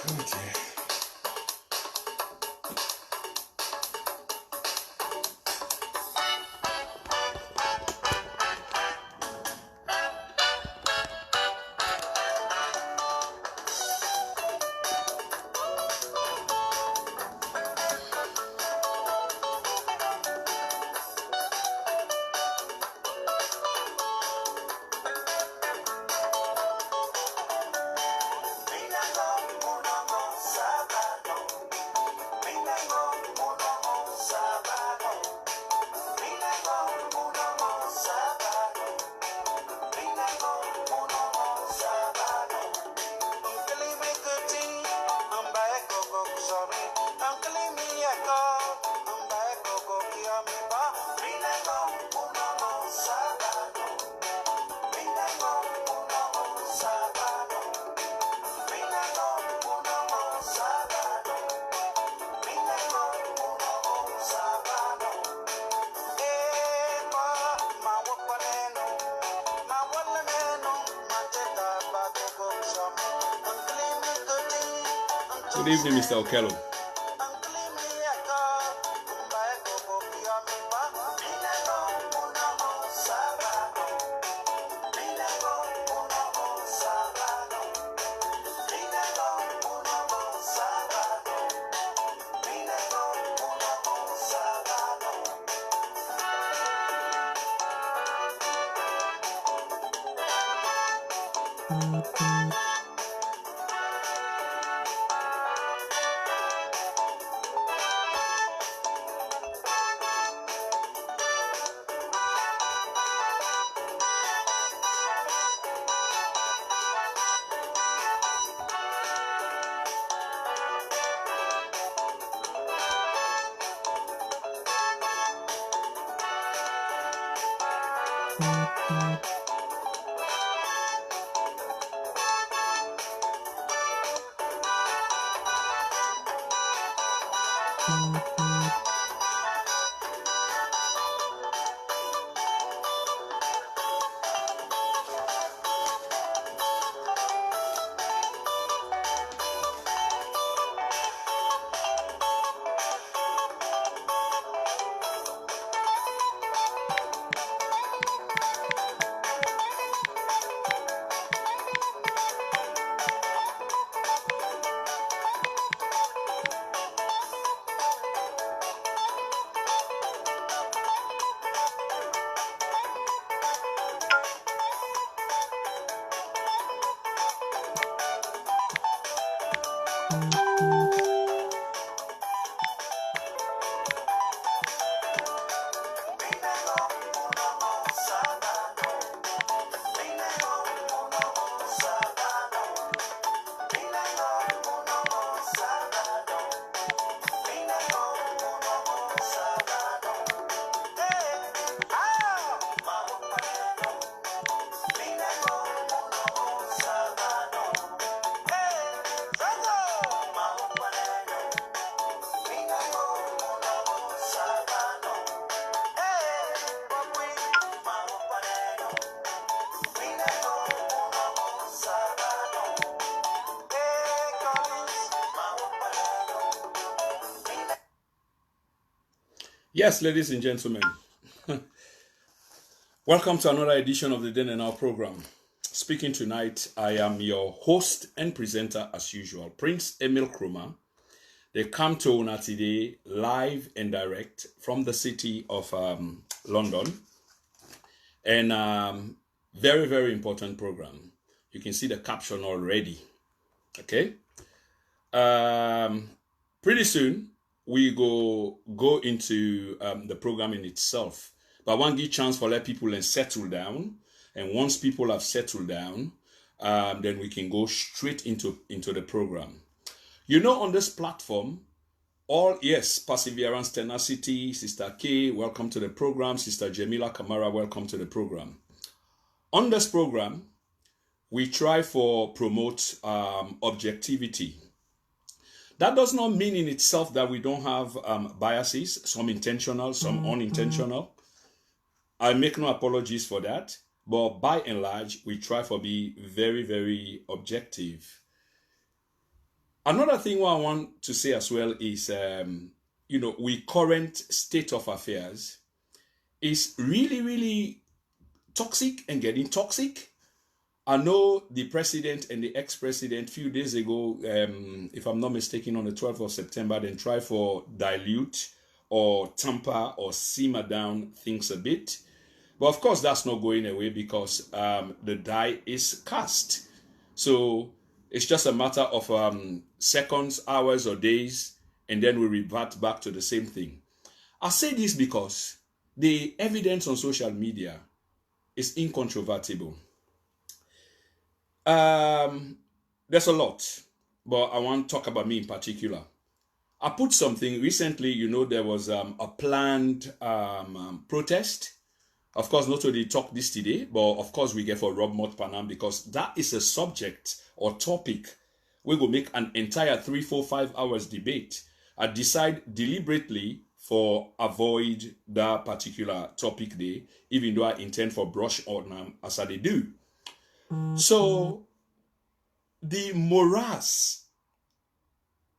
Okay. Good evening, Mr. Okello. Yes, ladies and gentlemen, welcome to another edition of the Then and Now program. Speaking tonight, I am your host and presenter as usual, Prince Emil Koroma. They come to Una today live and direct from the city of London. And very, very important program. You can see the caption already. Okay. Pretty soon, we go into the program in itself. But one give chance for let people and settle down. And once people have settled down, then we can go straight into the program. You know, on this platform, perseverance, tenacity, Sister K, welcome to the program. Sister Jamila Kamara, welcome to the program. On this program, we try for promote objectivity. That does not mean in itself that we don't have biases, some intentional, some unintentional. I make no apologies for that. But by and large, we try for be very, very objective. Another thing what I want to say as well is, we current state of affairs is really, really toxic and getting toxic. I know the president and the ex-president few days ago, if I'm not mistaken, on the 12th of September, then try for dilute or tamper or simmer down things a bit. But of course, that's not going away because the die is cast. So it's just a matter of seconds, hours, or days, and then we revert back to the same thing. I say this because the evidence on social media is incontrovertible. There's a lot, but I want to talk about me in particular. I put something recently, there was a planned protest. Of course, not only talk this today, but of course we get for Rob Mott Panam, because that is a subject or topic we will make an entire 3, 4, 5 hours debate. I decide deliberately for avoid that particular topic day, even though I intend for brush on as I do. So the morass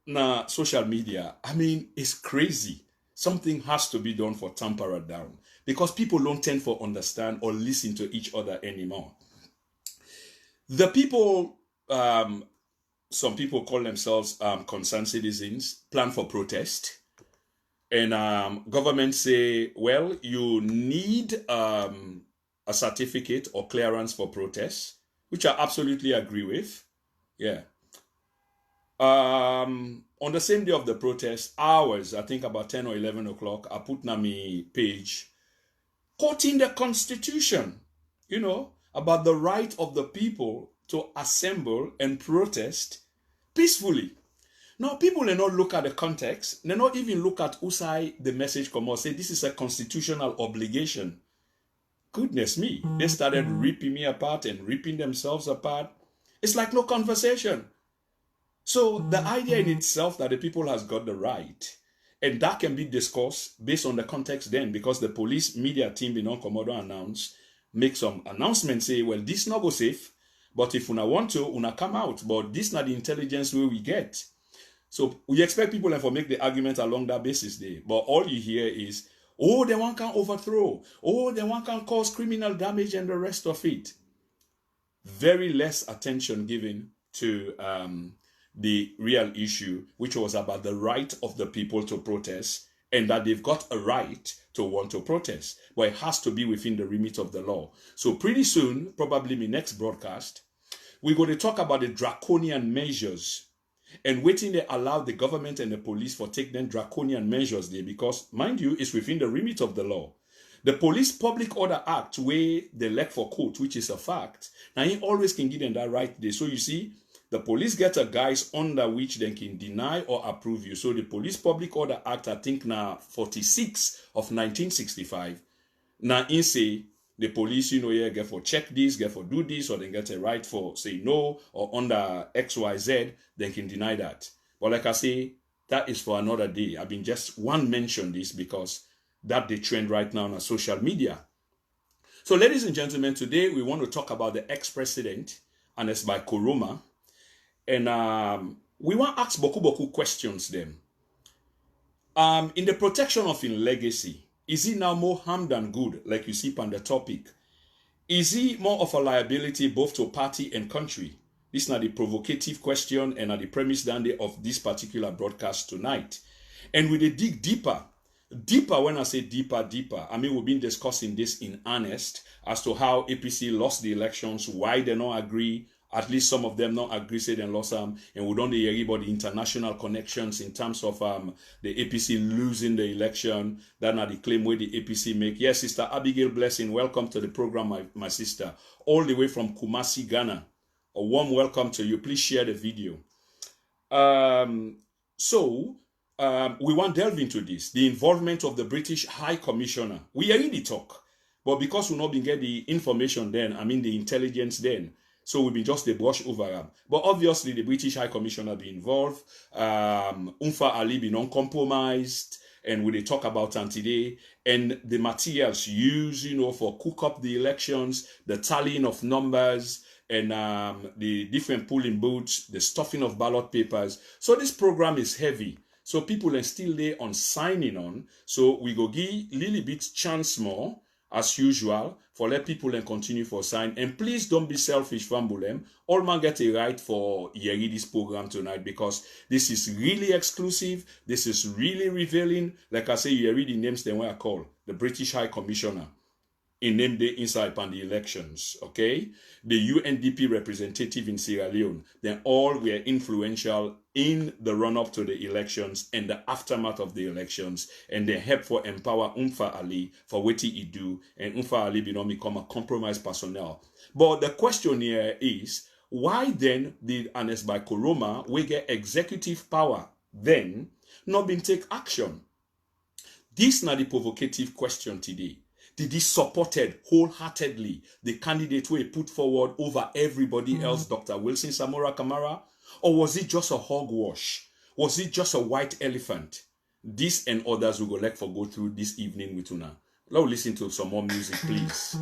na social media, it's crazy. Something has to be done for tamper it down, because people don't tend to understand or listen to each other anymore. The people, some people call themselves concerned citizens, plan for protest. And government say, well, you need a certificate or clearance for protest, which I absolutely agree with. Yeah. On the same day of the protest, hours, I think about 10 or 11 o'clock, I put on my page, quoting the Constitution, about the right of the people to assemble and protest peacefully. Now, people may not look at the context. They not even look at Usai, the message come out, say this is a constitutional obligation. Goodness me. They started ripping me apart and ripping themselves apart. It's like no conversation. So the idea in itself that the people has got the right, and that can be discussed based on the context then, because the police media team in Komodo announced, make some announcements, say, well, this not go safe, but if una want to, una come out. But this not the intelligence way we get. So we expect people to make the argument along that basis there. But all you hear is, oh, the one can overthrow. Oh, the one can cause criminal damage and the rest of it. Very less attention given to the real issue, which was about the right of the people to protest, and that they've got a right to want to protest. But it has to be within the remit of the law. So pretty soon, probably my next broadcast, we're going to talk about the draconian measures and waiting they allow the government and the police for take them draconian measures there, because, mind you, it's within the remit of the law. The Police Public Order Act, where they elect for court, which is a fact, now he always can give them that right there. So you see, the police get a guise under which they can deny or approve you. So the Police Public Order Act, I think now 46 of 1965, now in say, the police, get for check this, get for do this, or they get a right for say no, or under XYZ, they can deny that. But like I say, that is for another day. I've been just mention this because that's the trend right now on social media. So ladies and gentlemen, today we want to talk about the ex-president, Ernest Bai Koroma. And we want to ask boku questions them. In the protection of his legacy, is he now more harm than good, like you see on the topic? Is he more of a liability both to party and country? This is not the provocative question and the premise down there of this particular broadcast tonight. And we dig deeper. Deeper, when I say deeper, we've been discussing this in earnest as to how APC lost the elections, why they don't agree. At least some of them not agree, say they lost them, and we don't hear about the international connections in terms of the APC losing the election. That not the claim where the APC make. Yes, Sister Abigail Blessing, welcome to the program, my sister, all the way from Kumasi, Ghana. A warm welcome to you. Please share the video. We want to delve into this, the involvement of the British High Commissioner. We already talk, but because we not been get the information then, the intelligence then. So we've been just the brush over them. But obviously the British High Commissioner be involved. Umfa Ali be non-compromised. And we talk about today. And the materials used, for cook up the elections, the tallying of numbers, and the different polling booths, the stuffing of ballot papers. So this program is heavy. So people are still there on signing on. So we go give a little bit chance more, as usual, for let people and continue for sign. And please don't be selfish, Fambulem. All man get a right for hearing this program tonight, because this is really exclusive. This is really revealing. Like I say, you read the names then I call the British High Commissioner in name day inside on the elections, okay? The UNDP representative in Sierra Leone, then all were influential in the run-up to the elections and the aftermath of the elections, and they help for empower Umfa Ali for what he do, and Umfa Ali become a compromised personnel. But the question here is, why then did Ernest Bai Koroma, we get executive power, then not been take action? This is not the provocative question today. Did he supported wholeheartedly the candidate we put forward over everybody else, Dr. Wilson Samora Kamara? Or was it just a hogwash? Was it just a white elephant? This and others we go like for go through this evening with Una. Let's listen to some more music, please.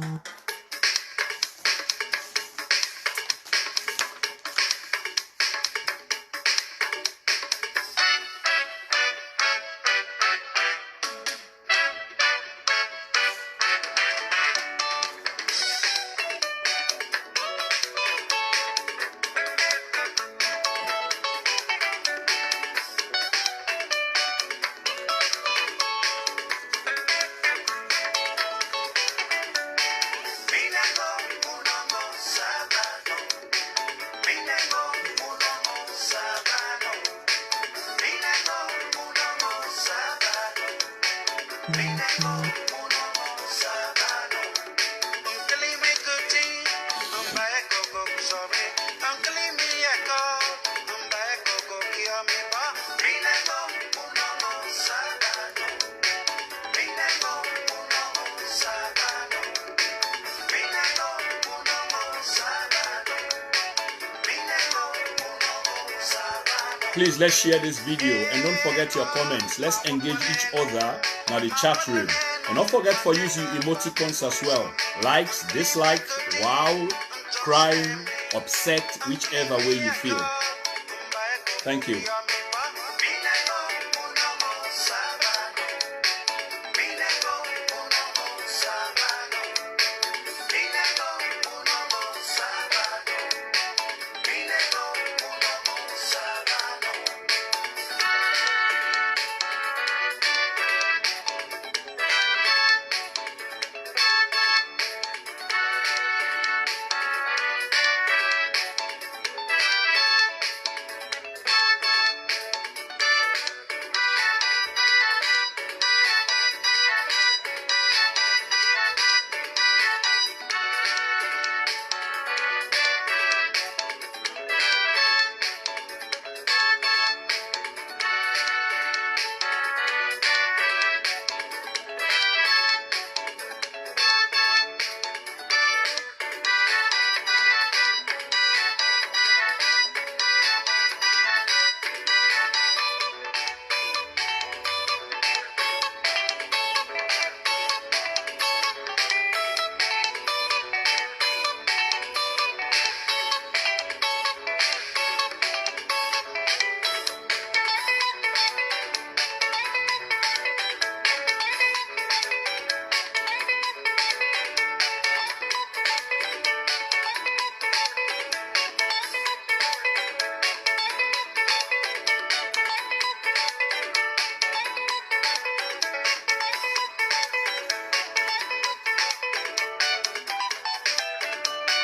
Please, let's share this video and don't forget your comments. Let's engage each other in the chat room. And don't forget for using emoticons as well. Likes, dislikes, wow, crying, upset, whichever way you feel. Thank you.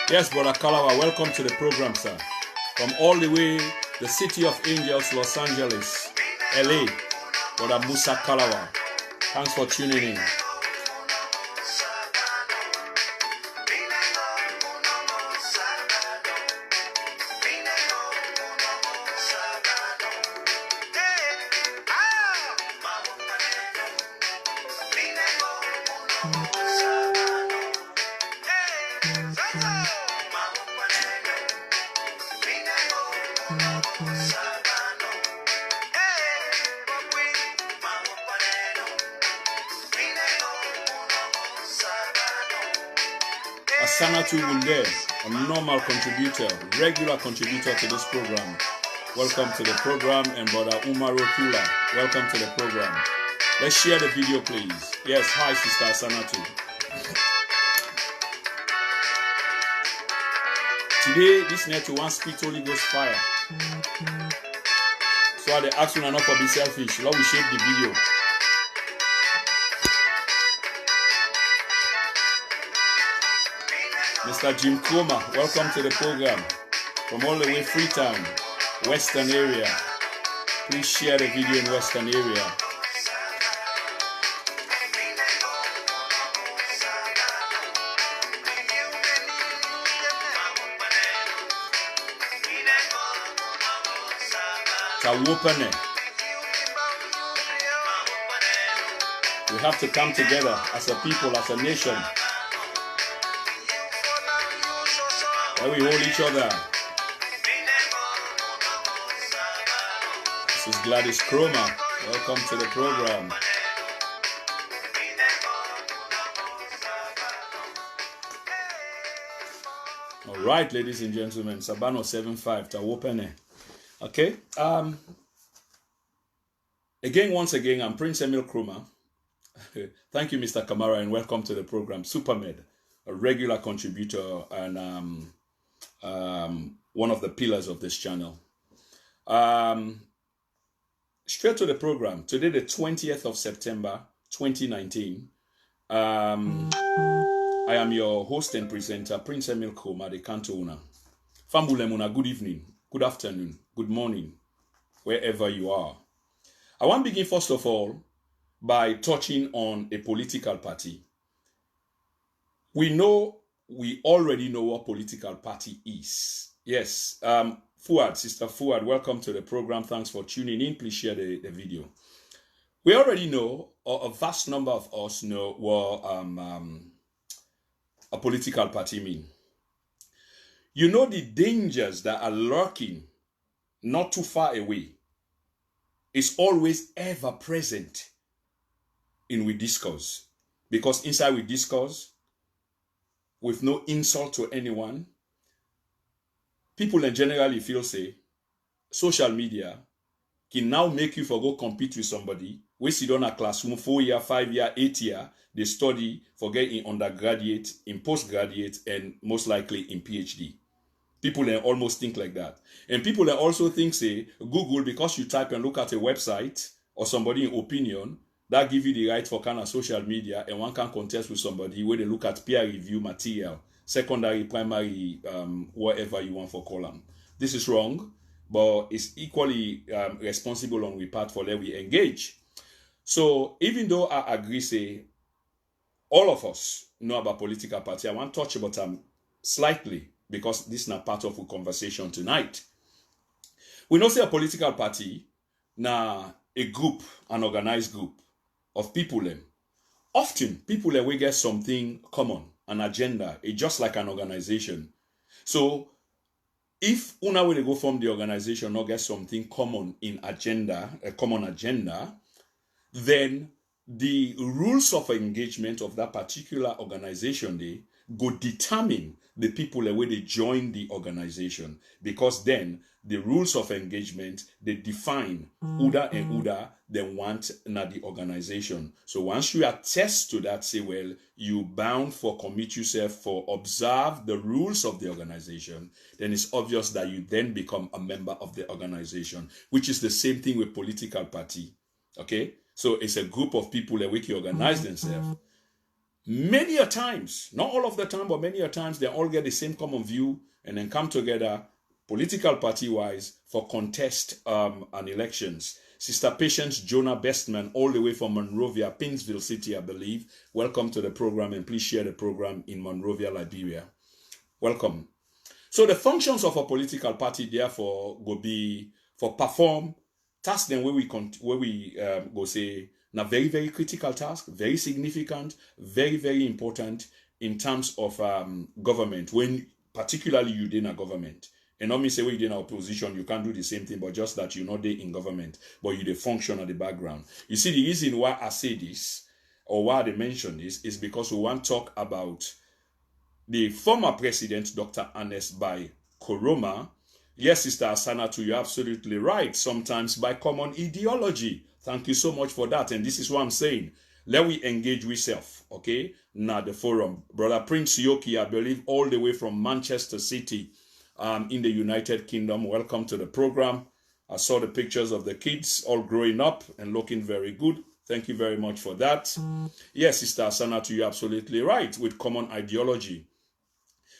Yes, Brother Kalawa, welcome to the program, sir. From all the way, the City of Angels, Los Angeles, LA, Brother Musa Kalawa. Thanks for tuning in. Sanatu Wunde, a normal contributor, regular contributor to this program. Welcome to the program. And Brother Umar Okula, welcome to the program. Let's share the video, please. Yes, hi, Sister Sanatu. Today, this network wants to speak Holy Ghost fire. So I ask you not to be selfish. Lord, we shape the video. Mr. Jim Koroma, welcome to the program. From all the way Freetown, Western area. Please share the video in Western area. We have to come together as a people, as a nation. Where we hold each other. This is Gladys Koroma. Welcome to the program. All right, ladies and gentlemen, Sabano 75 Tawopene. Okay. Once again, I'm Prince Emil Koroma. Thank you, Mr. Kamara, and welcome to the program. Supermed, a regular contributor and one of the pillars of this channel. Straight to the program. Today, the 20th of September, 2019. I am your host and presenter, Prince Emil Koroma, the Canto. Fambulemuna, good evening, good afternoon, good morning, wherever you are. I want to begin, first of all, by touching on a political party. We already know what political party is. Yes, Fuad, Sister Fuad, welcome to the program. Thanks for tuning in. Please share the video. We already know, or a vast number of us know, what a political party means. You know the dangers that are lurking not too far away. It's always ever present in we discourse. Because inside we discourse, with no insult to anyone, people in generally feel say, social media can now make you for go compete with somebody. We sit on a classroom 4 year, 5 year, 8 year, they study, forget in undergraduate, in postgraduate, and most likely in PhD. People almost think like that. And people also think, say, Google, because you type and look at a website or somebody in opinion, that give you the right for kind of social media, and one can contest with somebody where they look at peer review material, secondary, primary, whatever you want for column. This is wrong, but it's equally responsible on we part for let we engage. So even though I agree, say, all of us know about political party, I want to touch about them slightly, because this is not part of the conversation tonight. We know say a political party, now a group, an organized group of people. Often, people we get something common, an agenda, it's just like an organization. So, if una will go from the organization not get something common in agenda, a common agenda, then the rules of engagement of that particular organization they go determine the people where they join the organization, because then the rules of engagement they define Uda and Uda they want na the organization. So once you attest to that, say, well, you bound for commit yourself for observe the rules of the organization, then it's obvious that you then become a member of the organization, which is the same thing with political party. Okay, so it's a group of people that we organize themselves. Many a times, not all of the time, but many a times, they all get the same common view and then come together, political party-wise, for contest and elections. Sister Patience Jonah Bestman, all the way from Monrovia, Pinsville City, I believe. Welcome to the program, and please share the program in Monrovia, Liberia. Welcome. So the functions of a political party, therefore, will be for perform tasks then where we go say, now, very, very critical task, very significant, very, very important in terms of government, when particularly you're in a government. And not me say when you're in opposition, you can't do the same thing, but just that you're not there in government, but you function at the background. You see, the reason why I say this, or why they mention this, is because we want to talk about the former president, Dr. Ernest Bai Koroma. Yes, Sister Asanatu, you're absolutely right. Sometimes by common ideology. Thank you so much for that. And this is what I'm saying. Let we engage with self, okay? Now the forum. Brother Prince Yoki, I believe, all the way from Manchester City in the United Kingdom. Welcome to the program. I saw the pictures of the kids all growing up and looking very good. Thank you very much for that. Yes, Sister Asanatu, you're absolutely right with common ideology.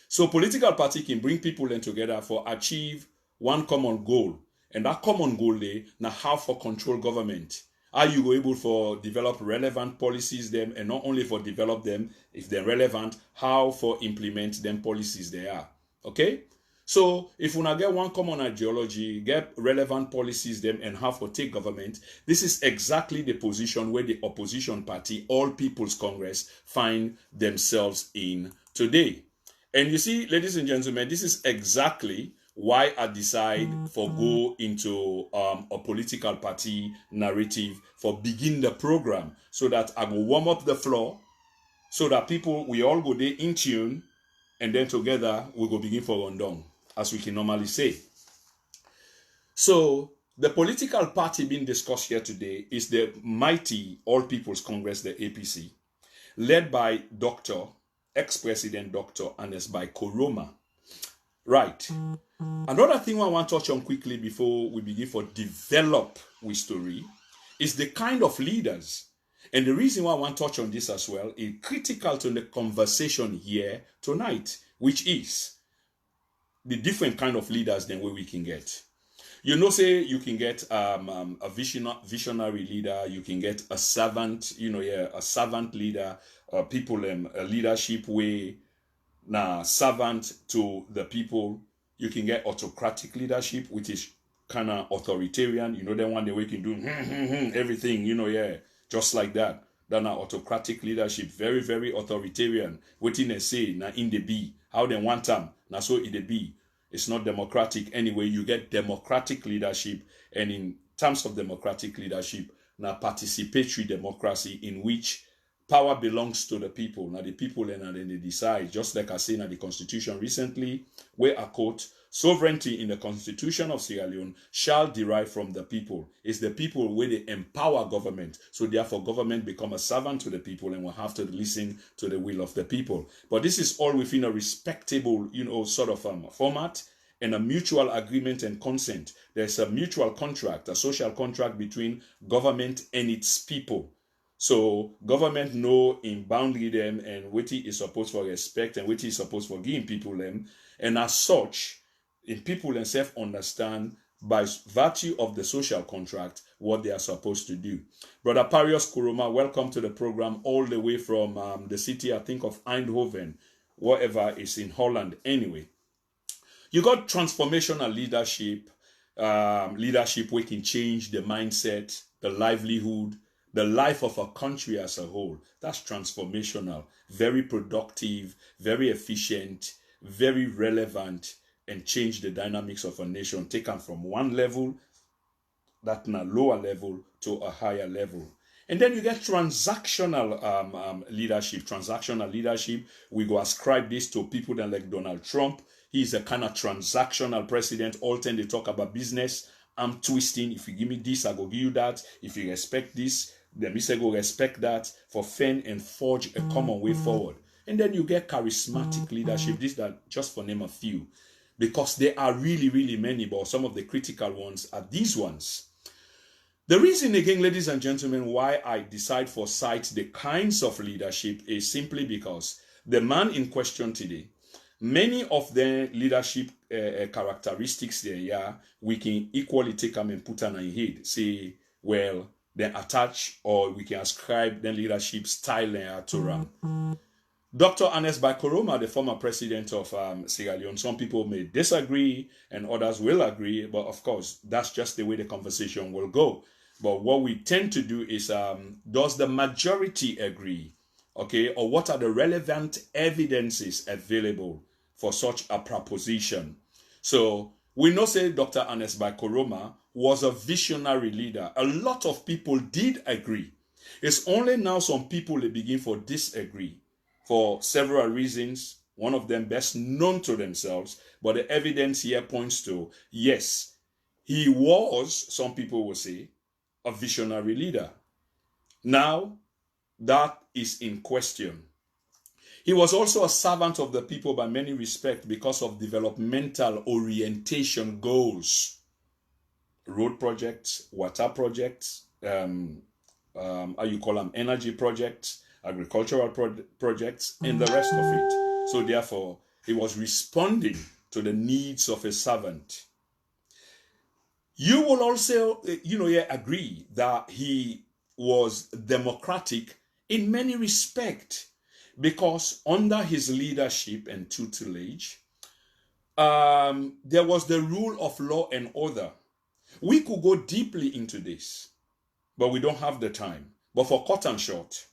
So political party can bring people in together for achieve one common goal. And that common goal they now how for control government. Are you able for develop relevant policies them, and not only for develop them if they're relevant, how for implement them policies they are. Okay? So if we now get one common ideology, get relevant policies them, and how for take government, this is exactly the position where the opposition party, All People's Congress, find themselves in today. And you see, ladies and gentlemen, this is exactly why I decide for go into a political party narrative for begin the program, so that I will warm up the floor, so that people, we all go there in tune, and then together we go begin for rundown, as we can normally say. So the political party being discussed here today is the mighty All People's Congress, the APC, led by ex-president Dr. Ernest Bai Koroma. Right. Another thing I want to touch on quickly before we begin for develop with story is the kind of leaders. And the reason why I want to touch on this as well is critical to the conversation here tonight, which is the different kind of leaders then where we can get. You know, say you can get a visionary leader, you can get a servant, a servant leader, people a leadership way, now servant to the people. You can get autocratic leadership, which is kind of authoritarian. The one that we can do everything, just like that. Then autocratic leadership, very, very authoritarian. Waiting they say, now in the be, how they want them, now so in the be. It's not democratic anyway. You get democratic leadership, and in terms of democratic leadership, now participatory democracy in which power belongs to the people. Now the people and then they decide, just like I said in the Constitution recently, where I quote, sovereignty in the Constitution of Sierra Leone shall derive from the people. It's the people where they empower government. So therefore government become a servant to the people and will have to listen to the will of the people. But this is all within a respectable, sort of format and a mutual agreement and consent. There's a mutual contract, a social contract between government and its people. So government know in boundary them and what it is supposed for respect and what it is supposed for giving people them. And as such, in people themselves understand by virtue of the social contract what they are supposed to do. Brother Parius Koroma, welcome to the program all the way from the city, I think, of Eindhoven, whatever is in Holland anyway. You got transformational leadership, leadership where can change the mindset, the livelihood, the life of a country as a whole. That's transformational, very productive, very efficient, very relevant, and change the dynamics of a nation, taken from one level, that in a lower level, to a higher level. And then you get transactional leadership. Transactional leadership, we go ascribe this to people that like Donald Trump. He's a kind of transactional president. All time they talk about business. I'm twisting. If you give me this, I go give you that. If you respect this, then Mr. go respect that, for fen and forge a common way forward. And then you get charismatic leadership. These are just for name a few, because there are really, really many, but some of the critical ones are these ones. The reason, again, ladies and gentlemen, why I decide for cite the kinds of leadership is simply because the man in question today, many of the leadership characteristics there, we can equally take them and put them in head. Say, well, then attach, or we can ascribe the leadership style to them. Dr. Ernest Bai Koroma, the former president of Sierra Leone, some people may disagree and others will agree, but of course, that's just the way the conversation will go. But what we tend to do is, does the majority agree? Okay, or what are the relevant evidences available for such a proposition? So we know, say, Dr. Ernest Bai Koroma was a visionary leader. A lot of people did agree. It's only now some people they begin for disagree for several reasons. one of them best known to themselves, but the evidence here points to, yes, he was, some people will say, a visionary leader. Now, that is in question. He was also a servant of the people by many respects because of developmental orientation goals. Road projects, water projects, how you call them, energy projects, agricultural projects, and the rest of it. So therefore, he was responding to the needs of a servant. You will also, agree that he was democratic in many respects, because under his leadership and tutelage, there was the rule of law and order. We could go deeply into this, but we don't have the time. But for cut and short,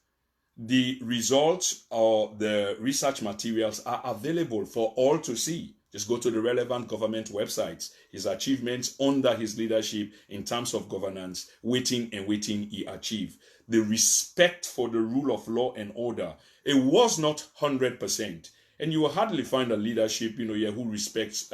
the results or the research materials are available for all to see. Just go to the relevant government websites. His achievements under his leadership in terms of governance, waiting he achieved. The respect for the rule of law and order. It was not 100%. And you will hardly find a leadership, who respects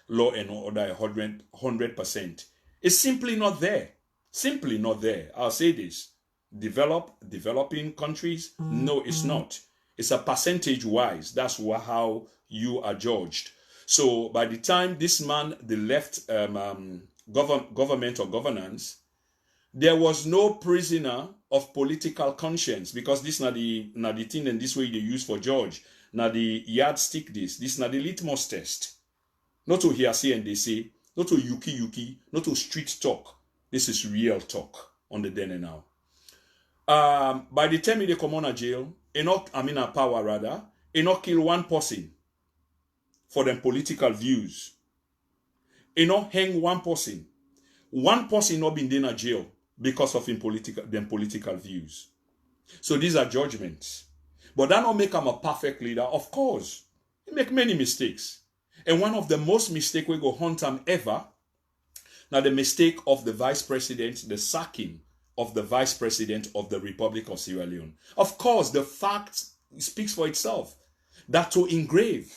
law and order 100%. It's simply not there. Simply not there. I'll say this. Developing countries? No, it's not. It's a percentage wise. That's how you are judged. So by the time this man, they left government or governance, there was no prisoner of political conscience, because this not the thing and this way they use for judge. Now the yardstick this not the litmus test. Not to hearsay and they say, not to yuki, not to street talk. This is real talk on the then and now. By the time they come on a jail, a power rather, kill one person for them political views. Hang one person. One person not been in a jail because of them political views. So these are judgments. But that don't make him a perfect leader. Of course, he make many mistakes. And one of the most mistake we go hunt him ever, now the mistake of the vice president, the sacking of the vice president of the Republic of Sierra Leone. Of course, the fact speaks for itself. That to engrave,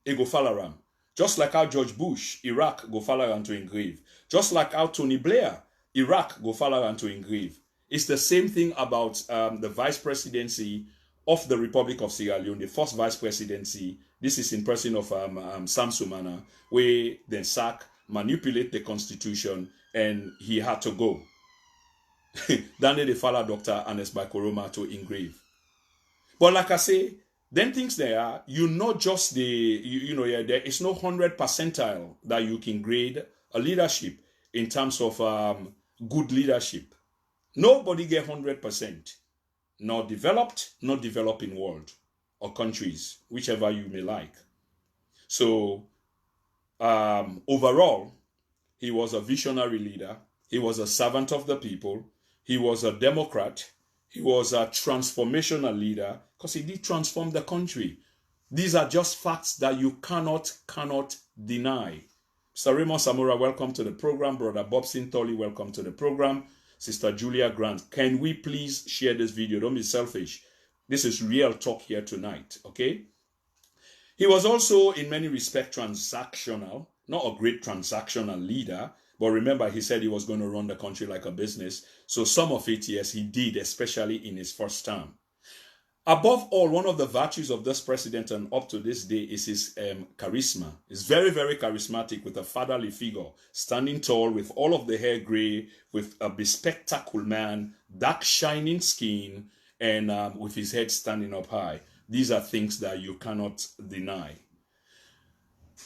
it go fall around. Just like how George Bush, Iraq, go fall around to engrave. Just like how Tony Blair, Iraq, go fall around to engrave. It's the same thing about the vice presidency of the Republic of Sierra Leone, the first vice presidency. This is in person of Sam Sumana, where then sack, manipulate the constitution, and he had to go. Then they follow Dr. Ernest Bai Koroma to engrave. But like I say, then things there are, not just there is no 100 percentile that you can grade a leadership in terms of good leadership. Nobody get 100%. Not developed, not developing world or countries, whichever you may like. So overall, he was a visionary leader. He was a servant of the people. He was a Democrat. He was a transformational leader because he did transform the country. These are just facts that you cannot deny. Mr. Raymond Samura, welcome to the program. Brother Bob Sintoli, welcome to the program. Sister Julia Grant, can we please share this video? Don't be selfish. This is real talk here tonight, okay? He was also, in many respects, transactional. Not a great transactional leader, but remember, he said he was going to run the country like a business. So some of it, yes, he did, especially in his first term. Above all, one of the virtues of this president and up to this day is his charisma. He's very, very charismatic, with a fatherly figure, standing tall with all of the hair gray, with a bespectacled man, dark shining skin, and with his head standing up high. These are things that you cannot deny.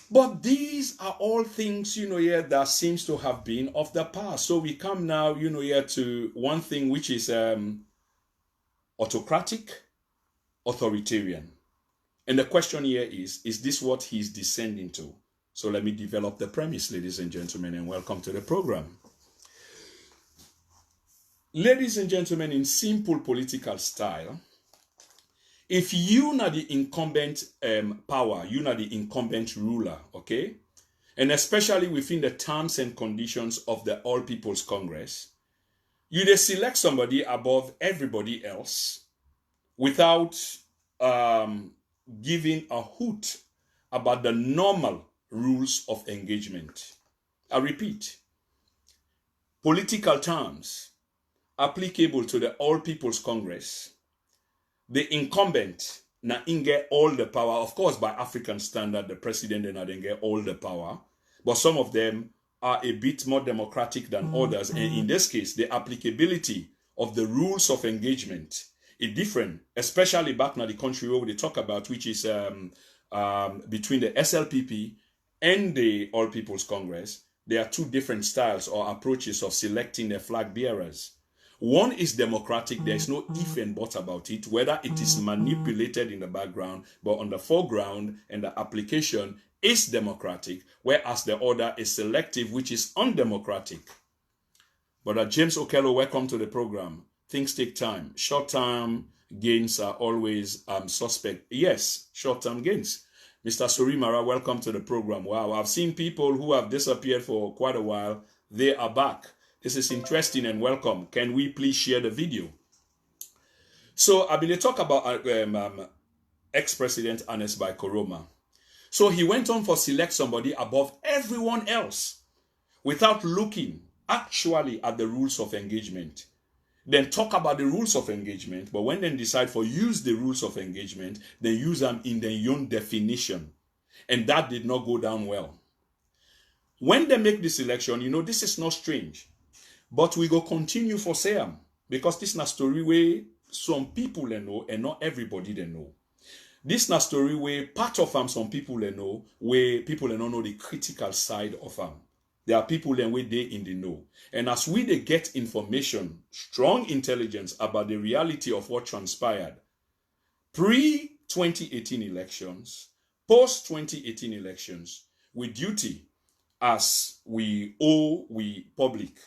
But these are all things, here that seems to have been of the past. So we come now, here to one thing which is autocratic, authoritarian. And the question here is this what he's descending to? So let me develop the premise, ladies and gentlemen, and welcome to the program. Ladies and gentlemen, in simple political style, if you are the incumbent power, you are the incumbent ruler, okay? And especially within the terms and conditions of the All People's Congress, you select somebody above everybody else without giving a hoot about the normal rules of engagement. I repeat, political terms applicable to the All People's Congress. The incumbent na get all the power. Of course, by African standard, the president and then get all the power. But some of them are a bit more democratic than others. And in this case, the applicability of the rules of engagement is different, especially back in the country where they talk about, which is between the SLPP and the All People's Congress. There are two different styles or approaches of selecting the flag bearers. One is democratic. There is no if and but about it, whether it is manipulated in the background, but on the foreground and the application is democratic, whereas the other is selective, which is undemocratic. Brother James Okello, welcome to the program. Things take time. Short-term gains are always suspect. Yes, short-term gains. Mr. Sorimara, welcome to the program. Wow, I've seen people who have disappeared for quite a while. They are back. This is interesting and welcome. Can we please share the video? So I've been talk about ex-president Ernest Bai Koroma. So he went on for select somebody above everyone else without looking actually at the rules of engagement. Then talk about the rules of engagement, but when they decide for use the rules of engagement, they use them in their own definition. And that did not go down well. When they make this election, you know, this is not strange. But we go continue for Sam because this is a story where some people they know and not everybody they know. This is a story where part of them some people they know, where people they don't know the critical side of them. There are people then where they in the know. And as we they get information, strong intelligence about the reality of what transpired, pre-2018 elections, post-2018 elections, with duty as we owe we public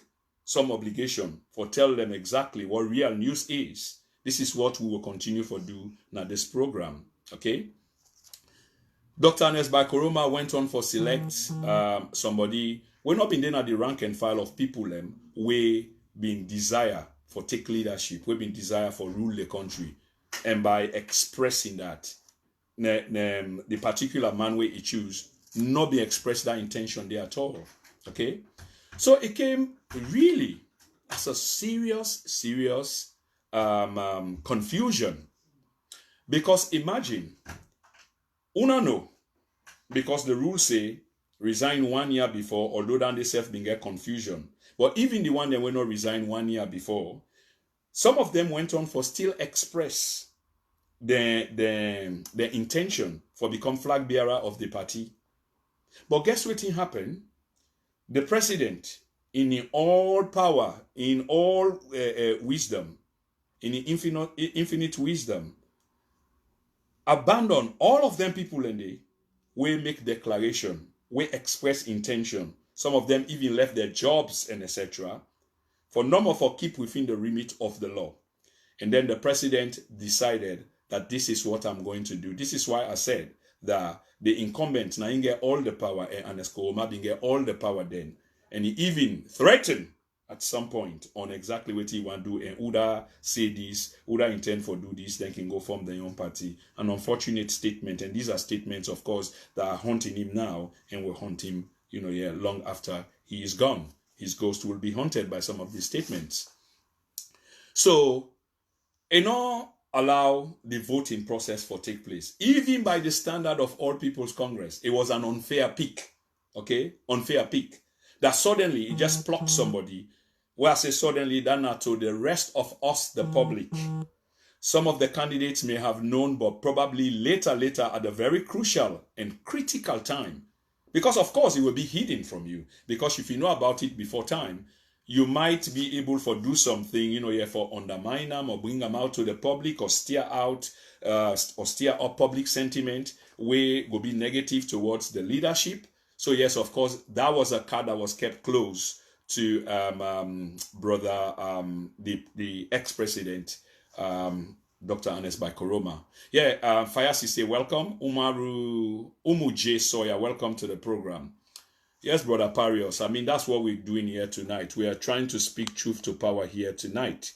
some obligation for tell them exactly what real news is. This is what we will continue for do now this program. Okay. Dr. Ernest Bai Koroma went on for select somebody. We're not been there at the rank and file of people we been desire for take leadership. We've been desire for rule the country. And by expressing that, the particular man way he choose, not be expressed that intention there at all. Okay. So it came really as a serious confusion. Because imagine, una know, because the rules say resign 1 year before, although then they self been get confusion. But even the one that were not resign 1 year before, some of them went on for still express their intention for become flag bearer of the party. But guess what happened? The president, in all power, in all wisdom, in infinite wisdom, abandon all of them people in the way make declaration, way express intention. Some of them even left their jobs and etc. For number for keep within the remit of the law. And then the president decided that this is what I'm going to do. This is why I said that the incumbent now get all the power and Ernest Koroma didn't get all the power then. And he even threatened at some point on exactly what he want to do and Uda say this, Uda intend for do this, then can go form their own party. An unfortunate statement. And these are statements, of course, that are haunting him now and will haunt him, long after he is gone. His ghost will be haunted by some of these statements. So, allow the voting process for take place. Even by the standard of All People's Congress, it was an unfair pick. Okay? Unfair pick. That suddenly, it just plucked somebody. Well, I say suddenly, that not to the rest of us, the public. Some of the candidates may have known, but probably later, at a very crucial and critical time. Because, of course, it will be hidden from you. Because if you know about it before time, you might be able to do something, for undermine them or bring them out to the public or steer out or steer up public sentiment where will be negative towards the leadership. So yes, of course, that was a card that was kept close to the ex-president, Dr. Ernest Bai Koroma. Yeah, Fayasi say welcome. Umu J. Sawyer, welcome to the program. Yes, Brother Parios. I mean, that's what we're doing here tonight. We are trying to speak truth to power here tonight.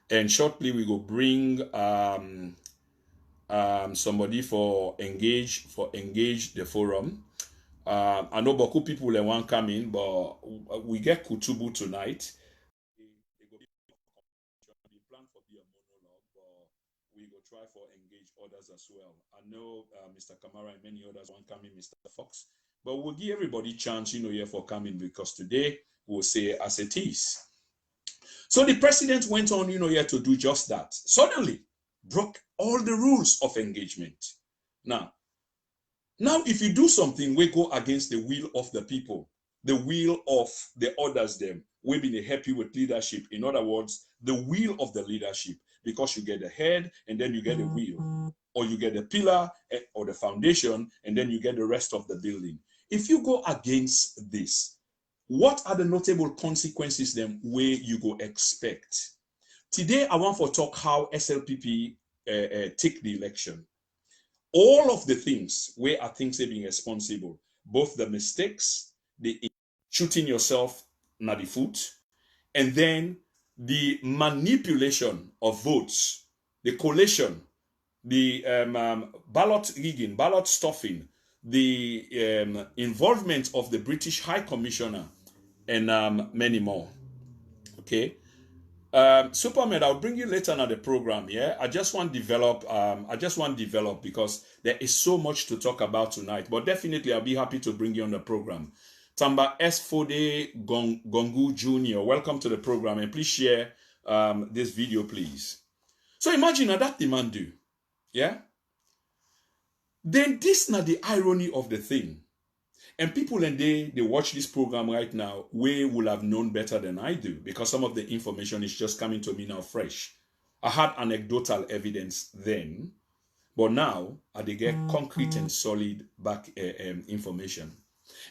And shortly we will bring somebody for engage the forum. I know beaucoup people they want come in, but we get Kutubu tonight. We plan for be a monologue, but we go try for engage others as well. I know Mr. Kamara and many others want come in, Mr. Fox, but we'll give everybody chance, here for coming, because today we'll say as it is. So the president went on, here to do just that. Suddenly broke all the rules of engagement. Now, if you do something, we go against the will of the people, the will of the others, them, we be happy with leadership. In other words, the will of the leadership, because you get the head and then you get the wheel, or you get the pillar or the foundation and then you get the rest of the building. If you go against this, what are the notable consequences then where you go expect? Today, I want to talk how SLPP take the election. All of the things where I think they being responsible, both the mistakes, the shooting yourself na the foot, and then the manipulation of votes, the collation, the ballot rigging, ballot stuffing, the involvement of the British High Commissioner, and many more. Okay. Superman, I'll bring you later on the program. Yeah, I just want to develop because there is so much to talk about tonight. But definitely, I'll be happy to bring you on the program. Tamba S. Fode Gongu Jr., welcome to the program, and please share this video, please. So imagine that the man do, yeah. Then this not the irony of the thing. And people and they watch this program right now, we will have known better than I do, because some of the information is just coming to me now fresh. I had anecdotal evidence then, but now I get concrete and solid back information.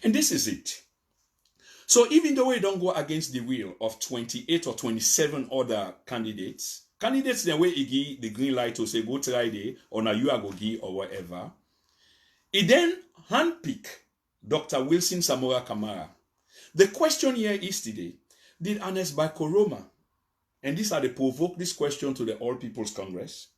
And this is it. So even though we don't go against the will of 28 or 27 other candidates then way give the green light to say go try it, or now you are go give or whatever, it then handpick Dr. Wilson Samora Kamara. The question here is today, did Ernest Bai Koroma, and these are the provoke this question to the All People's Congress,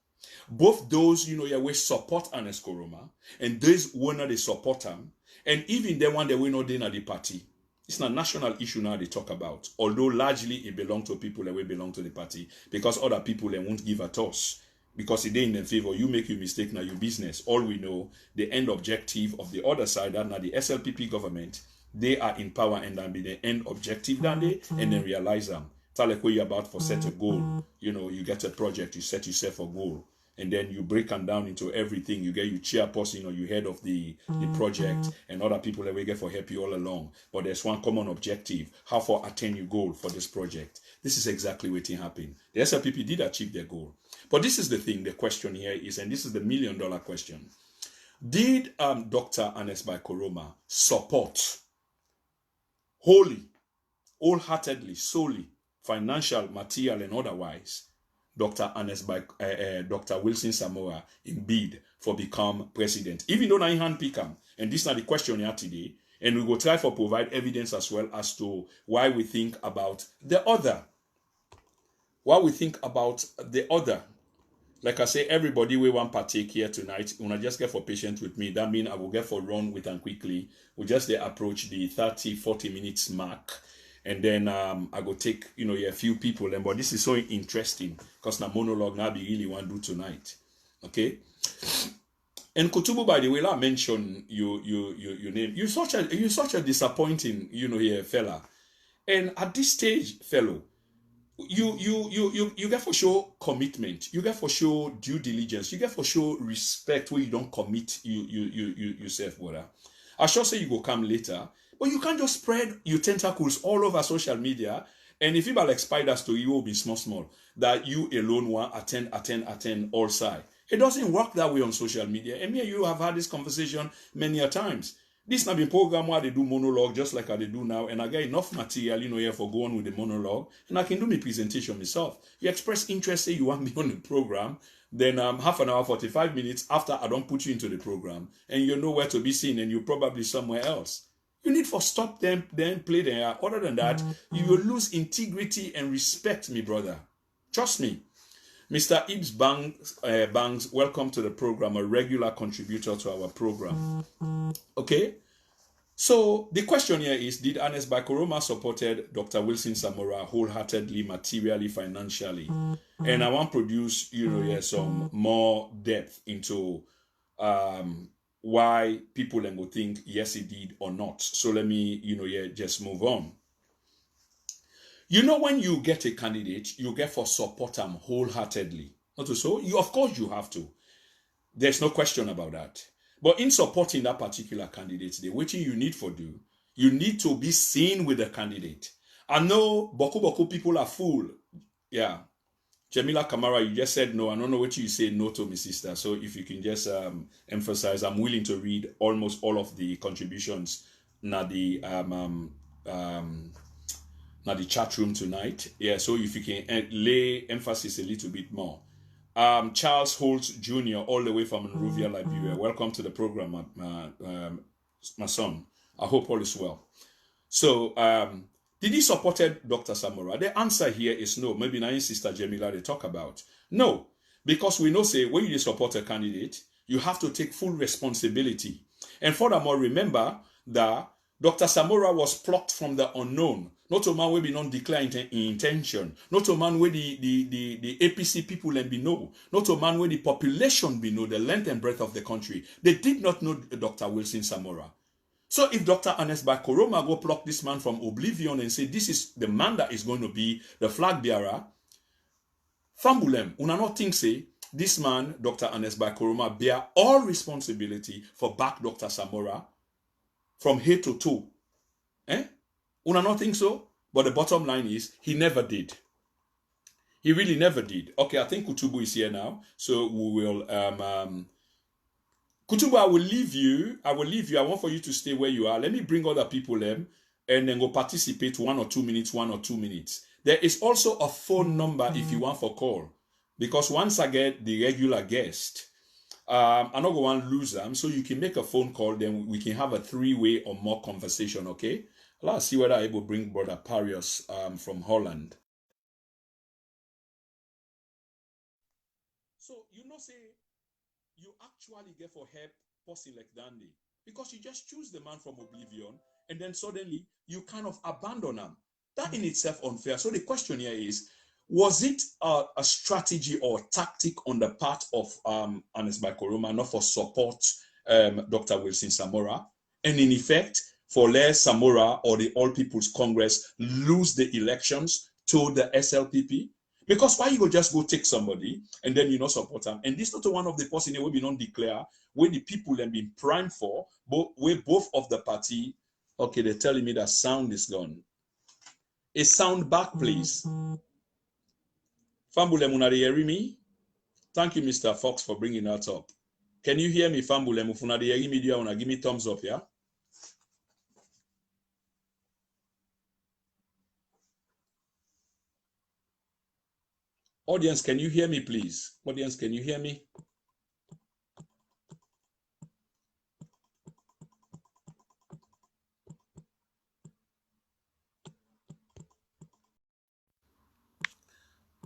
both those, we support Ernest Koroma, and those who not they support him, and even the one that we know they not the party. It's not a national issue now they talk about, although largely it belongs to people that will belong to the party, because other people they won't give a toss. Because it ain't in favor, you make your mistake, now your business. All we know, the end objective of the other side, that now the SLPP government, they are in power, and then be the end objective than they, and then realize them. Tell like what you're about for set a goal. You get a project, you set yourself a goal, and then you break them down into everything. You get your chairperson or you head of the project, and other people that will get for help you all along. But there's one common objective, how for attain your goal for this project. This is exactly what happened. The SLPP did achieve their goal. But this is the thing, the question here is, and this is the $1 million question. Did Dr. Ernest Bai Koroma support wholeheartedly, solely, financial, material, and otherwise, Dr. Wilson Samora in bid for become president? Even though I handpick him, and this is not the question here today, and we will try for provide evidence as well as to why we think about the other. Like I say, everybody we want partake here tonight. When I just get for patient with me, that means I will get for run with them quickly. We just approach the 30-40 minutes mark, and then I go take a few people. And but this is so interesting because na monologue now be really want to do tonight. Okay. And Kutubu, by the way, I mention your name. You're such a disappointing here fella. And at this stage, fellow, you get for show commitment, you get for show due diligence, you get for show respect where you don't commit yourself, brother. I sure say you go come later, but you can't just spread your tentacles all over social media, and if you are like spiders to you will be small that you alone want attend all side. It doesn't work that way on social media. And me and you have had this conversation many a times. This not been program where they do monologue just like I they do now, and I get enough material, here for go on with the monologue, and I can do my presentation myself. You express interest, say you want me on the program, then half an hour, 45 minutes after I don't put you into the program, and you know where to be seen, and you're probably somewhere else. You need for stop them, then play there. Other than that, you will lose integrity and respect, me brother. Trust me. Mr. Ibs Banks, welcome to the program, a regular contributor to our program. Okay? So the question here is, did Ernest Bai Koroma supported Dr. Wilson Samora wholeheartedly, materially, financially? And I want to produce, some more depth into why people then will think, yes, he did or not. So let me, just move on. When you get a candidate, you get for support them wholeheartedly. Not so? Of course you have to. There's no question about that. But in supporting that particular candidate, the what you need for do, you need to be seen with the candidate. I know boku people are fool. Yeah. Jamila Kamara, you just said no. I don't know what you say no to, my sister. So if you can just emphasize, I'm willing to read almost all of the contributions na the chat room tonight. Yeah, so if you can lay emphasis a little bit more. Charles Holtz Jr., all the way from Monrovia, Liberia. Welcome to the program, my son. I hope all is well. So, did he supported Dr. Samora? The answer here is no. Maybe now Sister Jamila they talk about. No, because we know, say, when you support a candidate, you have to take full responsibility. And furthermore, remember that Dr. Samora was plucked from the unknown. Not a man will be non-declared intention. Not a man where the APC people and be know. Not a man where the population be know the length and breadth of the country. They did not know Dr. Wilson Samora. So if Dr. Ernest Bai Koroma go pluck this man from oblivion and say this is the man that is going to be the flag bearer, Fambulem, una not think say this man, Dr. Ernest Bai Koroma, bear all responsibility for back Dr. Samora from head to toe. Una not think so? But the bottom line is, he never did. He really never did. Okay, I think Kutubu is here now. So we will, Kutubu, I will leave you. I want for you to stay where you are. Let me bring other people and then go participate 1 or 2 minutes. There is also a phone number if you want for call. Because once I get the regular guest, I'm not going to lose them. So you can make a phone call, then we can have a 3-way or more conversation, okay? Let's see whether I'm able to bring Brother Parius from Holland. So, say, you actually get for help person like Dandy because you just choose the man from oblivion and then suddenly you kind of abandon him. That in itself unfair. So the question here is, was it a strategy or tactic on the part of Ernest Bai Koroma not for support Dr. Wilson Samora? And in effect, for let Samora or the All People's Congress lose the elections to the SLPP? Because why you go just go take somebody and then you not support them? And this not one of the person will be non-declare where the people have been primed for, where both of the party. Okay, they're telling me that sound is gone. A sound back, please. Fambule Munari hear me? Thank you, Mr. Fox, for bringing that up. Can you hear me, Fambule Mufunari hear me? Do you give me thumbs up, yeah? Audience, can you hear me, please? Audience, can you hear me?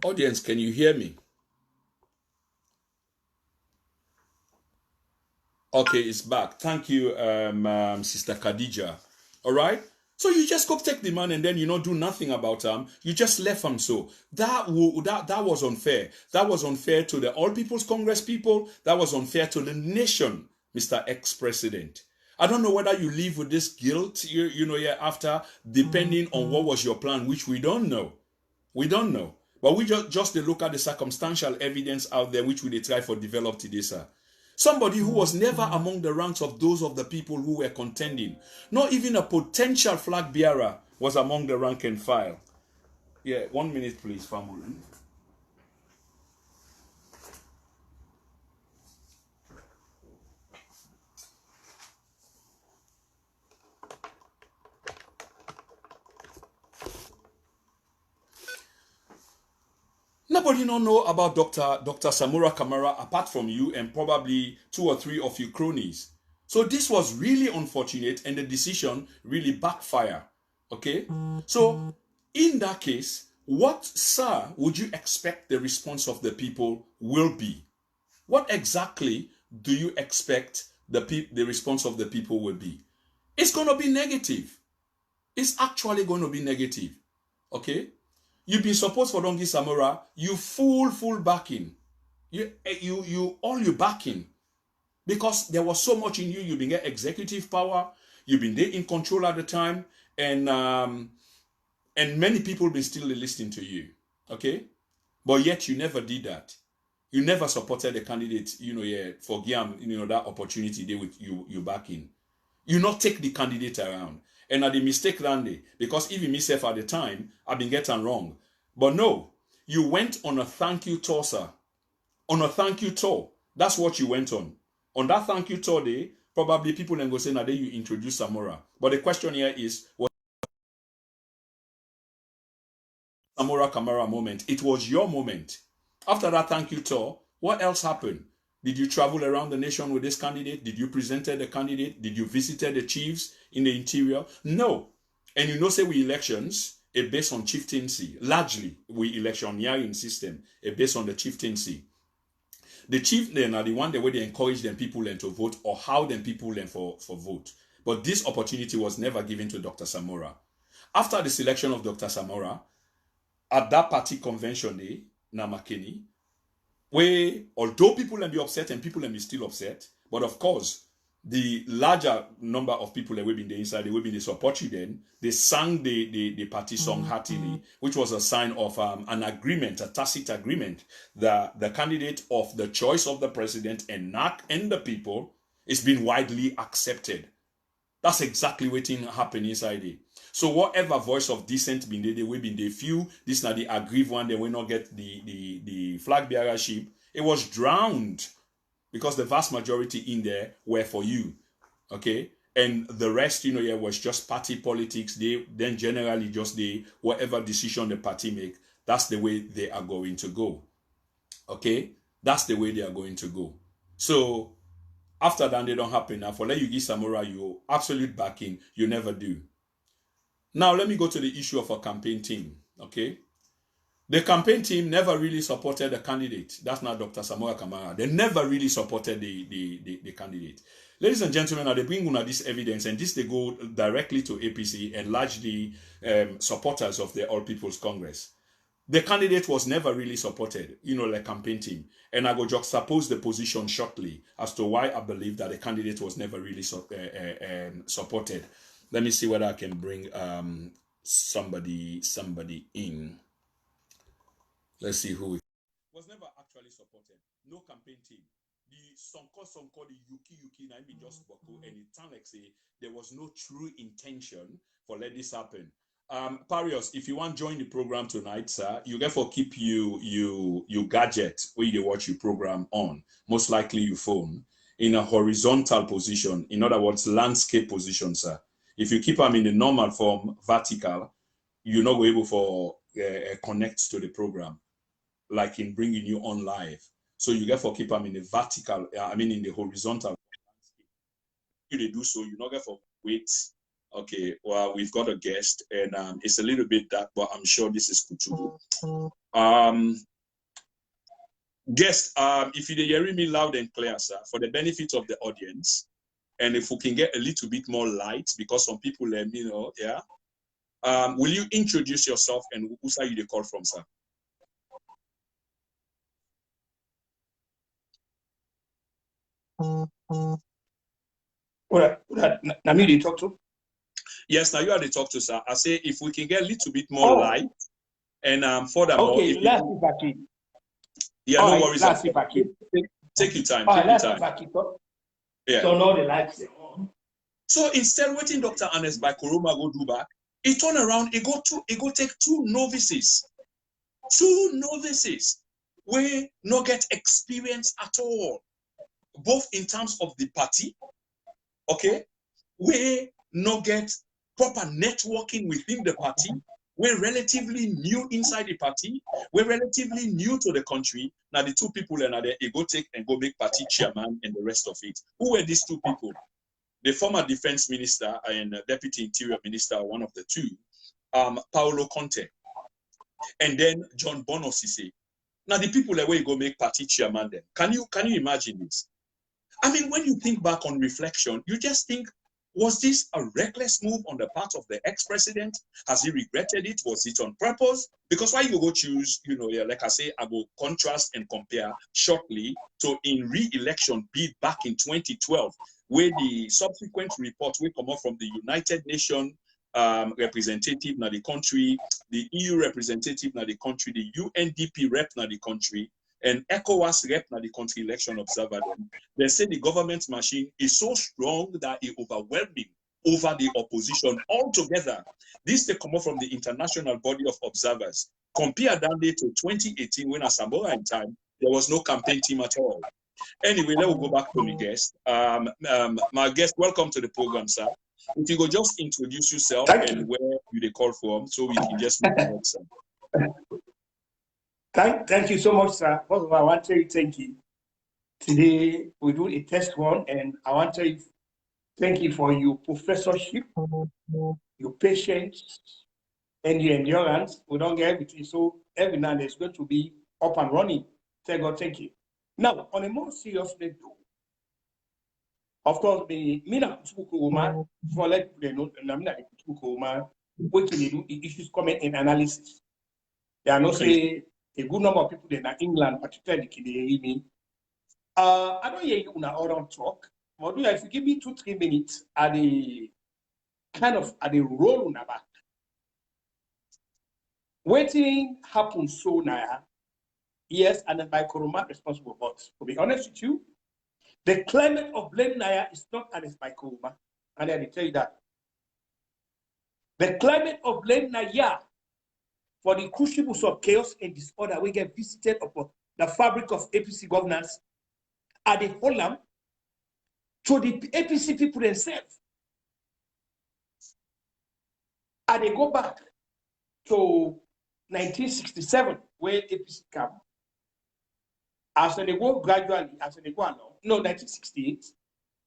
Audience, can you hear me? Okay, it's back. Thank you, Sister Khadija. All right? So you just go take the man and then do nothing about him. You just left him so. That was unfair. That was unfair to the All People's Congress people. That was unfair to the nation, Mr. Ex-President. I don't know whether you live with this guilt, after, depending on what was your plan, which we don't know. We don't know. But we just look at the circumstantial evidence out there, which we try for develop today, sir. Somebody who was never among the ranks of those of the people who were contending. Not even a potential flag bearer was among the rank and file. Yeah, 1 minute, please, family. Nobody don't know about Dr. Samora Kamara apart from you and probably 2 or 3 of your cronies. So this was really unfortunate and the decision really backfired. Okay? So in that case, What, sir, would you expect the response of the people will be? What exactly do you expect the response of the people will be? It's going to be negative. It's actually going to be negative. Okay? You've been supposed for Donkey Samora, you full backing. All you backing. Because there was so much in you. You've been getting executive power. You've been there in control at the time. And many people been still listening to you. Okay? But yet you never did that. You never supported the candidate, for Giam, that opportunity there with you backing. You not take the candidate around. And at the mistake Randy, because even myself at the time, I've been getting wrong. But no, you went on a thank you tour, sir. On a thank you tour. That's what you went on. On that thank you tour day, probably people then go say, now then you introduce Samora. But the question here is, what Samora Kamara moment? It was your moment. After that thank you tour, what else happened? Did you travel around the nation with this candidate? Did you present the candidate? Did you visit the chiefs in the interior? No. And say we elections, it based on chieftaincy. Largely, we electioneering system, it based on the chieftaincy. The chief then are the one the way they encourage them people then to vote or how them people then for vote. But this opportunity was never given to Dr. Samora. After the selection of Dr. Samora, at that party convention day, Namakeni, where although people can be upset and people can be still upset, but of course, the larger number of people that will be in the inside, they will be in the support you then, they sang the party song heartily, which was a sign of an agreement, a tacit agreement, that the candidate of the choice of the president and NAC and the people is being widely accepted. That's exactly what happened inside it. So whatever voice of dissent been there, they will be the few. This not the aggrieved one. They will not get the flag bearership. It was drowned because the vast majority in there were for you, okay. And the rest, was just party politics. They then generally just whatever decision the party make, that's the way they are going to go, okay. That's the way they are going to go. So after that, they don't happen. Now, for let you give Samora your absolute backing, you never do. Now, let me go to the issue of a campaign team, okay? The campaign team never really supported the candidate. That's not Dr. Samora Kamara. They never really supported the candidate. Ladies and gentlemen, they bring on this evidence, and this they go directly to APC and largely supporters of the All People's Congress. The candidate was never really supported, the campaign team. And I will juxtapose the position shortly as to why I believe that the candidate was never really supported. Let me see whether I can bring somebody in. Let's see who it was. Never actually supported. No campaign team. The Sonko, the Yuki, and me just boko, and it sounds like say there was no true intention for let this happen. Parius, if you want to join the program tonight, sir, you therefore keep you gadget where you watch your program on, most likely your phone, in a horizontal position. In other words, landscape position, sir. If you keep them in the normal form, vertical, you're not able for connect to the program, like in bringing you on live. So you therefore keep them in the vertical, in the horizontal landscape. If they do so, you're not going for wait. Okay, well, we've got a guest, and it's a little bit dark, but I'm sure this is Kutubu. Guest, if you're hearing me loud and clear, sir, for the benefit of the audience, and if we can get a little bit more light, because some people let me know, yeah. Will you introduce yourself and who's are you the call from, sir? Now me they talk to? Yes, now you are the talk to, sir. I say if we can get a little bit more light, and furthermore, okay, let's see if I can. Yeah, no worries. Let's see if I can. Take your time. Let's see if I can talk. Yeah. So now the lights are on. So instead, waiting Dr. Ernest Bai Koroma go do back, he turn around, he go take two novices where no get experience at all, both in terms of the party, okay, where no get proper networking within the party, we're relatively new inside the party, we're relatively new to the country. Now the two people and they go take and go make party chairman and the rest of it. Who were these two people? The former defense minister and deputy interior minister, one of the two, Paolo Conte. and then John Bono Sise. Now the people that way go make party chairman then. Can you imagine this? I mean, when you think back on reflection, you just think, was this a reckless move on the part of the ex-president? Has he regretted it? Was it on purpose? Because why you go choose, yeah, like I say, I will contrast and compare shortly to in re-election bid back in 2012, where the subsequent report will come up from the United Nations representative na the country, the EU representative na the country, the UNDP rep na the country, and ECOWAS rep na the country election observer. They say the government machine is so strong that it overwhelming over the opposition altogether. This they come up from the international body of observers. Compare that day to 2018 when Asamoah in time, there was no campaign team at all. Anyway, let me go back to my guest. My guest, welcome to the program, sir. If you go just introduce yourself and where you they call from, so we can just move forward, sir. Thank you so much, sir. First of all, I want to thank you. Today, we do a test one, and I want to thank you for your professorship, your patience, and your endurance. We don't get everything, so every now and then it's going to be up and running. Thank God, thank you. Now, on a more serious note, of course, me Kutubu Koroma, for let people know, Kutubu Koroma, what they do issues comment and analysis. There are no say a good number of people in England, particularly they hear me. I don't hear you on our talk, but if you give me 2-3 minutes at the role on the back. Waiting happens so now. Yes, and then Bai Koroma responsible, but to be honest with you, the climate of blame Naya is not Ernest Bai Koroma, and I will tell you that. The climate of blame Naya for the crucibles of chaos and disorder we get visited upon the fabric of APC governance at the Holland to the APC people themselves. And they go back to 1967, where APC came. As they go gradually, as they go along, no, 1968,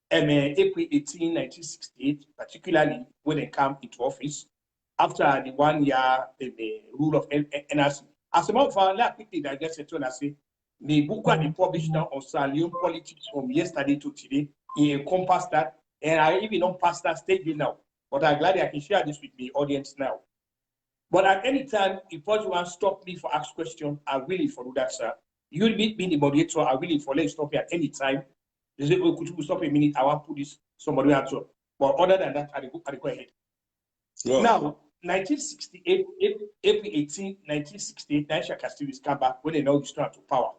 April 18, 1968, particularly when they come into office, after the 1 year the rule of NRC. As a matter of fact, let quickly digest it and I say, the book I published now on Salium politics from yesterday to today, it encompassed that, and I even don't pass that stage now. But I'm glad I can share this with the audience now. But at any time, if anyone stop me for ask question, I really follow that, sir. You will meet me the moderator, I really follow you stop me at any time. They say, oh, could you stop a minute? I want to put this somebody else. But other than that, I go ahead. Wow. Now, 1968, April 18, 1968, Naisha Castillo's come back when they now return to power.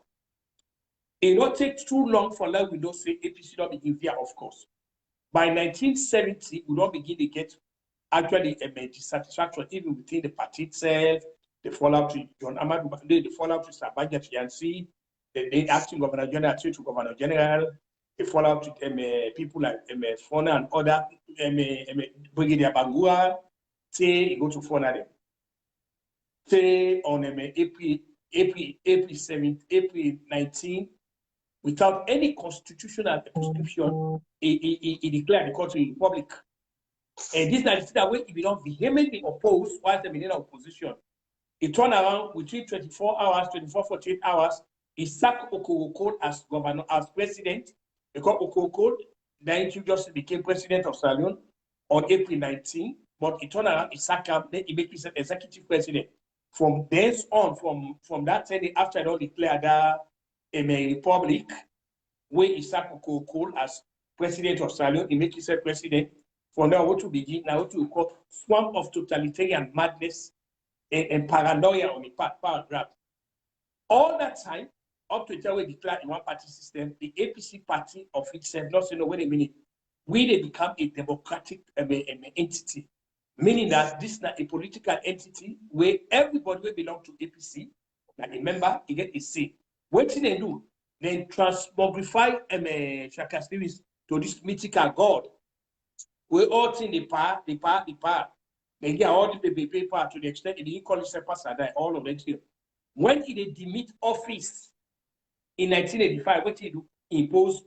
It not take too long for that we don't say APC don't begin there, of course. By 1970, we don't begin to get actually a dissatisfaction even within the party itself, the fallout to John Ahmad, the fallout to Sabanja Fianci, the acting governor general to governor general, the fallout to people like Fona and other Brigadier Bangura, say go to Fona them. Say on April 7th, April 19th, without any constitutional prescription, he declared the country republic. And this is the way he don't vehemently oppose while the in opposition. He turned around within 48 hours, he sacked Okoko as governor, as president, because Okoko then just became president of Sierra Leone on April 19, but he turned around, he sacked him, then he made himself executive president. From then on, from that time, after he declared that a republic, where he sacked Okoko as president of Sierra Leone, he made himself president. From now, what to begin, now what we call swamp of totalitarian madness and paranoia on the paragraph. All that time, up to the time we declare a one-party system, the APC party of itself, not saying, no, wait a minute, we they become a democratic entity, meaning that this is not a political entity where everybody will belong to APC, like a member, you get a say. What did they do? They transmogrify Shaka Stevens to this mythical God. We all think the power. They get all the paper to the extent they call it all of it here. When he demit office in 1985, what he do? He imposed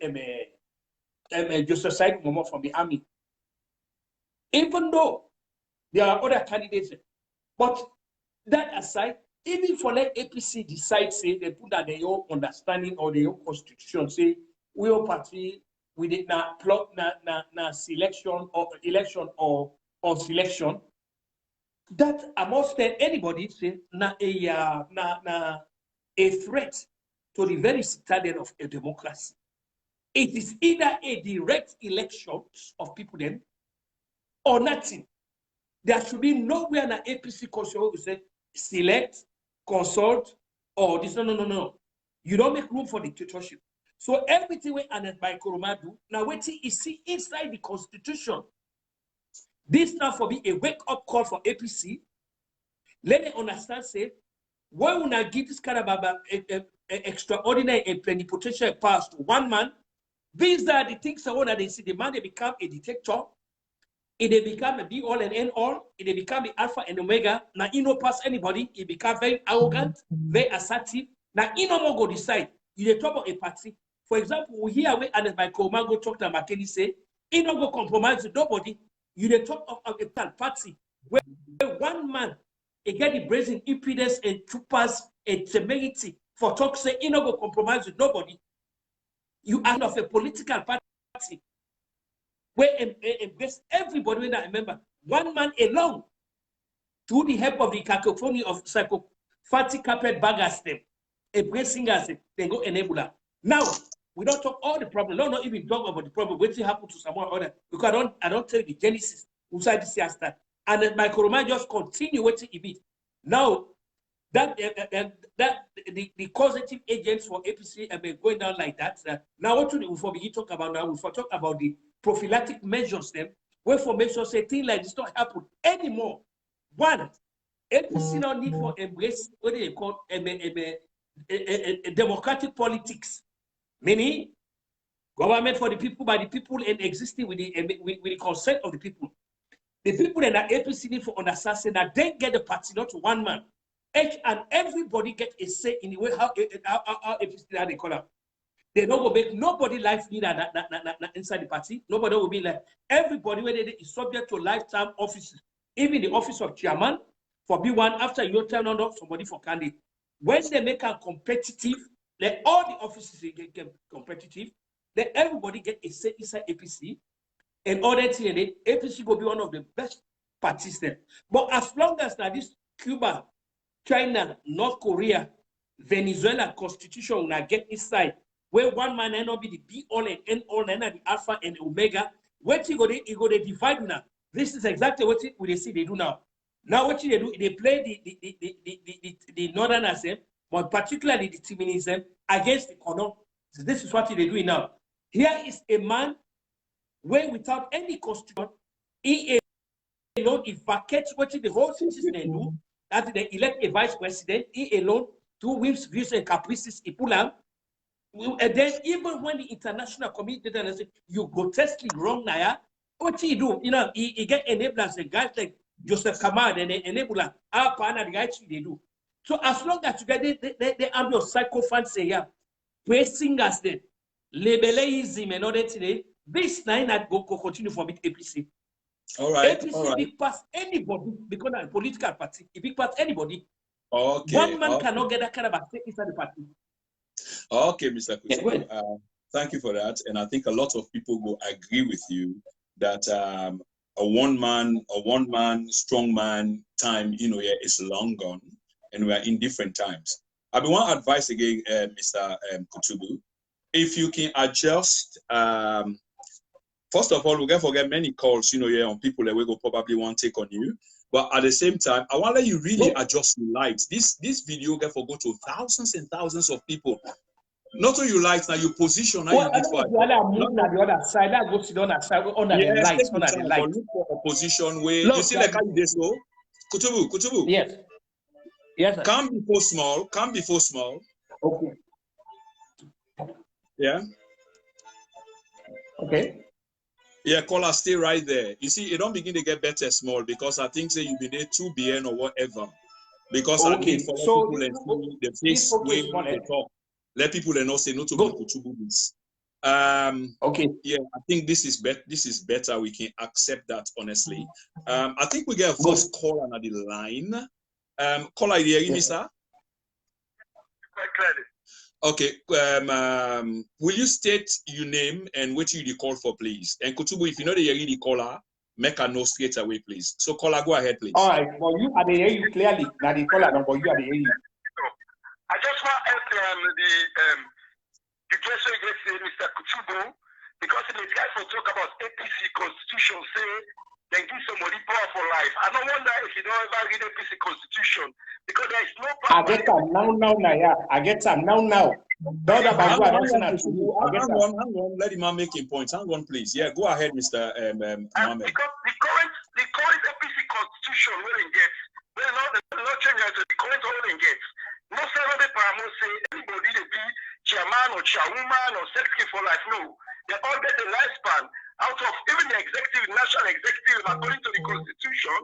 Joseph Said Momo from the army. Even though there are other candidates, but that aside, even for let APC decide, say, they put that their own understanding or their own constitution, say, we all party, we did not plot na selection or election or selection. That I must tell anybody, say, a threat to the very citadel of a democracy. It is either a direct election of people then or nothing. There should be nowhere in an APC constitution who say select, consult, or this. No. You don't make room for dictatorship. So everything we Ernest Bai Koroma do, now waiting is see inside the constitution. This now for me a wake-up call for APC. Let them understand, say, why would not give this kind of extraordinary and plenipotentiary powers to one man? These are the things I want that they see. The man they become a dictator. If they become a be all and end all, if they become the alpha and omega, now he no pass anybody, he become very arrogant, very assertive. Now he no more go decide. You they talk about a party. For example, we hear where Ernest Bai Koroma go talk to McKinney say, he no go compromise with nobody. You they talk of a party where one man he get the brazen impudence and troopers and temerity for talk say he no go compromise with nobody. You are of a political party where embrace everybody when I remember one man alone through the help of the cacophony of psychopathic carpet baggers them, embracing us, they go enable that. Now we don't talk all the problem. No, not even talk about the problem. What happened to someone other because I don't tell you the genesis inside this year start. And then my Koroma just continue waiting a bit. Now that the causative agents for APC have been going down like that. Now what we for begin talk about now, we for talk about the prophylactic measures them, where for make sure say things like this don't happen anymore. One, APC now need for embrace what they call a democratic politics, meaning government for the people, by the people, and existing with the consent of the people. The people in the APC need for understand that they get the party not to one man. And everybody get a say in the way how APC they call up. They don't go make nobody life leader inside the party. Nobody will be like everybody whether they is subject to lifetime offices, even the office of chairman for B1 after your turn on somebody for candidate. When they make a competitive, let all the offices get competitive, let everybody get a say inside APC. And all that thing, APC will be one of the best parties there. But as long as that this Cuba, China, North Korea, Venezuela constitution will not get inside, where one man may not be the be all and end all, and the alpha and omega, what you go to divide now. This is exactly what they see they do now. Now what they do, they play the northerners, but particularly the Timinism against the Kono. So this is what they do now. Here is a man where without any constitution, he alone is vacates what the whole system they do, that they elect a vice president, he alone, through whims, views, and caprices, he pull out. And then even when the international community does say you grotesquely wrong now, what he do? You know, he get enablers and guys like Joseph Kamad and enabler, our partner, the guys they do. So as long as you get they have your psychophants here, praising us then, labelism and all that today, this nine that go continue for with APC. All right. APC all right. big pass anybody because of a political party. It big pass anybody. Okay. One man cannot get that kind of a stake inside the party. Okay, Mr. Kutubu, thank you for that. And I think a lot of people will agree with you that a one man, strong man time, is long gone, and we are in different times. I mean, one advice again, Mr. Kutubu, if you can adjust. First of all, we can forget many calls, on people that we will probably want to take on you. But at the same time, I want to let you really adjust your lights. This video can go to thousands and thousands of people. Not only you lights, now your position. Now you the other side. I go sit on that side under the lights. Under the lights. Look for a position where you see like how you did so. Kutubu. Yes. Yes. Sir. Come before small. Okay. Yeah. Okay. Yeah, caller, stay right there. You see, it don't begin to get better small because I think say you be there 2 BN or whatever. Because I need for people and see the face way they talk. Let people know say no to go Kutubu this. Okay. Yeah, I think this is better. We can accept that honestly. I think we get a first caller on the line. Caller, you hear me, sir? quite clearly. Okay, will you state your name and what you call for, please? And Kutubu, if you know the Yeri caller, make a note straight away, please. So, caller, go ahead, please. All right, well, you are the hear you clearly. Now the caller number, you are the hear you. So, I just want to ask the question against Mr. Kutubu, because in the guys will talk about APC constitution, say they give somebody power for life. I don't wonder if you don't ever read APC constitution, because there is no power. I get some now, yeah. I get some now. Hang on, let him make a point. Hang on, please. Yeah, go ahead, Mr. Mohamed. Because the current APC constitution will get, well, not change to the current will get. No ceremony paramo say anybody to be chairman or chairwoman or secretary for life. No, they all get a lifespan out of even the executive, national executive, according to the constitution.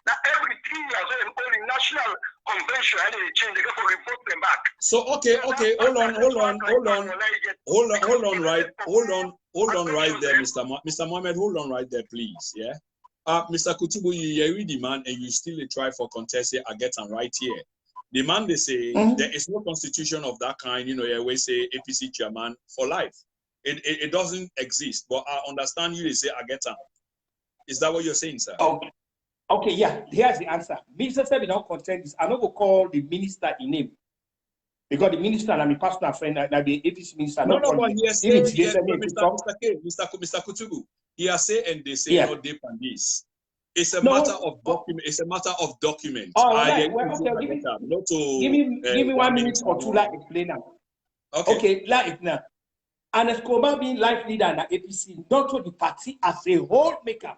Now every 3 years, only national convention, and they change, they go for report them back. So okay, hold on, right there, Mr. Mohamed, hold on right there, please. Yeah. Mr. Kutubu, you read the man and you still try for contest here. I get him right here. The man, they say there is no constitution of that kind, you know, you always say APC chairman for life. It doesn't exist, but I understand you, they say I get him. Is that what you're saying, sir? Okay, yeah, here's the answer. Minister said we don't contest this. I'm not going to call the minister in name. Because the minister and my personal friend, and the APC minister, no, but he has said, Mr. Kutubu, he has said, and they say not deep on this. It's a matter of document. It's a matter of document. Oh, right. Give me 1 minute or two, like explain now. Okay, like now. Ernest Koroma being life leader in the APC, not to the party as a whole maker.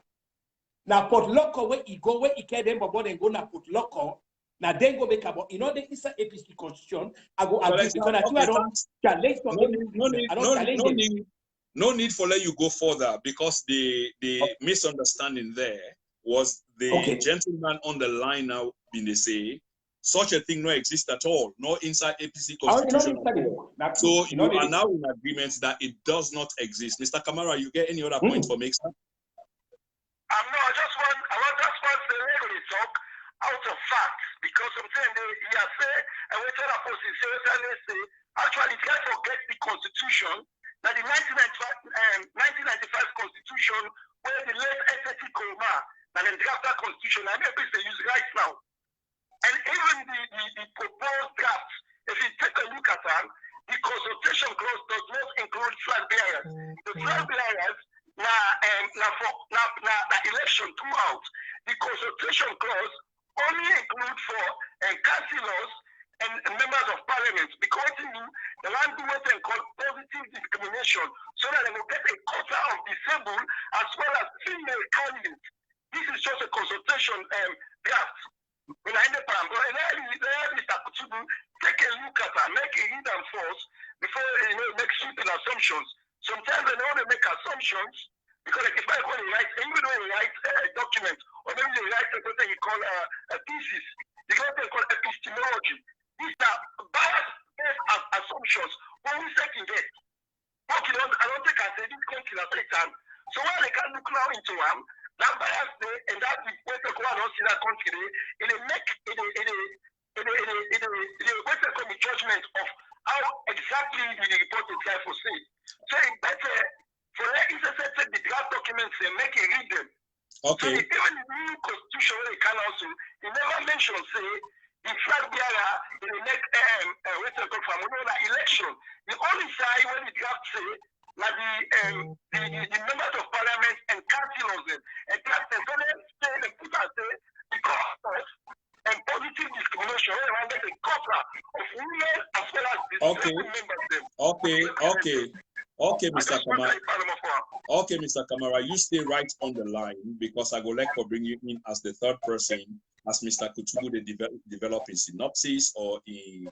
Now, put local where he go, where he care them, but then go now put local. Now, then go make about, you know, the inside APC constitution, I go agree because I don't challenge no need for let you go further because the misunderstanding there was the gentleman on the line now in the say such a thing no exists at all, no inside APC constitution. So you are now in agreement that it does not exist. Mr. Kamara, you get any other point for me, sir? No, I just want the legally talk out of facts because sometimes he has said, and we tell a person, say, actually, can't forget the constitution, that the 1995 constitution, where the late Ernest Bai Koroma, and then draft that constitution, and maybe they use right now. And even the proposed draft, if you take a look at them, the consultation clause does not include flag bearers. The flag bearers, na election throughout. The consultation clause only include for councillors and members of parliament because the land do what they call positive discrimination so that they will get a quota of disabled as well as female candidates. This is just a consultation draft. When I end up, Mr. Kutubu, take a look at her, make a read and force before make sweeping assumptions. Sometimes they don't make assumptions because if I call it right, even though they write a document or maybe they write something you call a thesis, they got what they call epistemology. These are biased assumptions. What we second get. I don't think I say this country at the time. So while they can look now into them, that bias day and that way to go and see that country, it make it way to come the judgment of how exactly the report itself will say. So it's better for let take the draft documents and make it read them. Okay. So even the new constitution they can also, it never mentions say the flag bearer in the next election. The only side when the draft say that the members of parliament and councillors and draft so they say they put out the cost and positive discrimination around the quota of women as well as the members. Okay, Mr. Kamara. Okay, Mr. Kamara, you stay right on the line because I go like for bring you in as the third person, as Mr. Kutubu they develop in synopsis or in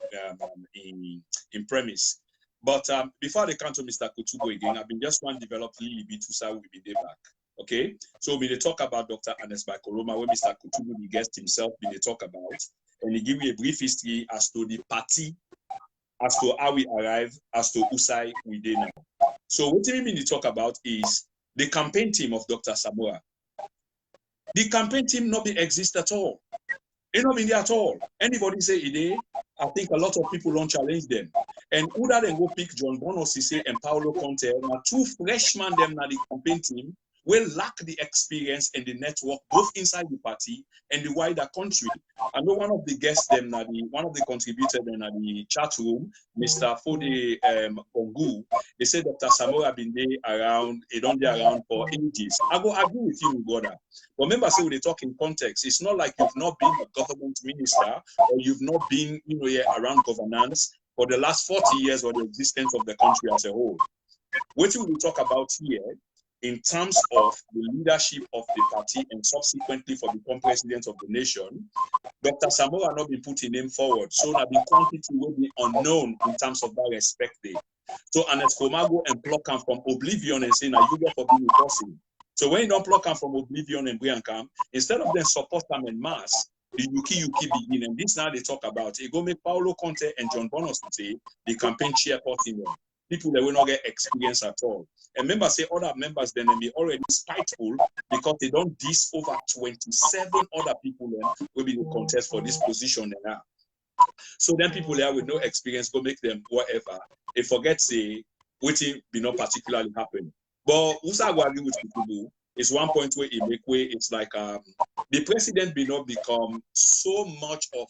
premise. But before they come to Mr. Kutubu again, I've been just one develop Lily Bitusa will be there back. Okay, so we talk about Dr. Ernest Bai Koroma, where Mr. Kutubu the guest himself we talk about, and he give me a brief history as to the party, as to how we arrive, as to Usai we did now. So what we mean to talk about is the campaign team of Dr. Samora. The campaign team not be exist at all. It not be there at all. Anybody say it I think a lot of people don't challenge them. And who that then go pick John Bono Sise and Paulo Conte, now two freshmen them na the campaign team will lack the experience and the network both inside the party and the wider country. I know one of the guests them na one of the contributors in the chat room, Mr. Fode Ongu, they said Dr. Samora been there around, he don't be around for ages. I go agree with you, brother. But remember, say when they talk in context, it's not like you've not been a government minister or you've not been, around governance for the last 40 years or the existence of the country as a whole. What we will talk about here in terms of the leadership of the party and subsequently for become president of the nation, Dr. Samora not been putting name forward. So now the quantity will be unknown in terms of that respect there. So Ernest Kutubu go and pluck him from oblivion and say, now you get for being a person. So when you don't pluck him from oblivion and bring him, instead of them support them in mass, the Yuki begin. And this now they talk about it. Go make Paulo Conte and John Bono say the campaign chairperson. People that will not get experience at all. And members say other members then be already spiteful because they don't diss over 27 other people then will be in contest for this position now. So then people there with no experience go make them whatever. They forget say waiting be not particularly happen. But Usa go agree with Kutubu is one point where it make way. It's like the president be not become so much of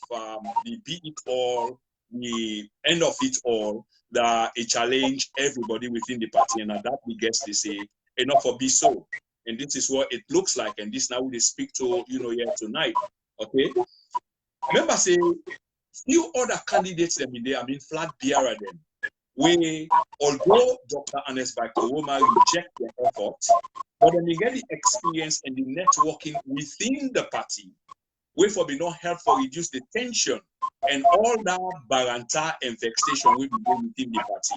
the be it all, the end of it all, that it challenge everybody within the party, and at that we guess they say enough for be so, and this is what it looks like, and this now we speak to here tonight. Okay, remember say few other candidates them in there, I mean flag bearer them, where although Dr. Ernest Bai Koroma reject their efforts, but then you get the experience and the networking within the party, where for be not help for reduce the tension and all that baranta and vexation will be within the party.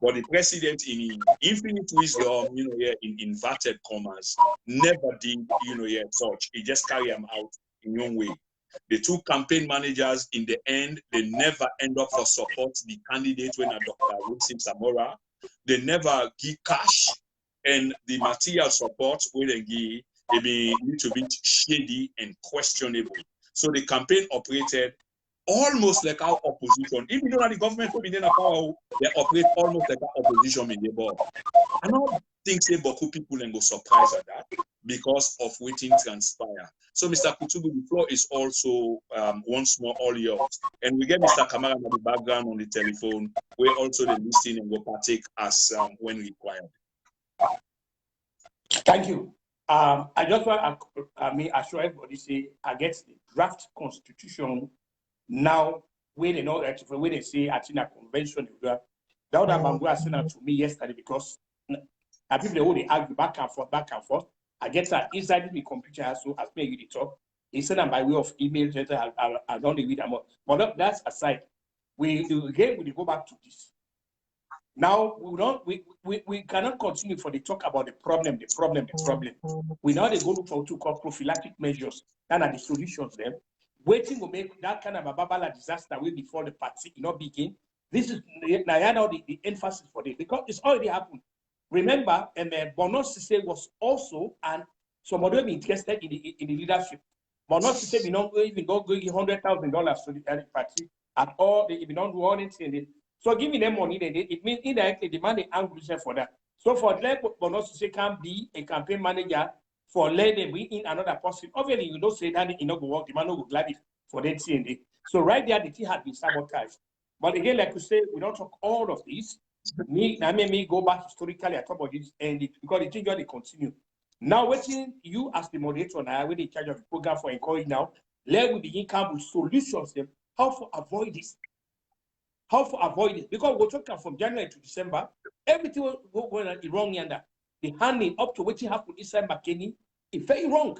But the president, in infinite wisdom, in inverted commas, never did, such. He just carry them out in your way. The two campaign managers, in the end, they never end up for support the candidate when a Dr. Wilson Samora. They never give cash, and the material support when they give, they be a little bit shady and questionable. So the campaign operated almost like our opposition. Even though the government will be in power, they operate almost like our opposition in the board. I don't think say Boku people and go surprised at that because of waiting transpire. So Mr. Kutubu, the floor is also once more all yours. And we get Mr. Kamara in the background on the telephone. We're also the listening and go partake as when required. Thank you. I just want to assure everybody say against the draft constitution now when they know that when they say at in a convention that Bangura sent out to me yesterday because I people they argue back and forth. I get that inside the computer so as me you talk. He sent them by way of email letter. I don't read them. But that's aside. We go back to this. Now we cannot continue for the talk about the problem. We now they go look for to call prophylactic measures and are the solutions there. Waiting will make that kind of a babala disaster way before the party not begin. This is now the emphasis for this because it's already happened. Remember, Bono Sise was also and somebody be interested in the leadership. Bono Sise we not even go $100,000 to the party at all. They even don't do anything. So giving them money, it means indirectly demanding ambition for that. So for let Bono Sise can be a campaign manager for let them bring in another person. Obviously, you don't say that it not go work. The man will glad it for that CND. So right there, the thing had been sabotaged. But again, like you say, we don't talk all of this. Me go back historically at top of this, and because the thing they continue. Now, waiting you as the moderator now, when in charge of the program for encourage now, let we begin come with solutions. Them how to avoid this. How to avoid it? Because we're talking from January to December, everything will go wrong yonder. The handling up to what happened in December, Kenny, it's very wrong.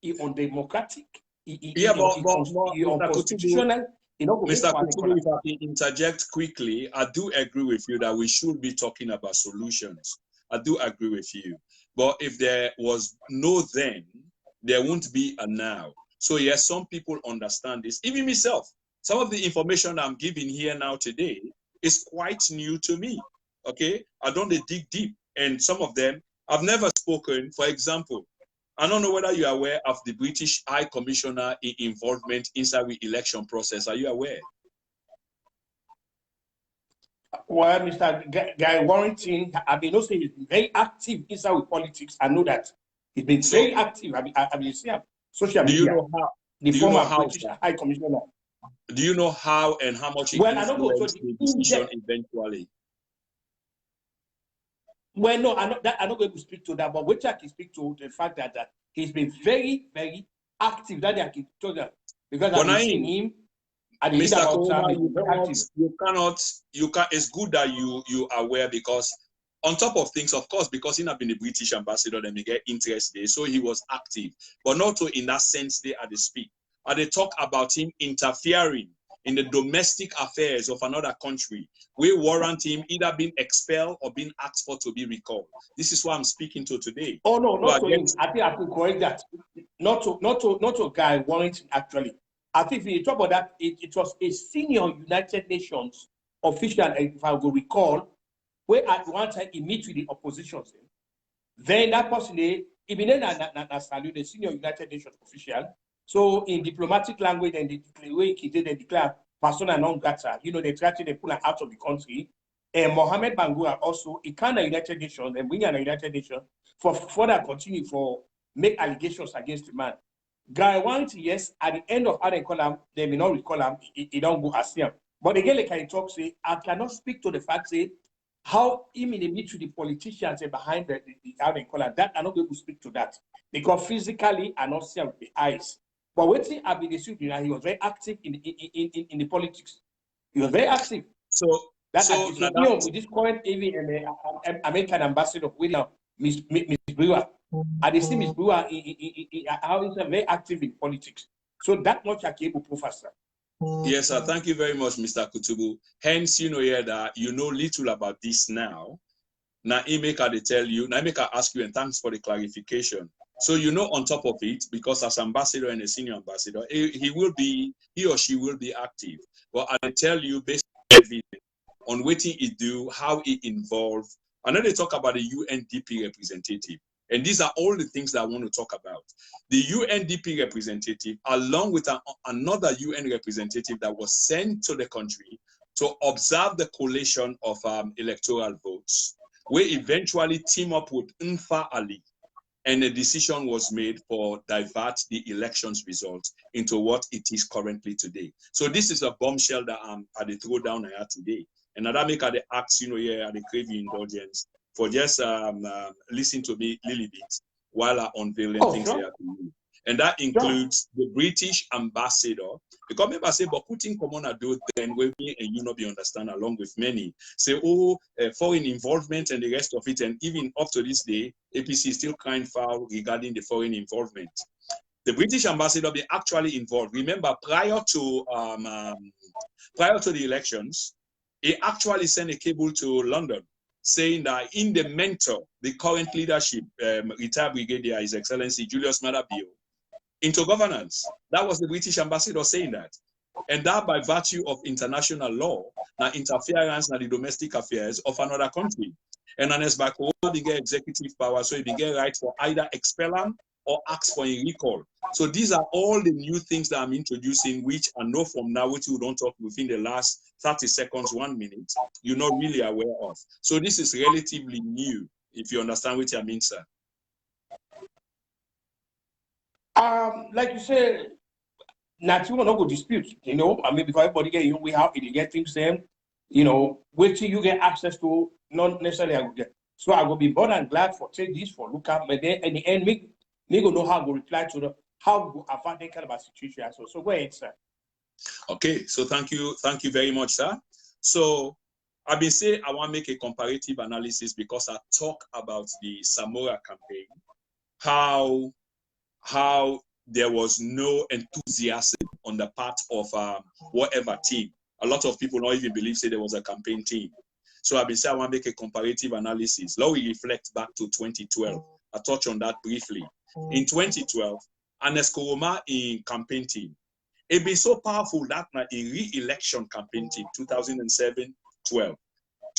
It's undemocratic. Unconstitutional. Mr. Kutubu, if I can interject quickly, I do agree with you that we should be talking about solutions. I do agree with you. But if there was no then, there won't be a now. So yes, some people understand this. Even myself, some of the information I'm giving here now today is quite new to me. Okay, I don't dig deep, and some of them I've never spoken. For example, I don't know whether you're aware of the British High Commissioner involvement inside the election process. Are you aware? Well, Mr. Guy Warrington, I mean, also he's been very active inside with politics. I know that he's been So very active. I mean, you see him social do you media. know how? The Do you know former how, British sir? High Commissioner. Do you know how and how much it Well, I don't go to influenced the the decision in-depth. eventually? Well, no, I'm not going to speak to that, but which I can speak to the fact that he's been very, very active. That I can tell that because But I've been now, seeing him. I read Mr. about Koroma, he's been very active. it's good that you are aware, because on top of things, of course, because he not been the British ambassador, then they get interest there, so he was active, but not to in that sense they at the speak. Or they talk about him interfering in the domestic affairs of another country, we warrant him either being expelled or being asked for to be recalled. This is what I'm speaking to today. Oh no, So not to him. I think I can correct that. Not to Guy Warrington actually. I think if you talk about that, it was a senior United Nations official, if I will recall, where at one time he met with the opposition. Then that person, he been the senior United Nations official. So in diplomatic language, and the way he did, they declare persona non grata. You know, they try to pull her out of the country. And Mohamed Bangura also, he kind of United Nations and bring an United Nations for further continue for make allegations against the man. Guy Warrington, yes, at the end of how they call him, they may not recall him, he don't go as him. But again, like I talk, say, I cannot speak to the fact, say, how him in the meet with the politicians behind the how they call it, that I'm not going to speak to that. Because physically I not see with the eyes. But waiting I've been he was very active in the politics. He was very active. so That so now with this current even American ambassador William Miss Brewer. I see Miss Brewer how is very active in politics. So that much I can professor. yes, sir. Thank you very much, Mr. Kutubu. Hence, you know here that you know little about this now. Now, Emeka, they tell you, now Emeka ask you, and thanks for the clarification. So you know on top of it, because as ambassador and a senior ambassador, he or she will be active. But I tell you, based on what he do, how he involved. And then they talk about the UNDP representative. And these are all the things that I want to talk about. The UNDP representative, along with another UN representative that was sent to the country to observe the collation of electoral votes, we eventually team up with Nfa Ali, and a decision was made for divert the elections results into what it is currently today. So this is a bombshell that I throw down here today. And that make the acts, you know, yeah, I crave indulgence for just listen to me a little bit while I unveil things here to you. And that includes the British ambassador. Because maybe I say, but putting common adult then will be and you not be understand along with many. Say, foreign involvement and the rest of it. And even up to this day, APC is still crying foul regarding the foreign involvement. The British ambassador be actually involved. Remember, prior to the elections, he actually sent a cable to London saying that in the mentor, the current leadership, retired brigadier, His Excellency Julius Maada Bio, into governance. That was the British ambassador saying that. And that by virtue of international law, now interference in the domestic affairs of another country. And Ernest Bai Koroma didn't get executive power, so he didn't get right for either expel him or ask for a recall. So these are all the new things that I'm introducing, which I know from now, which you don't talk within the last 30 seconds, 1 minute, you're not really aware of. So this is relatively new, if you understand what I mean, sir. Like you said, naturally, we're not going to dispute, you know. I mean, because everybody get, you know, we have it, you get things them, you know, wait till you get access to, not necessarily I will get. So I will be more than glad for take this for look at, but then in the end, me go know how to reply to the how to avoid that kind of a situation. So go ahead, sir. Okay, so thank you very much, sir. So I've been saying I want to make a comparative analysis because I talk about the Samora campaign, how there was no enthusiasm on the part of whatever team. A lot of people don't even believe say there was a campaign team. So I've been saying I want to make a comparative analysis. Now we reflect back to 2012. I touch on that briefly. In 2012, Ernest Koroma in campaign team. It be so powerful that in re-election campaign team, 2007, 12.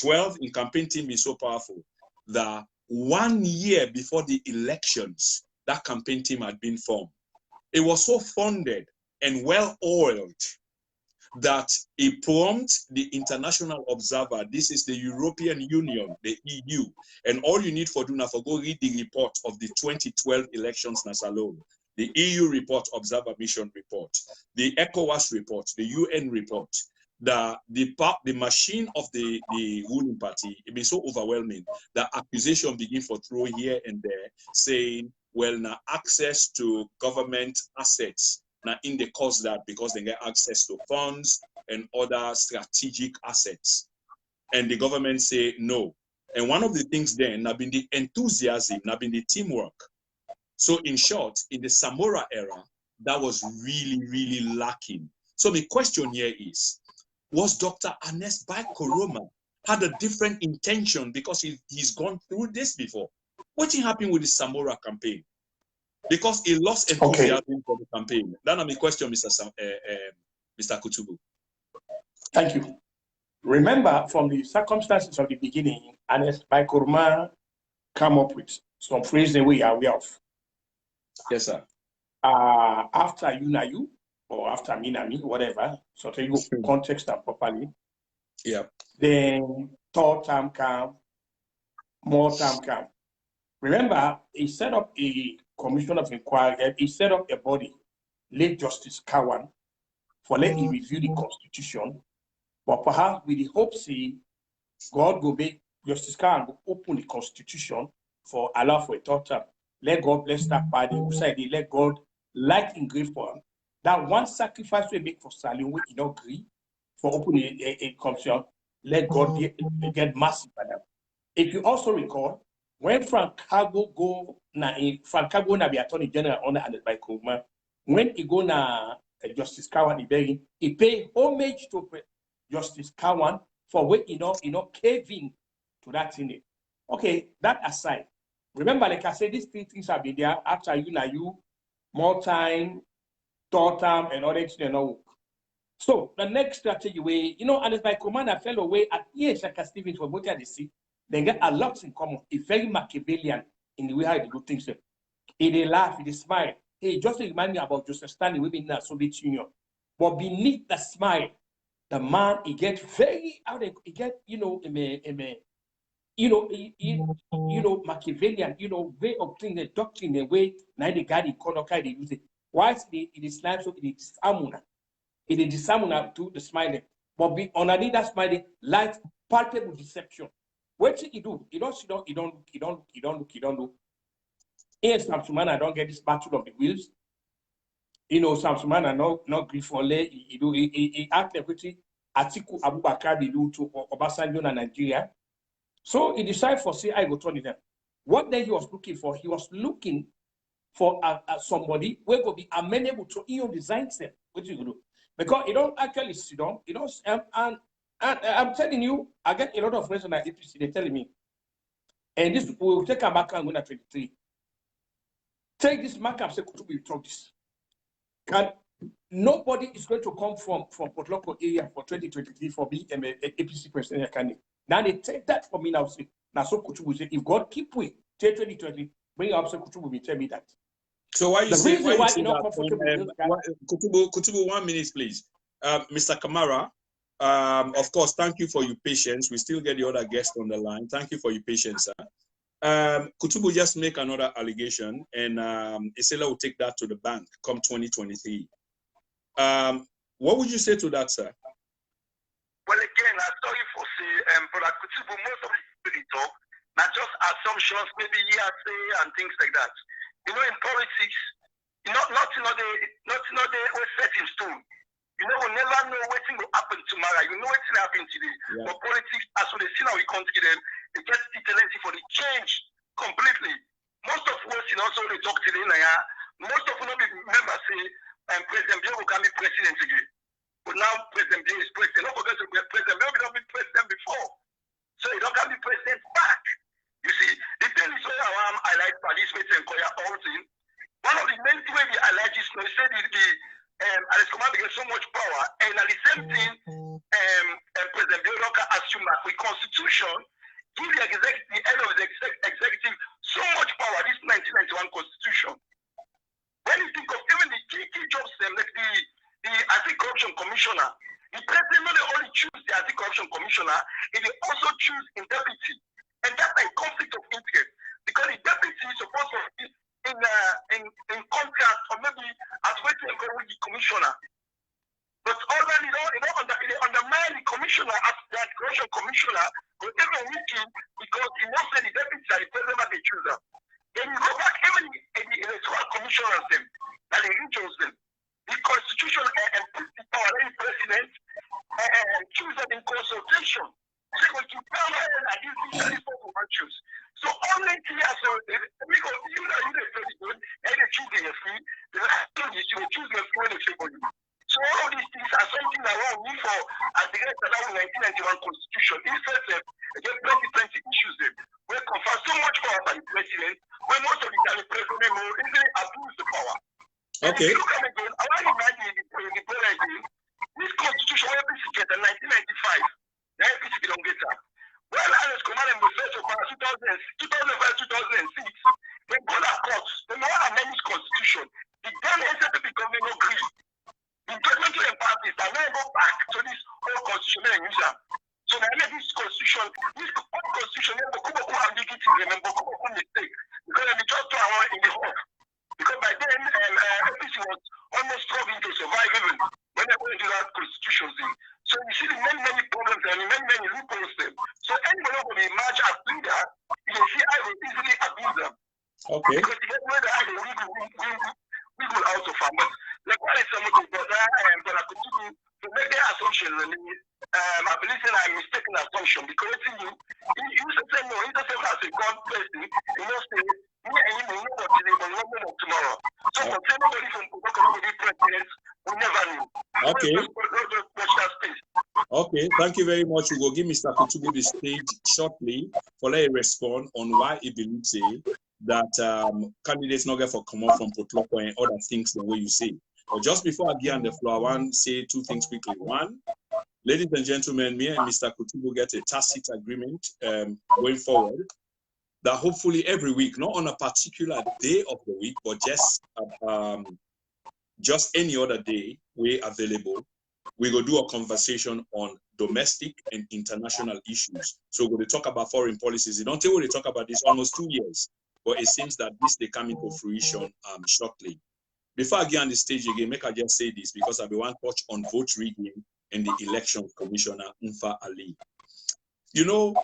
12 in campaign team is so powerful that 1 year before the elections, that campaign team had been formed. It was so funded and well-oiled that it prompts the international observer. This is the European Union, the EU, and all you need for do now for go read the report of the 2012 elections alone. The EU report, observer mission report, the ECOWAS report, the UN report, the machine of the ruling party, it be so overwhelming that accusation begin for throw here and there, saying, well, now access to government assets, now in the cause that because they get access to funds and other strategic assets. And the government say no. And one of the things then have been the enthusiasm, have been the teamwork. So in short, in the Samora era, that was really, really lacking. So the question here is, was Dr. Ernest Bai Koroma had a different intention because he's gone through this before? What happened with the Samora campaign? Because he lost enthusiasm for the campaign. That's my question, Mr. Kutubu. Thank you. Remember, from the circumstances of the beginning, Ernest Bai Koroma come up with some phrases that we are aware of. Yes, sir. After you na you, or after me na me, whatever, so to you context and properly. Yeah. Then third term come, more term come. Remember, he set up a commission of inquiry. He set up a body, late Justice Kawan, for let him review the constitution. But perhaps with the hope, see, God will make Justice Kawan will open the constitution for allow for a third term. Let God bless that party. Let God light engraved for him. That one sacrifice we make for Salim, we don't agree for opening a commission. Let God get massive by them. If you also recall, when Frank Kago go na be Attorney General under Ernest Bai Koroma, when he go na Justice Kawan, he pay homage to Justice Kawan for what caving to that thing. Okay, that aside. Remember, like I said, these three things have been there after you, more time, third term, and all that things work. So the next strategy way, Ernest Bai Koroma fell away at Shaka Stevens for both they see, they get a lot in common. It's very Machiavellian in the way how they do things. They laugh, they smile. Hey, just remind me about Joseph Stalin, we've been in the Soviet Union. But beneath the smile, the man, he get very out. He get Machiavellian, way of thinking, the doctrine, the way now the guy the Konokai they use it. Why it is Islam so it is Amuna. It is Samuna to the smiling. But be on another smiling, light, palpable deception. What he do? He don't look. Here, Samsumana don't get this battle of the wheels. Samsumana not grief for lay. He act everything. Atiku Abubakar they do to Obasanjo and Nigeria. So he decided for say I go turn it down. What then he was looking for? He was looking for somebody who will be amenable to design them. What you do? Because you don't actually sit down. You don't and I'm telling you, I get a lot of friends on that APC. They're telling me, and this will take a back and go to 23. Take this mark and say Kutubu talk this. Nobody is going to come from Port Loko area for 2023 for being an APC presidential candidate. Now they take that from me now. Say now so Kutubu say if God keep with 2020, bring up so Kutubu will tell me that. So why you say why you not comfortable? Kutubu, 1 minute, please. Mr. Kamara, of course, thank you for your patience. We still get the other guest on the line. Thank you for your patience, sir. Kutubu just make another allegation, and Isela will take that to the bank come 2023. What would you say to that, sir? Well, again, I'm sorry for saying, Brother Kutubu, most of the people they talk, not just assumptions, maybe hearsay and things like that. In politics, nothing was set in stone. We never know what will happen tomorrow. You know what's going to happen today. Yeah. But politics, as we see now, we can't get them. It gets the tendency for the change completely. Most of us, also they talk today, most of them remember say, President Bill can be president again. But now President Bill is president. Don't forget to be president. Bill will not be president before. So he don't can be president back. You see, the thing is where I like participants and Koya all thing. One of the main things we highlight is they say Ernest Command get so much power, and at the same thing, President Bill don't assume that with constitution, give the head of the executive so much power. This 1991 constitution. When you think of even the key jobs, like the anti-corruption commissioner, The president not only choose the anti-corruption commissioner, he will also choose a deputy. And that's a conflict of interest because the deputy is supposed to be in contract or maybe as waiting with the commissioner. But already, they undermine the commissioner as the anti-corruption commissioner, but even with him because he knows that the deputy are the president of the chooser. Then you go back even in the electoral commissioners them, and the regions them. The constitution and put the power in president and choose them in consultation. So when you tell her that these people will choose. So only here, so we go, you know, the president, and they choose the free, they choose the free when they say for you. So all of these things are something that we for at the rest of the 1991 constitution. Instead of the 2020 issues them, we confer so much power by the president, when most of the time the president will easily abuse the power. Okay. If you look at it again, I want to imagine this constitution will be secret in 1995. The APC don't get that. When Ernest Bai Koroma was first of 2005-2006, they go to court. They know how many constitution. The then NCP government no agree. The judgment to the parties that now go back to this whole constitution and use them. So now this constitution, they go ambiguity, they go mistake. Because they just throw around in the hole. Because by then, APC was almost struggling to survive even when they went into that constitution thing. So you see the many problems and many loopholes them. So anyone who will emerge as leader, you can see I will easily abuse them. Okay. Because you get where I will wiggle out of them. But like what I said, Brother Kutubu, to make their assumptions, I believe I'm mistaken assumption because you say no, he doesn't as a God person, you know, say, me and you will know what today, but not know tomorrow. So for somebody from Kutubu with presidents, we never knew. Okay. Watch that space. Okay, thank you very much. We will give Mr. Kutubu the stage shortly for let him respond on why he believes that candidates not get for come out from Potloko and other things the way you say. But just before I give on the floor, I want to say two things quickly. One, ladies and gentlemen, me and Mr. Kutubu get a tacit agreement going forward that hopefully every week, not on a particular day of the week, but just any other day we're available, we go do a conversation on domestic and international issues. So we're going to talk about foreign policies. You don't tell what they talk about this almost 2 years, but it seems that this they come into fruition shortly. Before I get on the stage again, make I just say this because I want to touch on vote rigging and the election commissioner Umfa Ali. You know,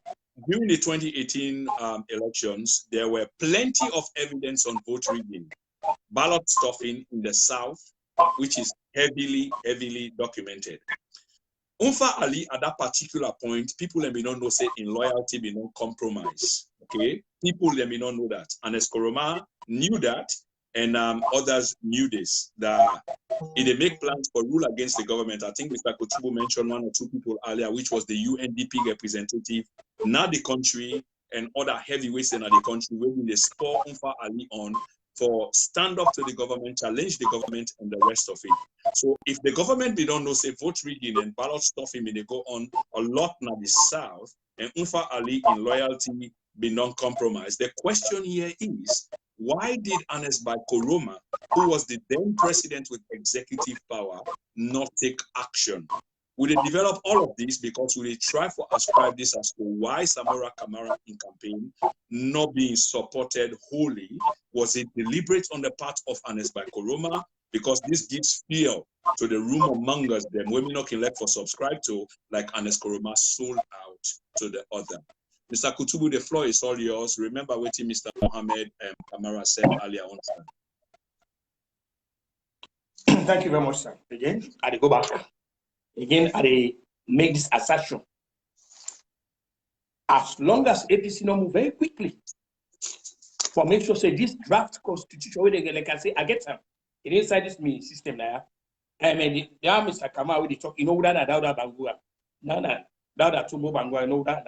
during the 2018 elections, there were plenty of evidence on vote rigging, ballot stuffing in the South, which is heavily documented. Umfa Ali, at that particular point, people let me not know, say, in loyalty, be no compromise. Okay? People let me not know that. Ernest Koroma knew that, and others knew this, that if they make plans for rule against the government, I think Mr. Kutubu mentioned one or two people earlier, which was the UNDP representative, not the country, and other heavyweights in the country, where they spur Umfa Ali on for stand up to the government, challenge the government, and the rest of it. So if the government, they don't know, say, vote rigging and ballot stuffing, they go on a lot in the South, and Umfa Ali in loyalty be non-compromised. The question here is, why did Ernest Bai Koroma, who was the then president with executive power, not take action? We develop all of this because we try to ascribe this as to why Samora Kamara in campaign not being supported wholly. Was it deliberate on the part of Ernest Bai Koroma? Because this gives fuel to the rumor mongers, them women not can let for subscribe to, like Ernest Koroma sold out to the other. Mr. Kutubu, the floor is all yours. Remember what Mr. Mohamed Kamara said earlier on. Thank you very much, sir. Again, I go back. Again, I make this assertion. As long as APC not move very quickly, for make sure say this draft constitution, where they like I say, I get them. It inside this me system there. I mean, the Mr. Kamara with the talk, you know that Bangura. No, that Tumbo Bangura, I know that.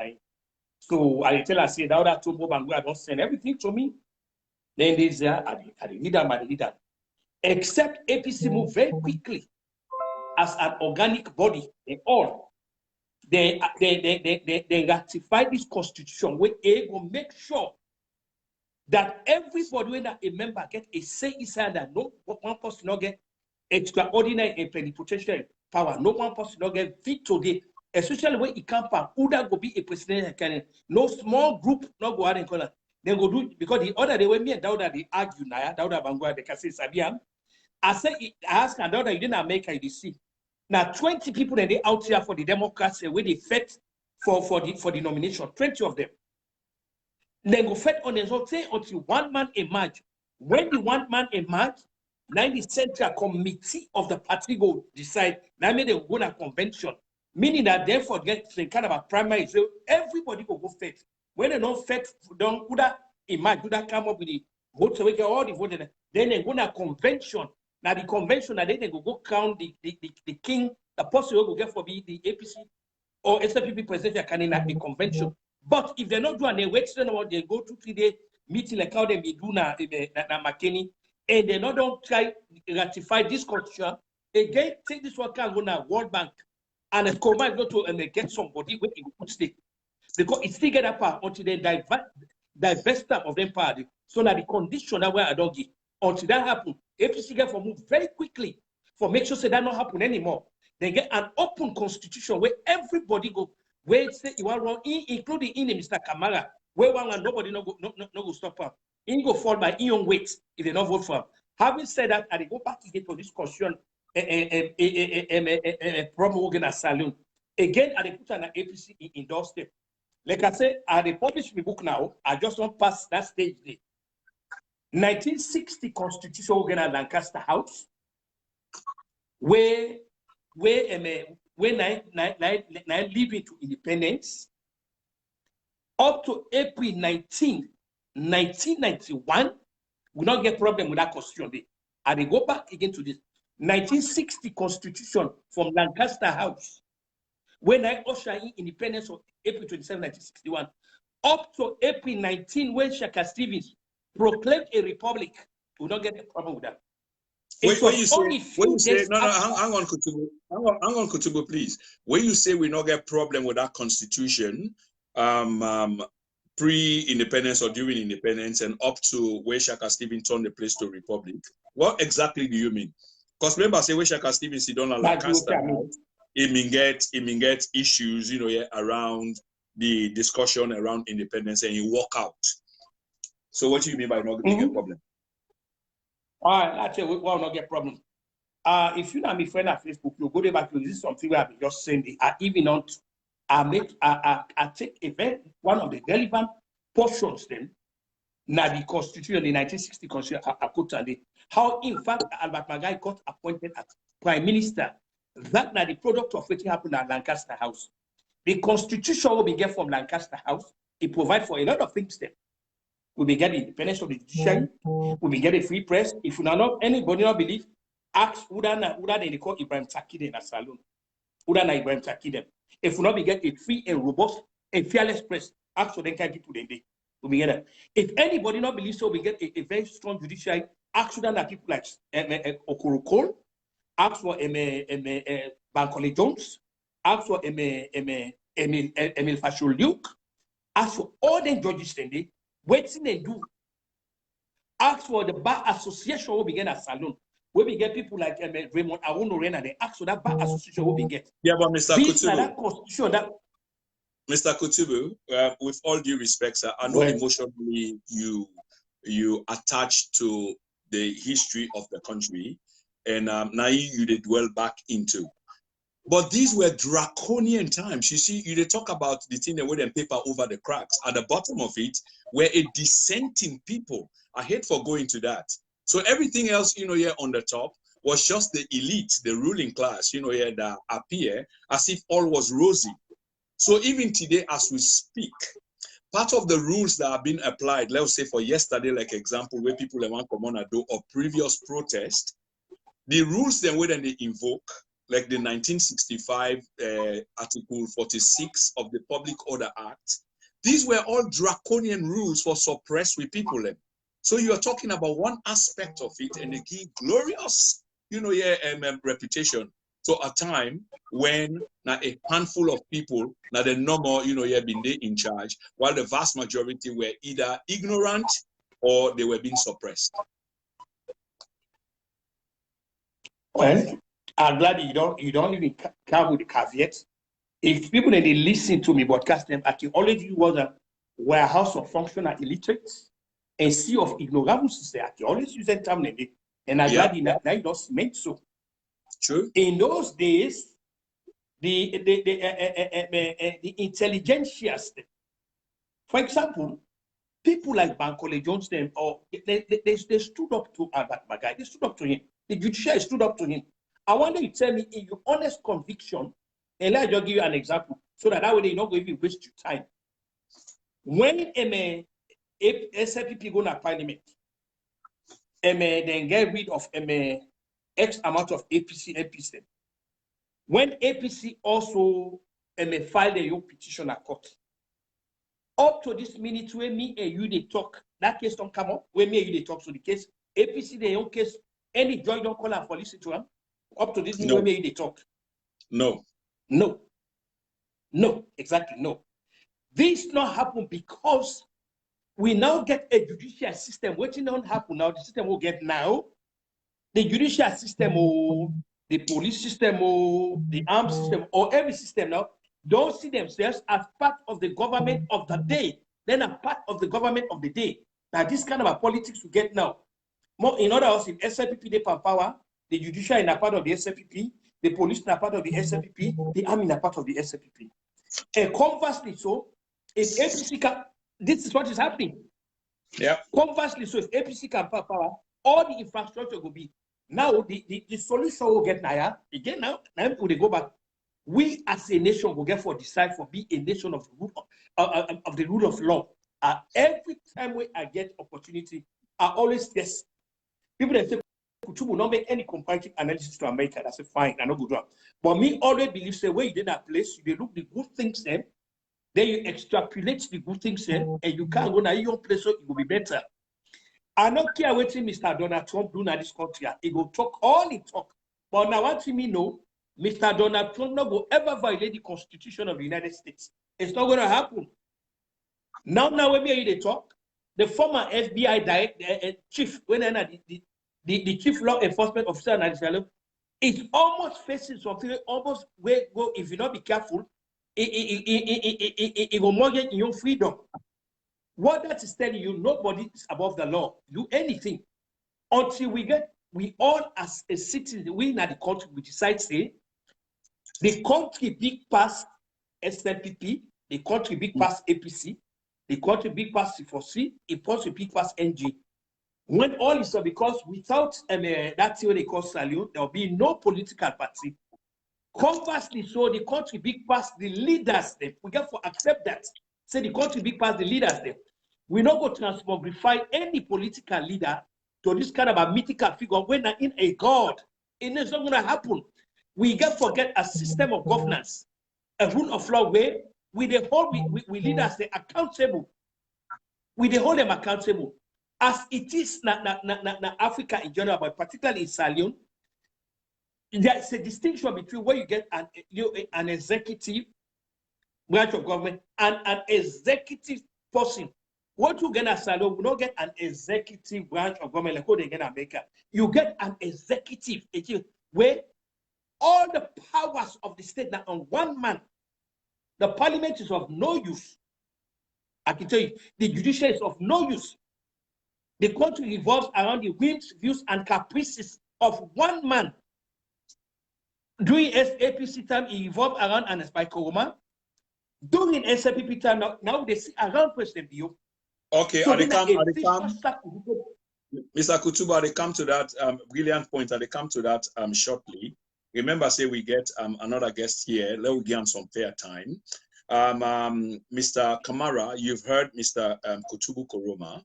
So I tell her, say, that Tumbo Bangura don't send everything to me. Then they say, I need them. Except APC move very quickly as an organic body, they all. They ratify this constitution where they will make sure that everybody when a member get a say inside that no one person not get extraordinary and plenipotentiary power. No one person not get veto there. Especially when it can't pass, Uda go be a president. No small group not go out and call. They go do because the other day when me and Dauda they argue now, Dauda Bangwa they can say Sabiam. I say I ask and Dauda you didn't make it see. Now 20 people and they out here for the Democrats where they fed for the nomination. 20 of them. Then go fed on the say until one man emerge. When the one man emerge, now the central committee of the party go decide. Now they go to convention. Meaning that therefore get some kind of a primary. So everybody will go fed. When they don't fed, don't could emerge, could come up with the votes, so we get all the votes. Then they go to convention. Now the convention, and then they go count the king, the person who will get for the APC or SPP president can at the convention. But if they're not doing, they wait, they go to 3-day meeting like how they be doing na McKinney, and they not don't try ratify this constitution again. Take this one can go now World Bank and a command go to and they get somebody where it would stay because it still get up until they divest them of them party. So now the condition that where I don't get until that happen, APC get for move very quickly for make sure say that not happen anymore. They get an open constitution where everybody go. Where say you are wrong, including in Mr. Kamara, where one and nobody no go stop him. He go fall by in own weight if they not vote for him. Having said that, I go back again to this question. Problem organized saloon again. I put an APC in doorstep. Like I say, I publish my book now. I just don't pass that stage there. 1960 Constitution organized Lancaster House, where I live into independence, up to April 19, 1991, we don't get problem with that constitution. And they go back again to this 1960 Constitution from Lancaster House, when I usher in independence of April 27, 1961, up to April 19, when Shaka Stevens proclaimed a republic. We don't get a problem with that. When you say, no, hang on, Kutubu. Hang on, Kutubu, please. When you say we not get problem with that constitution, pre-independence or during independence and up to where Shaka Stevens turned the place to republic, what exactly do you mean? Because remember, I say where Shaka Stevens sit down Lancaster, it mean get issues, around the discussion around independence, and you walk out. So what do you mean by not getting a problem? All right, I tell you, we will not get problem. If you know my friend on Facebook, you go there back to this is something where I've been just saying. I take one of the relevant portions then. Now the Constitution, the 1960 Constitution, I put on it. How in fact Albert Magai got appointed as Prime Minister. That now the product of what happened at Lancaster House. The Constitution will be get from Lancaster House. It provides for a lot of things there. We will get the independence of the judiciary. We will get a free press. If you not anybody not believe, ask Udana they call Ibrahim Takide in a saloon. Udana Ibrahim Takide. If we not be get a free and robust and fearless press, ask for them can get to the day. We will get that. If anybody not believe so, we get a very strong judiciary. Ask Udana people like Okorokol. Ask for Bankole Jones. Ask for Emil Fashul Luke. Ask for all the judges then. Waiting they do. Ask for the bar association will begin at salon. We will get people like Raymond Aruno they ask for that bar association will be get. Yeah, but Mr. Kutubu, Mr. Kutubu, with all due respect, sir, I know emotionally you attached to the history of the country, and now you did dwell back into. But these were draconian times. You see, you talk about the thing that were them paper over the cracks. At the bottom of it were a dissenting people. I hate for going to that. So everything else, here on the top was just the elite, the ruling class, here that appear as if all was rosy. So even today, as we speak, part of the rules that have been applied, let's say for yesterday, like example, where people want to come on a do or previous protest, the rules then when they invoke, like the 1965 Article 46 of the Public Order Act, these were all draconian rules for suppressed with people. So you are talking about one aspect of it, and they give glorious, reputation to a time when now a handful of people, now the normal, been there in charge, while the vast majority were either ignorant or they were being suppressed. Well, I'm glad you don't even come with the caveat. If people that they listen to me broadcast them, I can always use a warehouse of functional illiterates and sea of ignoramus. I can always use that term. And I'm glad now you don't meant so. True. In those days, the intelligentsia, for example, people like Bankole Jones, them or they stood up to my guy. They stood up to him. The judiciary stood up to him. I want you to tell me in your honest conviction, and let me just give you an example, so that way you're not going to waste your time. When SLPP go to parliament, then get rid of X amount of APC MPs. When APC also filed a your petition at court, up to this minute where me and you they talk, that case don't come up. Where me and you they talk, so the case APC they own case, any judge don't call her for listen to them. Up to this minute where me and you they talk. No, exactly no. This not happen because we now get a judicial system. What don't happen now? The system will get now. The judicial system, or the police system, or the armed system, or every system now don't see themselves as part of the government of the day. Then a part of the government of the day. Now this kind of a politics we get now. More in other words, if SLPP they power, the judiciary is a part of the SLPP, the police is a part of the SLPP, the army is a part of the SLPP. And conversely, so if APC can, this is what is happening. Yeah. Conversely, so if APC can power, all the infrastructure will be now the solution will get now again now when they go back. We as a nation will get for decide for be a nation of the rule of law. Every time I get opportunity, I always yes. People that say Kutubu not make any comparative analysis to America. That's fine. I know good one. But me always believe say where you did that place, you look the good things then you extrapolate the good things and you can't go now your place so it will be better. I don't care what Mr. Donald Trump do in this country. He will talk all he talk. But now what me know, Mr. Donald Trump not go ever violate the Constitution of the United States. It's not going to happen. Now when they talk, the former FBI chief, when the chief law enforcement officer in Israel is almost facing something almost where go if you not be careful, it will mortgage in your freedom. What that is telling you, nobody is above the law. Do anything until we all as a citizen, we in the country, we decide say the country big past SLPP, the country big past APC, the country big past C4C, the country big past NG. When all is so, because without that theory they call saloon, there will be no political party. Conversely, so the country big past the leaders, them. We got to accept that. Say the country big past the leaders, them. We not go transmogrify any political leader to this kind of a mythical figure when they're in a god. It is not going to happen. We got to forget a system of governance, a rule of law where we leaders they accountable. We hold them accountable. As it is na Africa in general, but particularly in Salion, there's a distinction between where you get an executive branch of government and an executive person. What you get at Salion, we don't get an executive branch of government like what they get in America. You get an executive where all the powers of the state are on one man. The parliament is of no use. I can tell you, the judiciary is of no use. The country revolves around the whims, views, and caprices of one man. During APC time, it revolved around Ernest Bai Koroma. During SLPP time, now they see around President Bio. Okay, so Mr. Kutubu, they come to that brilliant point, and they come to that shortly. Remember, say we get another guest here. Let me give him some fair time. Mr. Kamara, you've heard Mr. Kutubu Koroma.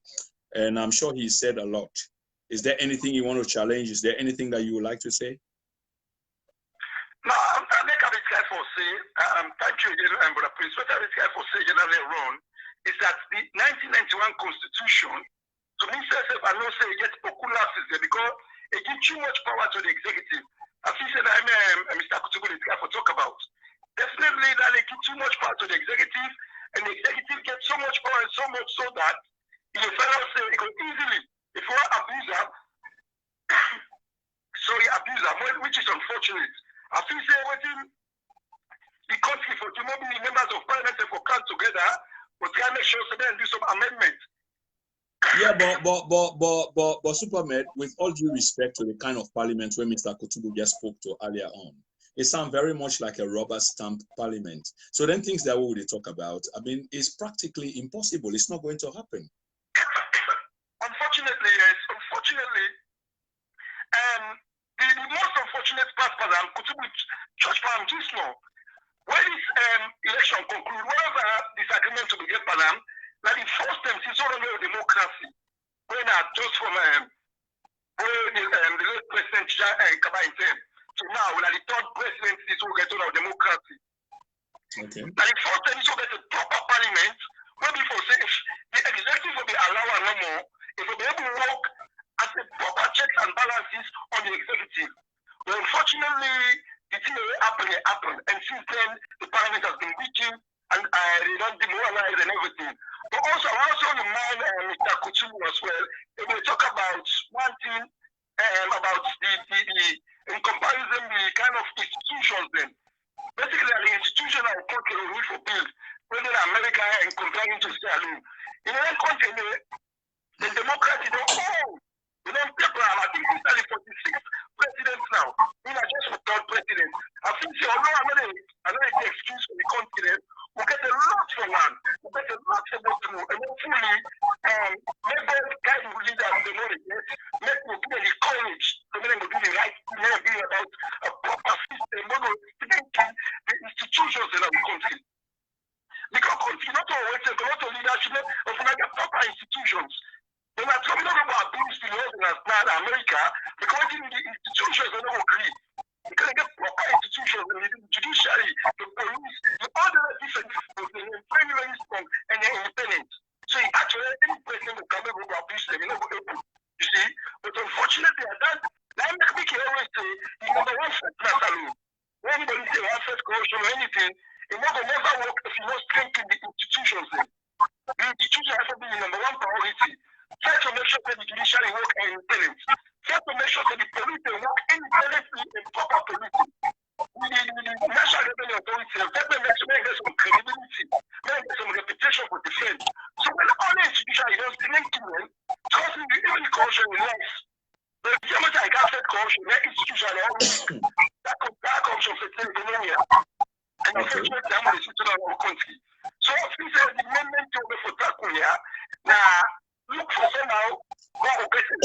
And I'm sure he said a lot. Is there anything you want to challenge? Is there anything that you would like to say? No, I make a bit careful say, thank you, Brother Prince. What I make careful say, generally wrong, is that the 1991 Constitution, to me, I know say it gets oculars there because it gives too much power to the executive. As he said, Mr. Kutubu is careful talk about. Definitely that they give too much power to the executive, and the executive gets so much power and so much so that in the federal state, it can easily, if you want to abuse them, abuse them, which is unfortunate. I feel say waiting the country for the members of parliament for come together, but try make sure so they do some amendment. Yeah, but Superman, with all due respect to the kind of parliament where Mr. Kutubu just spoke to earlier on, it sounds very much like a rubber stamp parliament. So then things that we would talk about, I mean, it's practically impossible. It's not going to happen. Unfortunately, yes. Unfortunately, the most unfortunate part for them, Kutubu Church Farm just now, when this election conclude, whatever disagreement to be get for them, like the first time since all of democracy, when I just from the late president Kabay said, so now when the third president is all get on democracy. Okay. Like the first time is all get a proper parliament, when before say if the executive will be allowed no more, it will be able to work as a proper checks and balances on the executive. But unfortunately, the thing that happened, and since then the parliament has been weakened and they don't demoralize and everything. But also, I also remind Mr. Kutubu as well, if we talk about one thing about the in comparison the kind of institutions then. Basically, the institution of country we need for build, whether in America and comparing to Sierra Leone. In any country, the democracy don't hold. You don't paper. I think these are the 46th presidents now. We are just the third president. I think so, although I'm not an excuse for the continent, we get a lot for one. We get a lot to go through. And hopefully, make them guide the leaders they know it. Make them give them the courage to make them do the right thing and be about a proper system. We know the institutions in our country. Because country not always a lot of leadership of like proper institutions. When I'm talking about abuse the laws in America, because in the institutions they don't agree. You can get proper institutions in the judiciary, the police, the other different institutions, they're very, very strong and they're independent. So actually any person who can go abuse them, you know, you see. But unfortunately, that make it always say the number one first class alone. When anybody say one first corruption or anything, it never work if you don't strengthen the institutions then. The institution has to be the number one priority. Try to make sure that the judiciary work independent. Try to make sure that the police work independently and proper policing. The National Revenue Authority, let them make sure they get some credibility, they get some reputation for defense. So when all the institutions are strengthen them, trust me, even the corruption is less. But if you I can't say corruption, that institution that corruption for nowhere. And unfortunately, I'm going to sit down our country. So I think that the amendment for Takuya, now look for somehow what will get the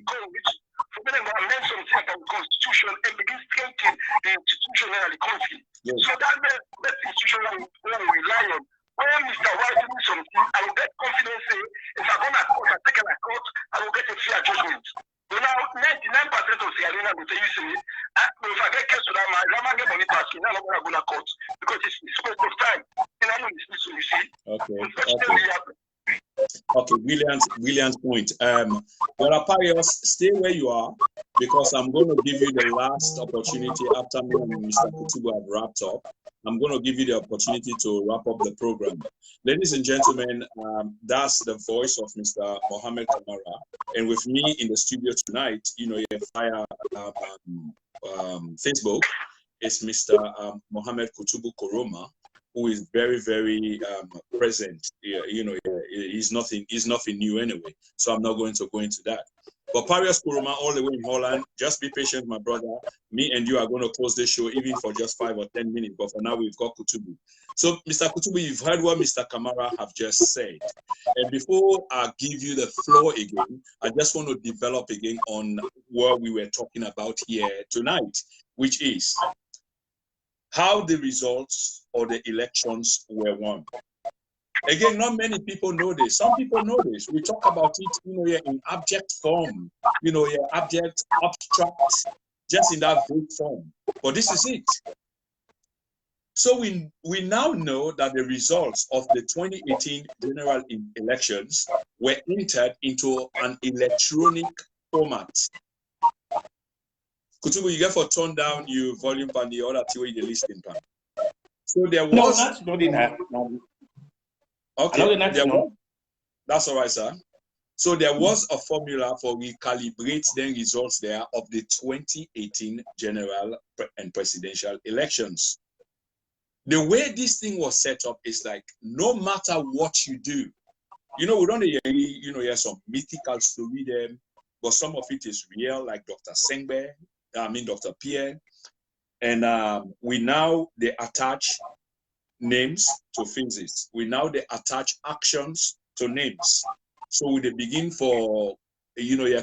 courage for them to amend something about the constitution and begin strengthening the institution in the country. Yes. So that institution will rely on. When Mr. White doing something, I will get confidence say, if I'm going to court, I take a court, I will get a fair judgment. But now, 99% of Sierra Leone will tell you, say, if I get case to that man, I'm not get money passing, I'm not going to go to court. Because it's waste of time. And I know it's you see. Okay. Okay, brilliant point. Well, Aparios, stay where you are because I'm going to give you the last opportunity after me and Mr. Kutubu have wrapped up. I'm going to give you the opportunity to wrap up the program. Ladies and gentlemen, that's the voice of Mr. Mohamed Kamara. And with me in the studio tonight, you know, via Facebook, is Mr. Mohamed Kutubu Koroma, who is very, very present. You know, he's nothing new anyway. So I'm not going to go into that. But Parias Koroma, all the way in Holland, just be patient, my brother. Me and you are going to close this show even for just 5 or 10 minutes. But for now, we've got Kutubu. So, Mr. Kutubu, you've heard what Mr. Kamara have just said. And before I give you the floor again, I just want to develop again on what we were talking about here tonight, which is how the results of the elections were won. Again, not many people know this. Some people know this. We talk about it, you know, in abject form, you know, abject, abstract, just in that vague form. But this is it. So we now know that the results of the 2018 general elections were entered into an electronic format. Kutubu, you get for turn down your volume and the other two in the listening pan. So there was no, that's not in that. Okay, that's all right, sir. So there was a formula for recalibrate the results there of the 2018 general and presidential elections. The way this thing was set up is like, no matter what you do, we don't hear some mythical story there, but some of it is real, like Dr. Sengbe, Dr. Pierre. And they attach names to phases. They attach actions to names. So we begin for,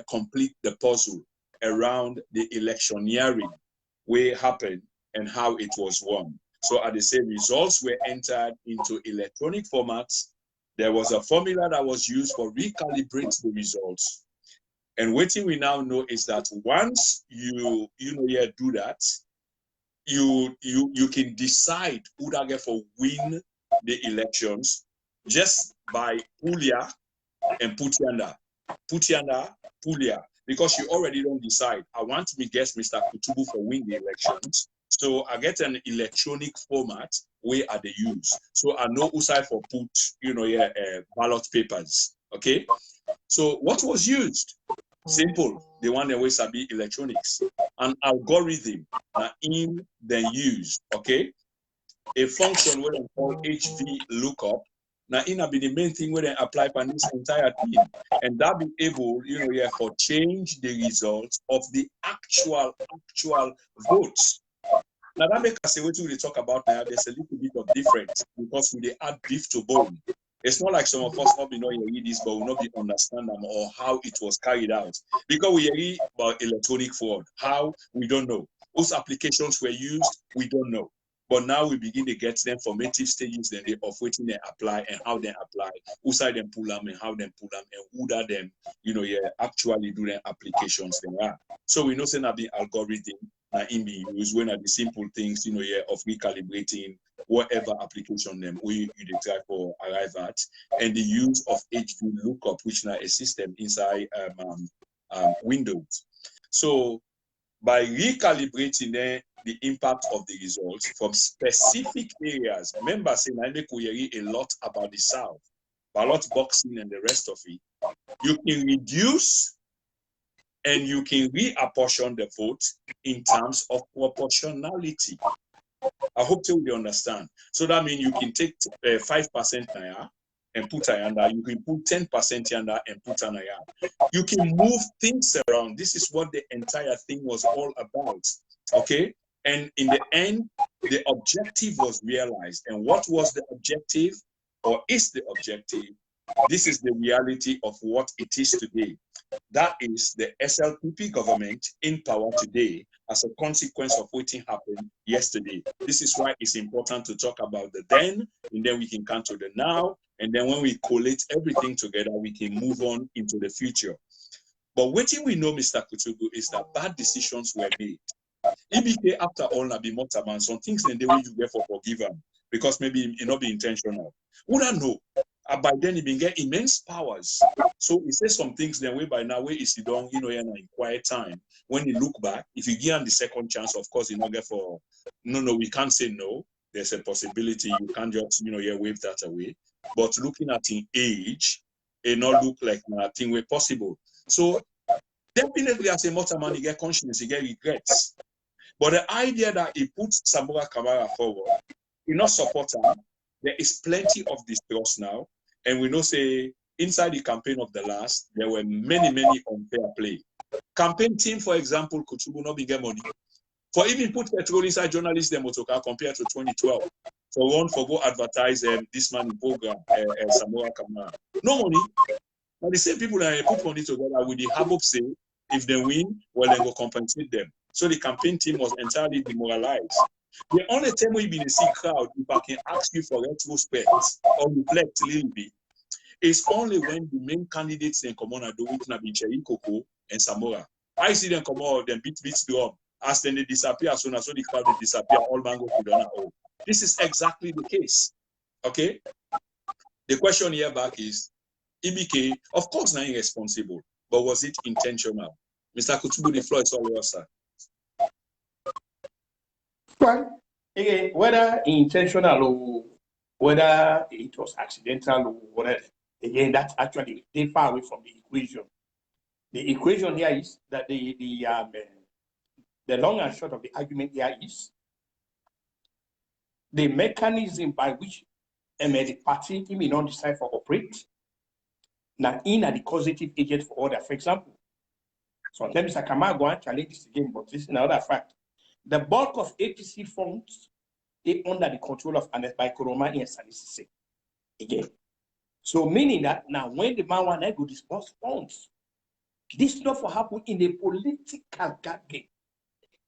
complete the puzzle around the electioneering, where it happened and how it was won. So at the same results were entered into electronic formats. There was a formula that was used for recalibrate the results. And what we now know is that once you do that, you can decide who that get for win the elections just by Pulia and Putianda, Pulia, because you already don't decide. I want to guess Mr. Kutubu for win the elections. So I get an electronic format where are they use. So I know who side for put, ballot papers. Okay. So what was used? Simple. The one that was be electronics. An algorithm in then used. Okay. A function where they call HV lookup. Now in be the main thing where they apply for this entire thing. And that be able, for change the results of the actual votes. Now that makes us say what we talk about now, there's a little bit of difference because we add beef to bone. It's not like some of us not be knowing read this, but will not be understand them or how it was carried out. Because we read about electronic fraud, how we don't know. Those applications were used, we don't know. But now we begin to get them formative stages then of waiting they apply and how they apply, who side them pull them and how them pull them and who that them, actually do their applications there are. So we know saying that the algorithm in be used when are the simple things, of recalibrating whatever application them we try for arrive at, and the use of HV lookup, which now a system inside Windows. So by recalibrating the impact of the results from specific areas, remember saying I make we a lot about the South, ballot boxing and the rest of it, you can reduce and you can reapportion the vote in terms of proportionality. I hope you understand. So that means you can take 5% now and put under, you can put 10% under and put under. You can move things around. This is what the entire thing was all about. Okay? And in the end, the objective was realized. And what was the objective, or is the objective? This is the reality of what it is today. That is the SLPP government in power today as a consequence of what happened yesterday. This is why it's important to talk about the then, and then we can come to the now, and then when we collate everything together, we can move on into the future. But what we know, Mr. Kutubu, is that bad decisions were made. EBK, after all, na be motaman, some things in the way you get for forgiven, because maybe it not be intentional. We don't know. By then, it been get immense powers. So he says some things then way by now, where is he done, in quiet time. When you look back, if you give him the second chance, of course, you not get for no, we can't say no. There's a possibility you can't just, wave that away. But looking at his age, it not look like nothing way possible. So definitely as a motorman, he get conscience, he get regrets. But the idea that he puts Samora Kamara forward, he not support him. There is plenty of distrust now. And we know, say, inside the campaign of the last, there were many unfair play. Campaign team, for example, Kutubu not be get money. For even put petrol inside journalists, them motocar compared to 2012. For one, for go advertise this man in program, Samora Kamara. No money. But the same people that put money together with the hope say, if they win, well, then go compensate them. So the campaign team was entirely demoralized. The only time we've been a see crowd, if I can ask you for retrospect or reflect a little bit, is only when the main candidates in Common do it na be Cherry Coco and Samora. I see them come out, then beat drum. As then they disappear, as soon as the crowd they disappear, all mango to Donna. Oh, this is exactly the case. Okay. The question here back is, EBK, of course, not irresponsible, but was it intentional? Mr. Kutubu, the floor is all yours, sir. Well, again, whether intentional or whether it was accidental or whatever, again, that's actually they far away from the equation. equation. The equation here is that the long and short of the argument here is the mechanism by which the party may not decide for operate. Now, in the causative agent for order. For example, sometimes Mr. Kamara go and challenge this again, but this is another fact. The bulk of APC funds they under the control of Ernest Bai Koroma in Sanisisi. Again. So meaning that now when the man want to go disperse funds, this stuff will happen in a political game.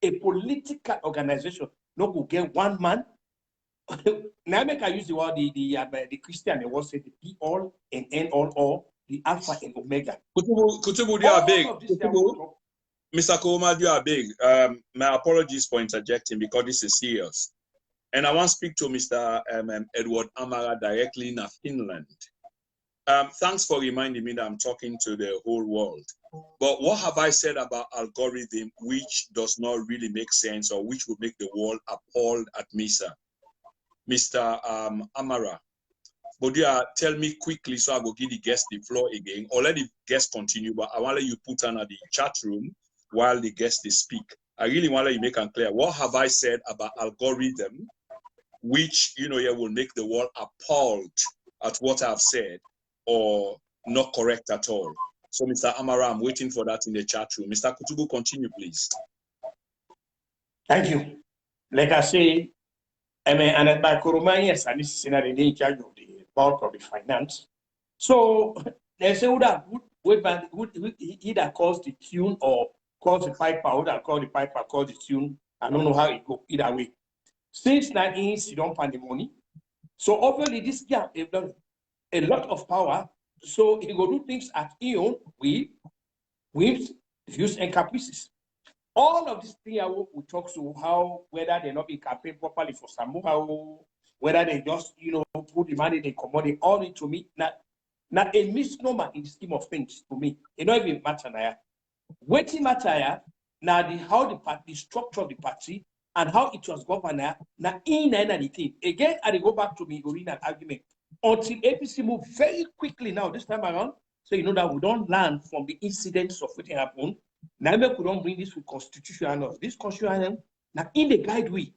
A political organization not go get one man. Now make I use the word the Christian they will say the be all and end all or the alpha and omega. Kutubu, you are big. Kutubu, Mr. Koroma, you are big. My apologies for interjecting because this is serious. And I want to speak to Mr. Edward Amara directly in Finland. Thanks for reminding me that I'm talking to the whole world. But what have I said about algorithm which does not really make sense or which would make the world appalled at MISA? Mr. Amara, but you tell me quickly so I will give the guest the floor again. Or let the guest continue, but I want to let you put on at the chat room while the guest is speak. I really want to let you make it clear. What have I said about algorithm which, will make the world appalled at what I've said or not correct at all? So, Mr. Amara, I'm waiting for that in the chat room. Mr. Kutubu, continue, please. Thank you. Like I say, Ernest Bai Koroma, yes, and this is in charge of the bulk of the finance. So, they say, he that calls the tune or calls the piper, who that call the piper, calls the tune. I don't know how it go either way. Since 19, you don't find the money. So obviously this guy has done a lot of power. So he go do things at Eon with views and caprices. All of these things we talk to how whether they not be campaign properly for Samoa, whether they just put the money they commodity, all it to me not a misnomer in the scheme of things to me. It don't even matter now. Waiting matter now the structure of the party and how it was governed now in the thing. Again, I go back to me original argument. Until APC move very quickly now this time around, so that we don't learn from the incidents of what happened. Now we don't bring this with constitutional. This constitutional now in the guide we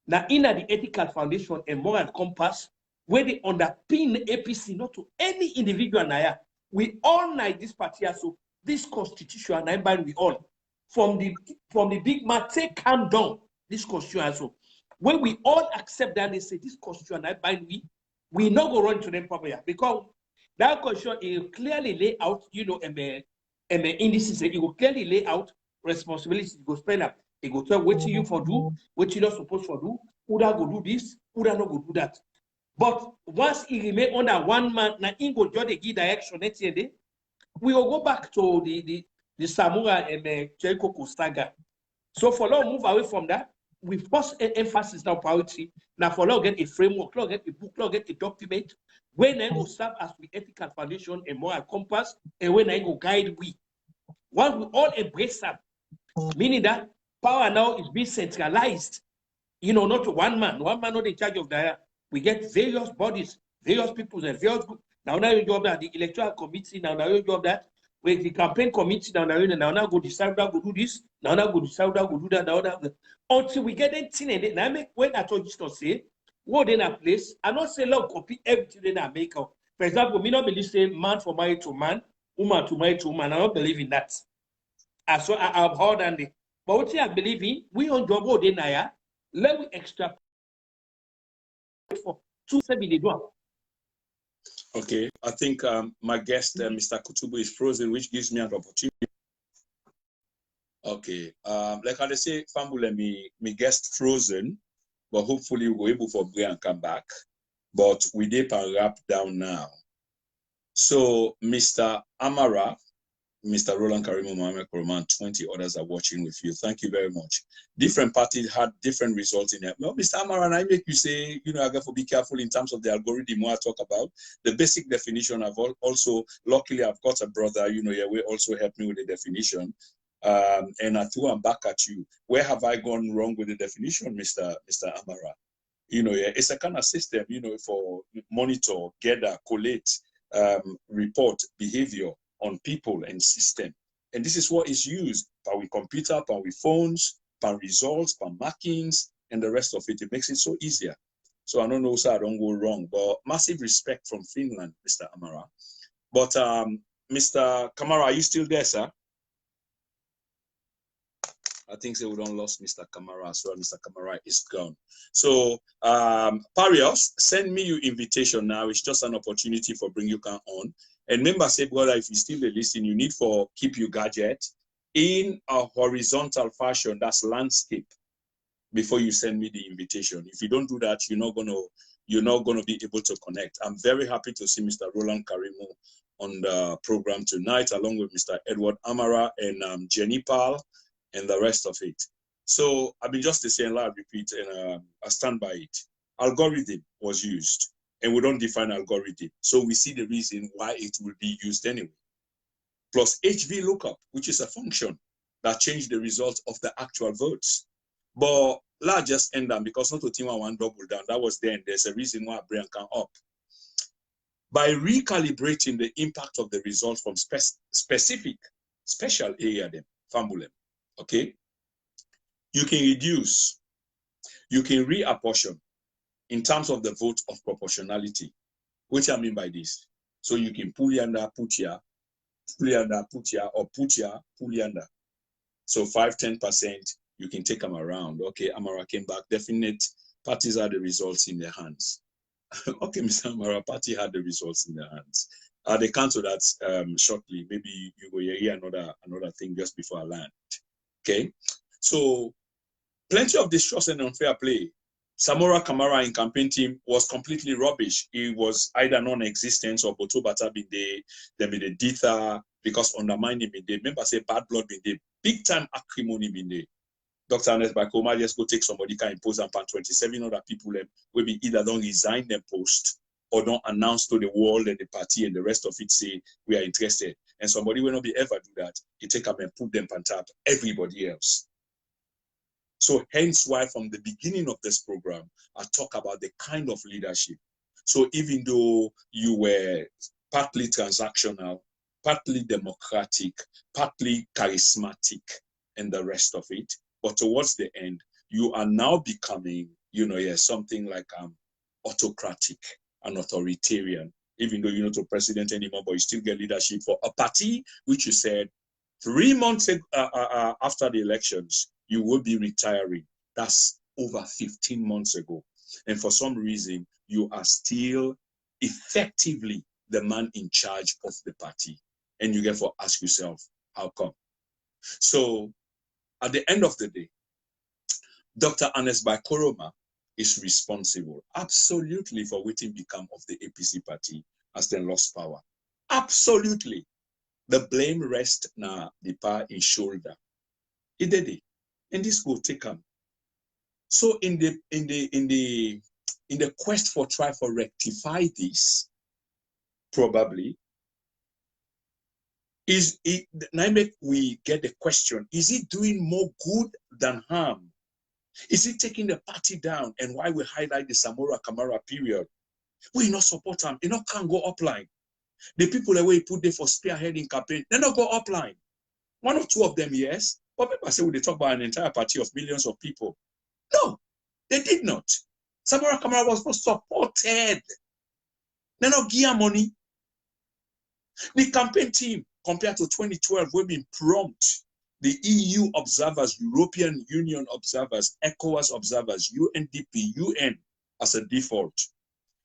now in the ethical foundation and moral compass where they underpin APC not to any individual now. We all like this party so this constitution and by we all from the big man take calm down this constitution so when we all accept that they say this constitution and by we not go run to them properly because that constitution it clearly lay out indices it will clearly lay out responsibilities it go spend up it go tell what you for do what you not supposed to do who that go do this who that not go do that but once it remain under one man now in go judge the give direction next year we will go back to the Samoa and Jericho Costaga. So for now, move away from that. We first emphasis now priority. Now for now, get a framework, now get a book, now get a document. When I go serve as the ethical foundation and moral compass, and when I go guide we. Once we all embrace that, meaning that power now is being centralized. Not to one man. One man not in charge of that. We get various bodies, various people, and various groups. Now you job that the electoral committee, now you job that with the campaign committee, now go decide that go do this, now go decide that go do that, until we get anything in it. Now when I told you to say, what in a place, I not say love copy everything in America. For example, me not believe say man for married to man, woman to married to woman. I don't believe in that. So I've heard and but what I believe in, we on job what in here, let me extra for 271. Okay, I think my guest, Mr. Kutubu, is frozen, which gives me an opportunity. Okay, like I say, Fambule, me guest frozen, but hopefully we're able for break and come back. But we did wrap down now. So, Mr. Amara, Mr. Roland Karimo, Mohamed Kutubu and 20 others are watching with you. Thank you very much. Different parties had different results in it. Well, Mr. Amara, I make you say, I got to be careful in terms of the algorithm I talk about. The basic definition I've also, luckily, I've got a brother, we also helped me with the definition. And I threw them back at you. Where have I gone wrong with the definition, Mr. Amara? It's a kind of system, for monitor, gather, collate, report, behavior. on people and system. And this is what is used by we computer, by we phones, by results, by markings, and the rest of it. It makes it so easier. So I don't know, so I don't go wrong, but massive respect from Finland, Mr. Amara. But Mr. Kamara, are you still there, sir? I think so we don't lost Mr. Kamara as well. Mr. Kamara is gone. So Parios, send me your invitation now. It's just an opportunity for bring you can on. And remember, say, brother, if you still listen, you need for keep your gadget in a horizontal fashion, that's landscape, before you send me the invitation. If you don't do that, you're not gonna be able to connect. I'm very happy to see Mr. Roland Karimu on the program tonight, along with Mr. Edward Amara and Jenny Pal and the rest of it. So I've been just saying, I'll repeat, and I stand by it. Algorithm was used, and we don't define algorithm. So we see the reason why it will be used anyway. Plus HV lookup, which is a function that changed the results of the actual votes. But let's just end them because not to team one double down. That was then. There's a reason why brain can up. By recalibrating the impact of the results from special area them, fambulem. Okay, you can reduce, you can reapportion in terms of the vote of proportionality. What I mean by this? So you can pull yonder, put here, pull yonder, put here, or put here, pull yonder. So 5-10%, you can take them around. Okay, Amara came back. Definite parties had the results in their hands. Okay, Mr. Amara, party had the results in their hands. They cancel that shortly. Maybe you will hear another thing just before I land. Okay, so plenty of distrust and unfair play. Samora Kamara in campaign team was completely rubbish. He was either non-existent or Botobata been there, then be the Ditha because undermining been there. Remember, say bad blood been there, big time acrimony been there. Dr. Ernest Bai Koroma just go take somebody can impose and 27 other people will be either don't resign them post or don't announce to the world and the party and the rest of it say we are interested. And somebody will not be ever do that. You take them and put them on top everybody else. So hence why from the beginning of this program, I talk about the kind of leadership. So even though you were partly transactional, partly democratic, partly charismatic, and the rest of it, but towards the end, you are now becoming, something like autocratic and authoritarian, even though you're not a president anymore, but you still get leadership for a party, which you said 3 months after the elections, you will be retiring. That's over 15 months ago. And for some reason, you are still effectively the man in charge of the party. And you get to ask yourself, how come? So at the end of the day, Dr. Ernest Bai Koroma is responsible absolutely for what become of the APC party as they lost power. Absolutely. The blame rests now the power in shoulder. He did it. And this will take him. So in the quest for try for rectify this, probably is it now make we get the question, is it doing more good than harm? Is it taking the party down? And why we highlight the Samora Kamara period? We not support him. You know, can't go upline. The people that we put there for spearheading campaign, they not go upline. One or two of them, yes. But people say, they talk about an entire party of millions of people. No, they did not. Samora Kamara was not supported. They not give money. The campaign team, compared to 2012, we've been prompt. The EU observers, European Union observers, ECOWAS observers, UNDP, UN as a default.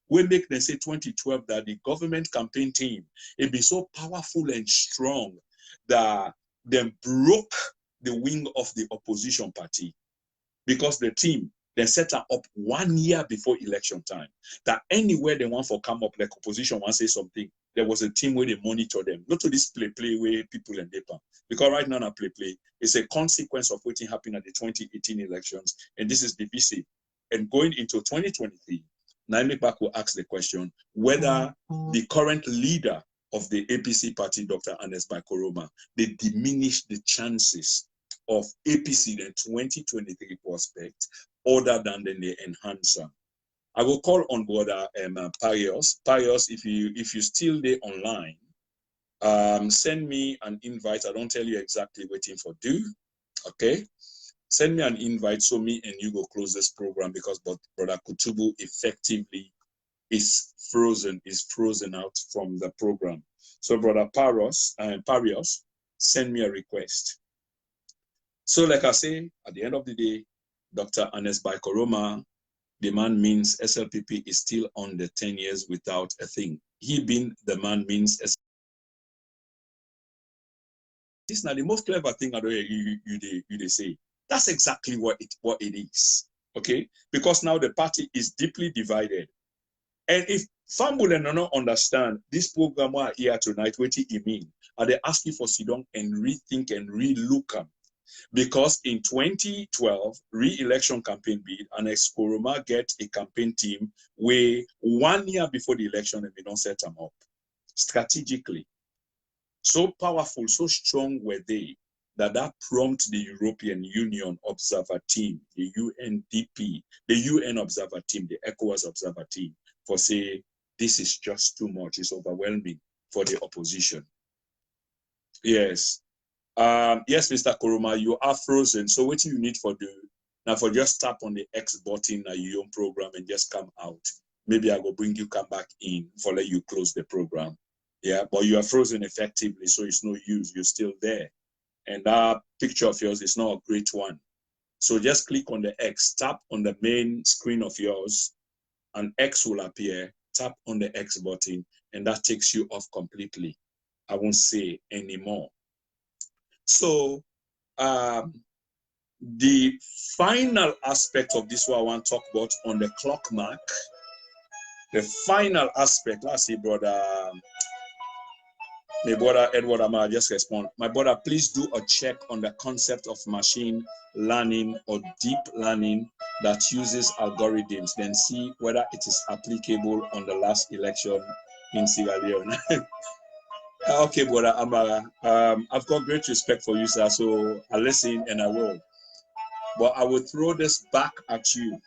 We make them say 2012 that the government campaign team, it be so powerful and strong that they broke the wing of the opposition party because the team then set up 1 year before election time that anywhere they want for come up, like opposition want to say something, there was a team where they monitor them. Not to this play where people and data. Because right now, play is a consequence of what happened at the 2018 elections. And this is divisive. And going into 2023, Naomi Back will ask the question whether the current leader of the APC party, Dr. Ernest Bai Koroma, they diminish the chances of APC in 2023 prospect other than the enhancer. I will call on brother Parios. Parios, if you still there online, send me an invite. I don't tell you exactly waiting for do. Okay. Send me an invite so me and you go close this program, because Brother Kutubu effectively is frozen out from the program. So Brother Parios, send me a request. So like I say, at the end of the day, Dr. Ernest Bai Koroma, the man means SLPP is still on the 10 years without a thing. He being the man means this is not the most clever thing I do you say. That's exactly what it is. Okay? Because now the party is deeply divided. And if Fambul and not understand this program we are here tonight, what it mean, and they ask you for sit down and rethink and re-look at. Because in 2012, re-election campaign bid, and Koroma get a campaign team where 1 year before the election, and they don't set them up strategically. So powerful, so strong were they that prompted the European Union observer team, the UNDP, the UN observer team, the ECOWAS observer team, for say, this is just too much, it's overwhelming for the opposition. Yes. Yes, Mr. Koroma, you are frozen. So what you need for do now, for just tap on the X button na your own program and just come out. Maybe I will bring you come back in for let you close the program. Yeah, but you are frozen effectively, so it's no use. You're still there. And that picture of yours is not a great one. So just click on the X, tap on the main screen of yours, and X will appear. Tap on the X button, and that takes you off completely. I won't say anymore. So the final aspect of this what I want to talk about on the clock mark, the final aspect, let's see, my brother Edward Amara just respond. My brother, please do a check on the concept of machine learning or deep learning that uses algorithms, then see whether it is applicable on the last election in Sierra Leone. Okay, brother Amara, I've got great respect for you, sir, so I listen and I will. But I will throw this back at you.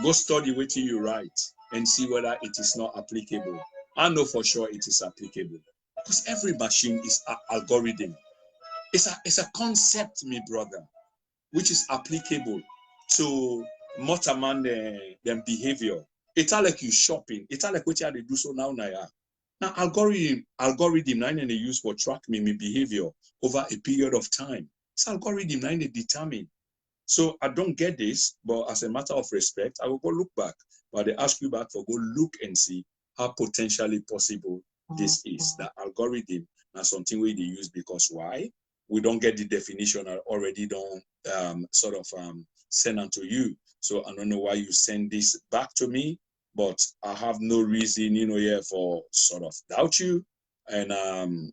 Go study what you write and see whether it is not applicable. I know for sure it is applicable. Because every machine is an algorithm. It's a concept, my brother, which is applicable to Motaman than behavior. It's like you shopping. It's like what you do so now. Now algorithm now they use for track me behavior over a period of time. It's algorithm now they determine. So I don't get this, but as a matter of respect, I will go look back. But they ask you back for go look and see how potentially possible this is. The algorithm and something we use because why? We don't get the definition. I already don't send unto you. So I don't know why you send this back to me, but I have no reason, here for sort of doubt you. And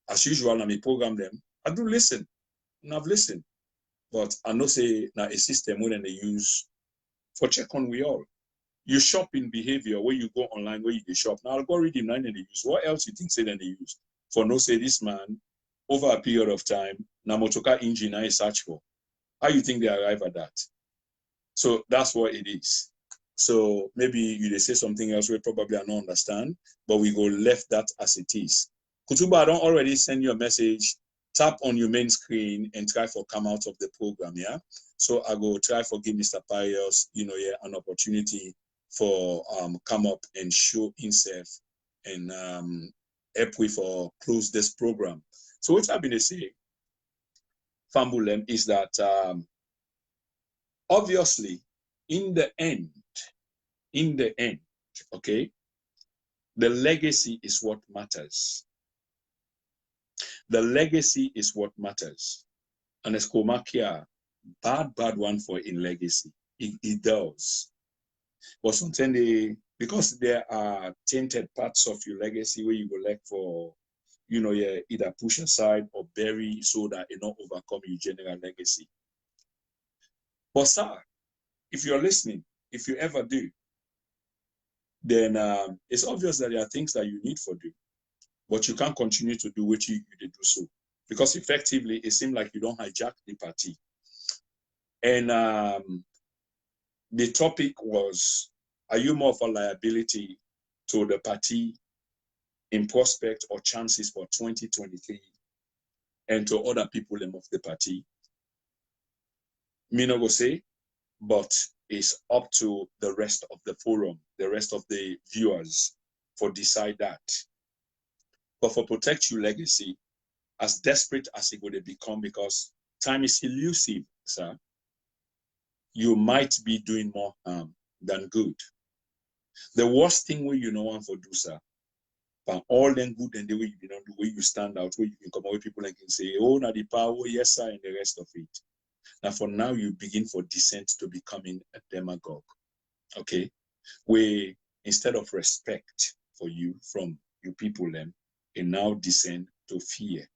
as usual, I program them. I do listen, and I've listened. But I know say now a system when they use for check on we all. You shop in behavior where you go online where you shop. Now algorithm now they use. What else you think say then they use? For no say this man over a period of time, now motoka engine I search for. How you think they arrive at that? So that's what it is. So maybe you say something else we probably I don't understand, but we go left that as it is. Kutuba, I don't already send you a message. Tap on your main screen and try for come out of the program, yeah? So I go try for give Mr. Pius, an opportunity for come up and show himself and help we for close this program. So what I've been saying, Fambulem, is that obviously in the end, okay, the legacy is what matters. The legacy is what matters. And Eskomakia, bad one for in legacy. It does. But sometimes because there are tainted parts of your legacy where you go like for, either push aside or bury so that it not overcome your general legacy. But sir, if you're listening, if you ever do, then it's obvious that there are things that you need for do. But you can't continue to do what you do so. Because effectively, it seems like you don't hijack the party. And the topic was, are you more of a liability to the party in prospect or chances for 2023 and to other people of the party. Me no go say, but it's up to the rest of the forum, the rest of the viewers for decide that. But for protect your legacy, as desperate as it would become, because time is elusive, sir, you might be doing more harm than good. The worst thing where you know one for do, sir, but all them good and the way you don't do, where you stand out, where you can come away people and can say, oh, now the power, yes, sir, and the rest of it. Now, for now, you begin for descent to becoming a demagogue, okay? Where instead of respect for you from you people, them, it now descend to fear,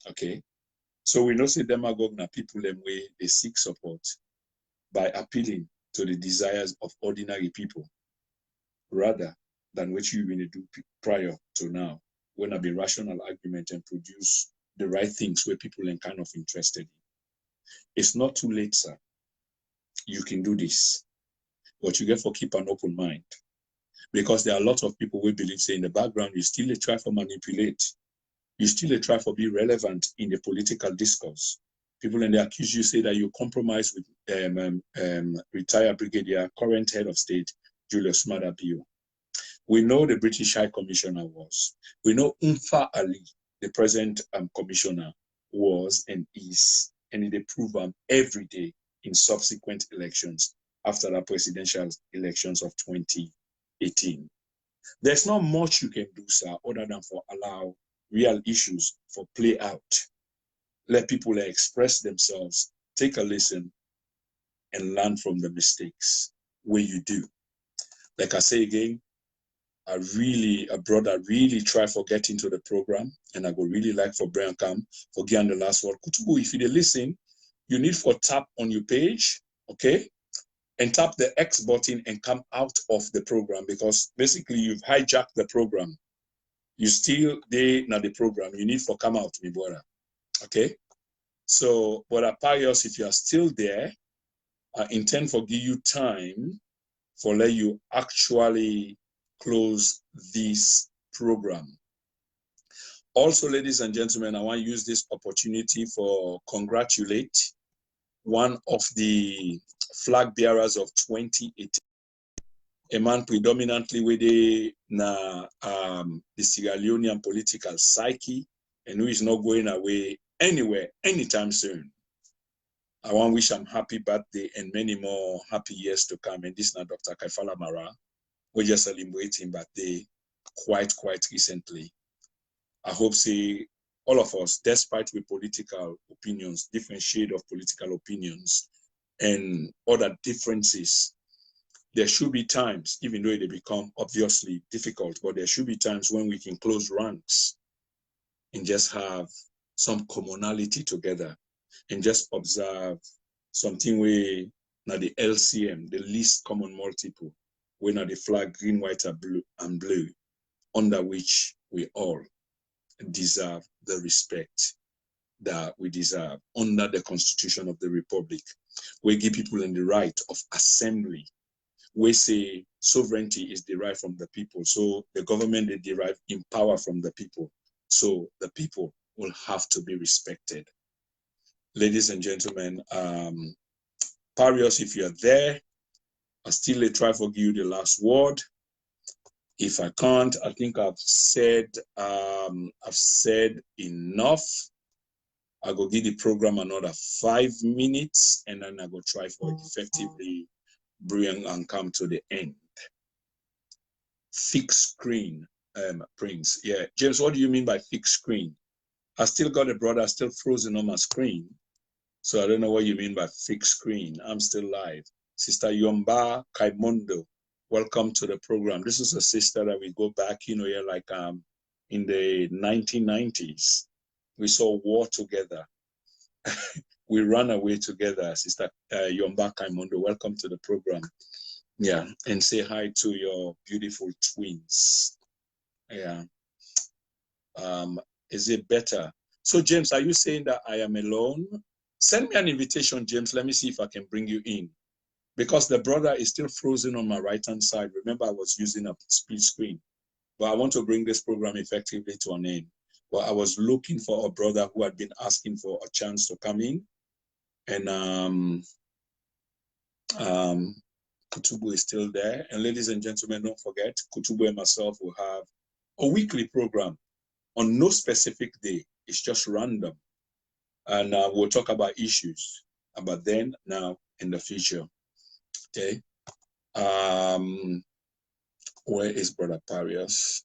okay? So we know say demagogue na people them way they seek support by appealing to the desires of ordinary people rather than what you really do prior to now, when I be rational argument and produce the right things where people are kind of interested in. It's not too late, sir. You can do this, but you get for keep an open mind, because there are a lot of people who believe say in the background you still try for manipulate, you still try for be relevant in the political discourse. People and they accuse you, say that you compromise with retired brigadier, current head of state, Julius Maada Bio. We know the British High Commissioner was. We know Umfa Ali, the present commissioner, was and is, and they prove every day in subsequent elections after the presidential elections of 2018. There's not much you can do, sir, other than for allow real issues for play out. Let people express themselves, take a listen, and learn from the mistakes where you do. Like I say again, a brother really try for get into the program, and I would really like for Brian Cam for getting the last word. Kutubu, if you listen, you need for tap on your page, okay, and tap the X button and come out of the program, because basically you've hijacked the program. You still there now the program. You need for come out, my brother. Okay. So, Brother Pius, if you are still there, I intend for give you time for let you actually close this program. Also, ladies and gentlemen, I want to use this opportunity for congratulate one of the flag bearers of 2018, a man predominantly with the Sierra Leonean political psyche, and who is not going away anywhere anytime soon. I want to wish him happy birthday and many more happy years to come. And this is now Dr. Kaifala Mara. We just celebrating birthday quite recently. I hope say all of us, despite with political opinions, different shade of political opinions and other differences, there should be times, even though they become obviously difficult, but there should be times when we can close ranks and just have some commonality together and just observe something where now the LCM, the least common multiple, where now the flag green, white, and blue, under which we all deserve the respect that we deserve under the Constitution of the Republic. We give people in the right of assembly. We say sovereignty is derived from the people. So the government, they derive in power from the people. So the people will have to be respected. Ladies and gentlemen, Parius, if you're there, I still try to give you the last word. If I can't, I think I've said enough. I go give the program another 5 minutes, and then I go try for effectively bring and come to the end. Fixed screen, Prince. Yeah, James, what do you mean by fixed screen? I still got a brother still frozen on my screen, so I don't know what you mean by fixed screen. I'm still live. Sister Yomba Kaimondo, welcome to the program. This is a sister that we go back, yeah, like in the 1990s. We saw war together. We ran away together. Sister Yomba Kaimondo, welcome to the program. Yeah, and say hi to your beautiful twins. Yeah. Is it better? So, James, are you saying that I am alone? Send me an invitation, James. Let me see if I can bring you in. Because the brother is still frozen on my right-hand side. Remember, I was using a split screen. but I want to bring this program effectively to an end. But I was looking for a brother who had been asking for a chance to come in, and Kutubu is still there. And ladies and gentlemen, don't forget, Kutubu and myself will have a weekly program on no specific day. It's just random. And we'll talk about issues about then, now, in the future. Okay. Where is Brother Parius?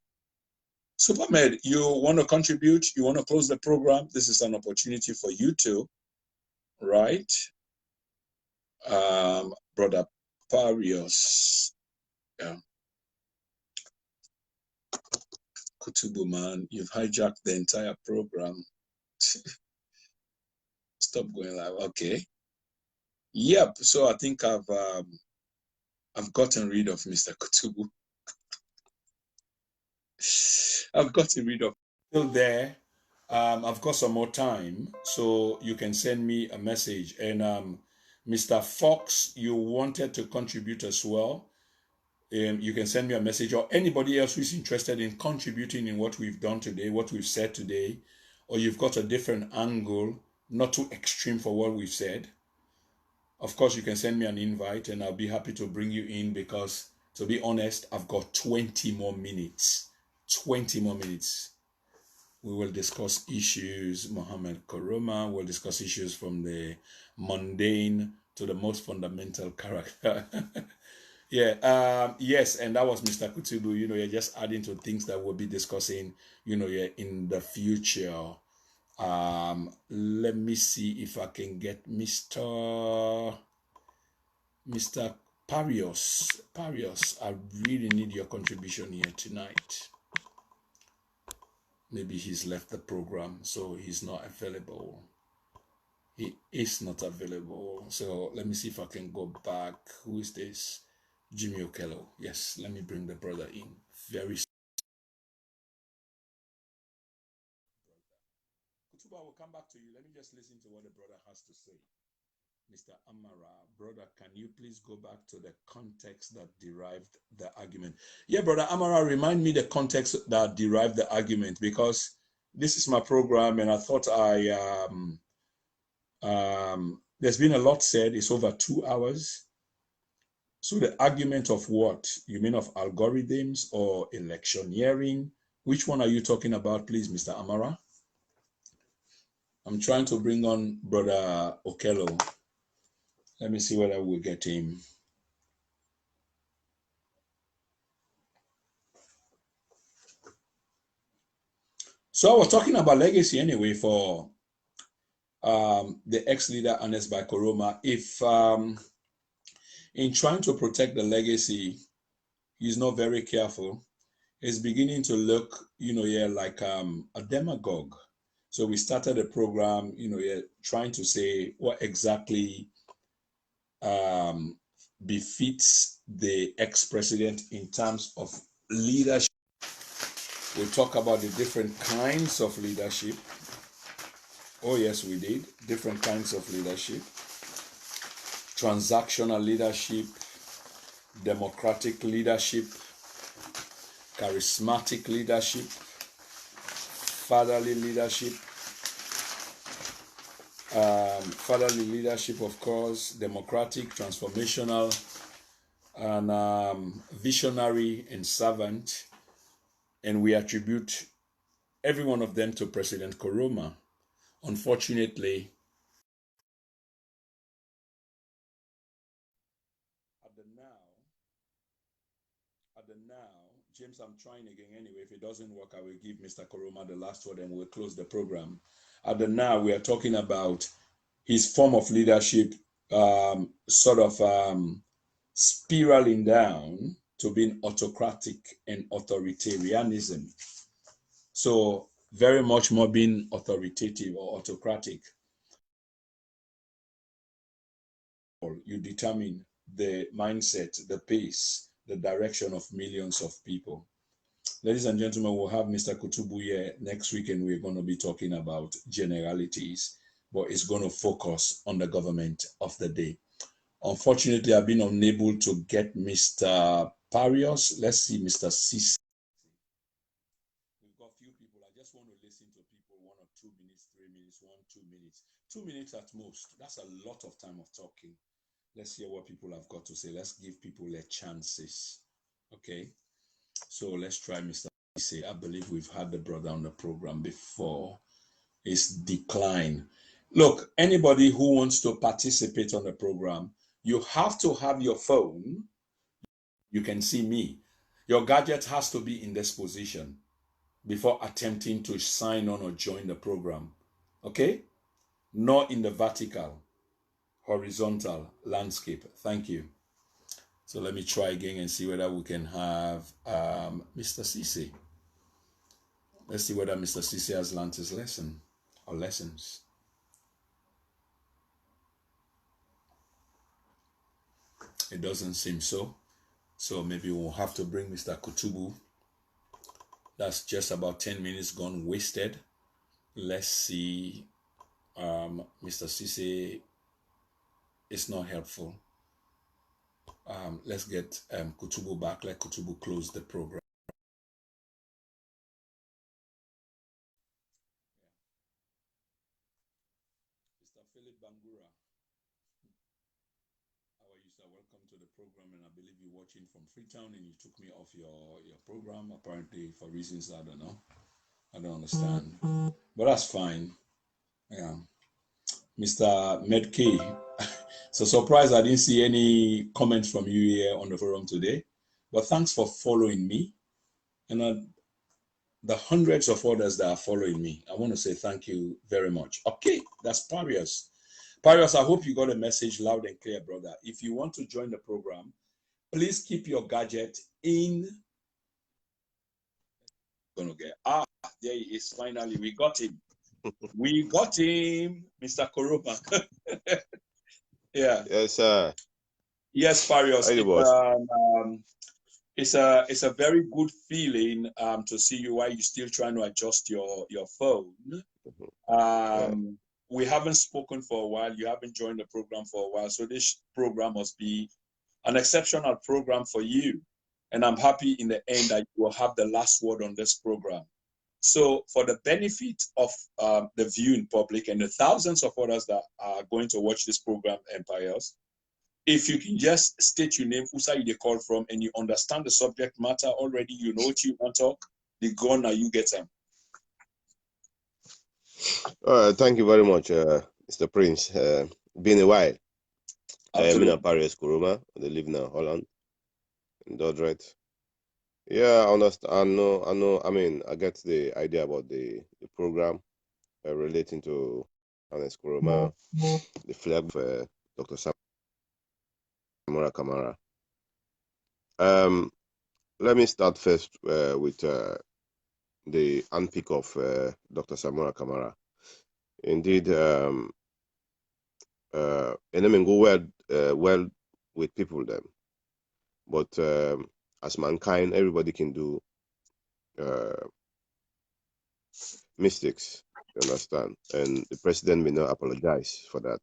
Supermed, you want to contribute? You want to close the program? This is an opportunity for you to, right? Brother Parius. Yeah. Kutubu, man, you've hijacked the entire program. Stop going live. Okay. Yep. So I think I've gotten rid of Mr. Kutubu. I've gotten rid of. Still there. I've got some more time, so you can send me a message. And Mr. Fox, you wanted to contribute as well. You can send me a message, or anybody else who's interested in contributing in what we've done today, what we've said today, or you've got a different angle, not too extreme for what we've said. Of course, you can send me an invite and I'll be happy to bring you in, because to be honest, I've got 20 more minutes. 20 more minutes. We will discuss issues, Mohamed Koroma. We'll discuss issues from the mundane to the most fundamental character. Yeah, yes, and that was Mr. Kutubu. You're just adding to things that we'll be discussing, in the future. Let me see if I can get Mr. Parius. Parius, I really need your contribution here tonight. Maybe he's left the program, so he's not available. He is not available. So let me see if I can go back. Who is this? Jimmy Okello. Yes, let me bring the brother in. Very soon. Kutubu, I will come back to you. Let me just listen to what the brother has to say. Mr. Amara, brother, can you please go back to the context that derived the argument? Yeah, brother Amara, remind me the context that derived the argument, because this is my program and I thought there's been a lot said. It's over 2 hours. So the argument of what? You mean of algorithms or electioneering? Which one are you talking about, please, Mr. Amara? I'm trying to bring on Brother Okello. Let me see whether we'll get him. So I was talking about legacy anyway for the ex-leader Ernest Bai Koroma. If in trying to protect the legacy, he's not very careful, it's beginning to look, like a demagogue. So we started a program, trying to say what exactly befits the ex-president in terms of leadership. We talk about the different kinds of leadership. Oh yes, we did. Different kinds of leadership. Transactional leadership, democratic leadership, charismatic leadership, fatherly leadership, of course, democratic, transformational, and visionary and servant. And we attribute every one of them to President Koroma. Unfortunately, at the now, James, I'm trying again anyway. If it doesn't work, I will give Mr. Koroma the last word and we'll close the program. At the now, we are talking about his form of leadership, spiraling down to being autocratic and authoritarianism. So very much more being authoritative or autocratic. You determine the mindset, the pace, the direction of millions of people. Ladies and gentlemen, we'll have Mr. Kutubu here next week, and we're going to be talking about generalities, but it's going to focus on the government of the day. Unfortunately, I've been unable to get Mr. Parius. Let's see, Mr. Cis. 2 minutes at most. That's a lot of time of talking. Let's hear what people have got to say. Let's give people their chances. Okay. So let's try Mr. C. I believe we've had the brother on the program before. It's decline. Look, anybody who wants to participate on the program, you have to have your phone. You can see me. Your gadget has to be in this position before attempting to sign on or join the program. Okay? Not in the vertical, horizontal landscape. Thank you. So let me try again and see whether we can have Mr. Cisse. Let's see whether Mr. Cisse has learned his lesson or lessons. It doesn't seem so. So maybe we'll have to bring Mr. Kutubu. That's just about 10 minutes gone wasted. Let's see. Mr. Cisse is not helpful. Let's get Kutubu back. Let Kutubu close the program. Mr. Philip Bangura. How are you, sir? Welcome to the program. And I believe you're watching from Freetown and you took me off your program, apparently for reasons I don't know. I don't understand. But that's fine. Yeah. Mr. Medkey. So surprised I didn't see any comments from you here on the forum today. But thanks for following me. And the hundreds of others that are following me, I want to say thank you very much. Okay, that's Parius. Parius, I hope you got a message loud and clear, brother. If you want to join the program, please keep your gadget in. There he is. Finally, we got him. We got him, Mr. Koroma. Yeah. Yes, sir. Yes, Parius. It's a very good feeling to see you while you're still trying to adjust your phone. We haven't spoken for a while. You haven't joined the program for a while. So this program must be an exceptional program for you. And I'm happy in the end that you will have the last word on this program. So for the benefit of the viewing public and the thousands of others that are going to watch this program, Empires, if you can just state your name, who side you call from, and you understand the subject matter already, you know what you want to talk, the gun now you get them. Thank you very much, Mr. Prince. Been a while. I'm in Paris, Koroma. They live now, Holland, in Dordrecht. Yeah, I understand. I know. I mean, I get the idea about the program relating to Ernest Koroma, the flag of Dr. Samora Kamara. Let me start first with the unpick of Dr. Samora Kamara. Indeed, enemy go well with people then, but as mankind, everybody can do mistakes. You understand? And the president may not apologize for that.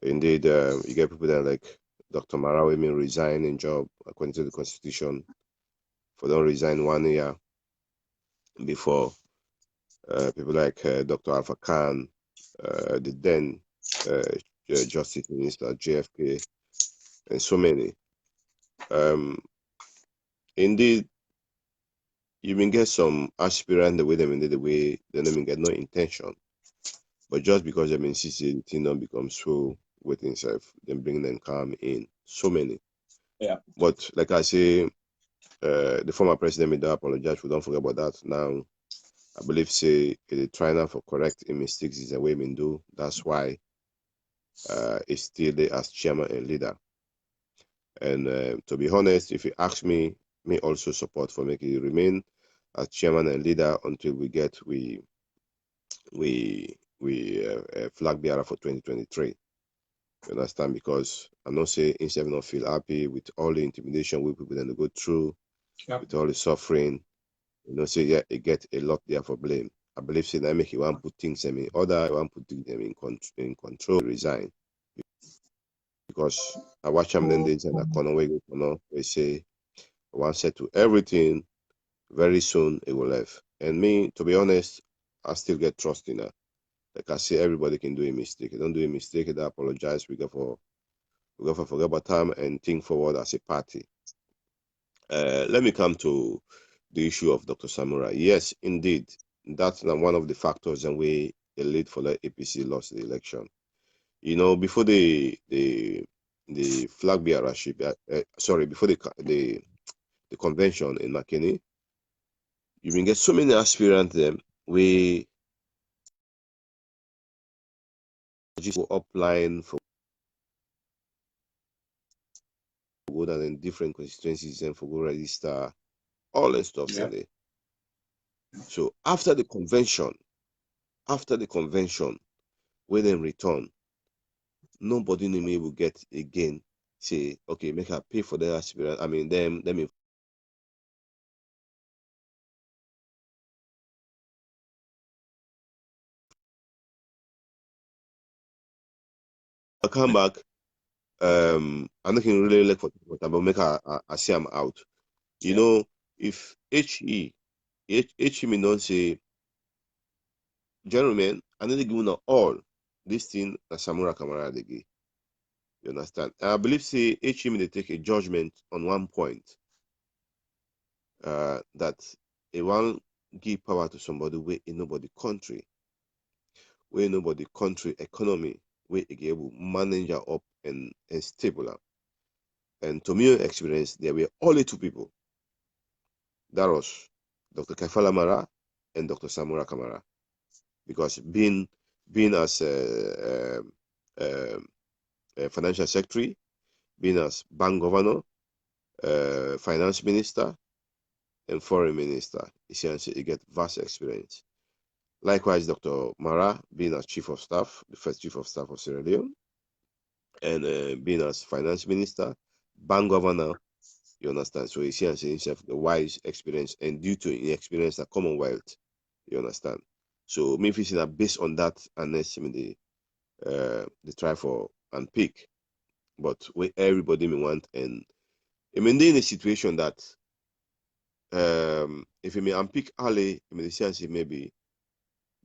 Indeed, you get people that like Dr. Marawi may resign in job according to the constitution. For don't resign 1 year before. People like Dr. Alpha Khan, the then Justice Minister JFK, and so many. Indeed, you may get some aspirant the way they mean the way they don't get no intention, but just because they mean see the thing don't become so with himself, then bring them calm in. So many. Yeah. But like I say, the former president may not apologize. We don't forget about that now. I believe say the trying for correct mistakes is a way we do. That's why it's still there as chairman and leader. And to be honest, if you ask me also support for making it remain as chairman and leader until we get flag bearer for 2023. You understand? Because I know say instead of not feel happy with all the intimidation we people then go through, with all the suffering. You know, say yeah, it get a lot there for blame. I believe say that make you want to put things in order, you want to put them in control, resign. Because I watch them then days and I can't wait, they say I want to settle everything very soon it will leave. And me, to be honest, I still get trust in her. like I say, everybody can do a mistake. Don't do a mistake, they apologize. We go for forget about time and think forward as a party. Let me come to the issue of Dr. Samura. Yes, indeed, that's one of the factors and way the lead for the APC lost the election. You know, before the flag bearership, before the convention in McKinney, you can get so many aspirants them we just go upline for go down in different constituencies and for go register all that stuff. Yeah. So after the convention, when they return, nobody in me will get again say, okay, make her pay for the aspirant. I mean, them I come back. I'm not really like for but make her I see I'm out. You know, if HE me don't say, gentlemen, I need to give you all this thing that Samura Kamara they give. You understand? And I believe say HE me they take a judgment on one point. That a one give power to somebody where in nobody country economy where able manage up and stable up. And to me experience there were only two people. That was Dr. Kaifala Mara and Dr. Samura Kamara. Because being as a financial secretary, being as bank governor, finance minister, and foreign minister, essentially you get vast experience. Likewise, Dr. Mara being as chief of staff, the first chief of staff of Sierra Leone, and being as finance minister, bank governor, you understand? So he sees himself the wise experience, and due to experience the Commonwealth, you understand? So me fishing that based on that, and they try for and pick, but where everybody may want, and I mean in a situation that if you may unpick early, I mean the sense maybe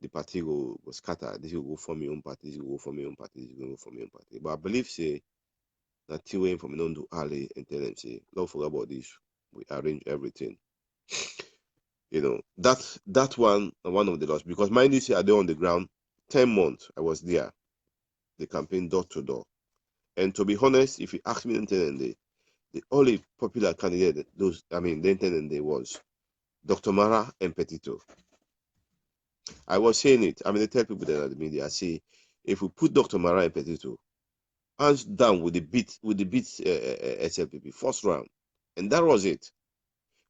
the party go scatter. This will go for me own party. This will go for me own party. This will go for me own party. But I believe say that till when for me don't do early and tell them say, don't forget about this. We arrange everything. You know that one of the loss because mind you say I do on the ground 10 months I was there, the campaign door to door, and to be honest, if you ask me the only popular candidate the intended was Dr. Mara and Petito. I was saying it. I mean, they tell people that at the media, I say, if we put Dr. Mara and Petito hands down with the beat SLPP first round, and that was it.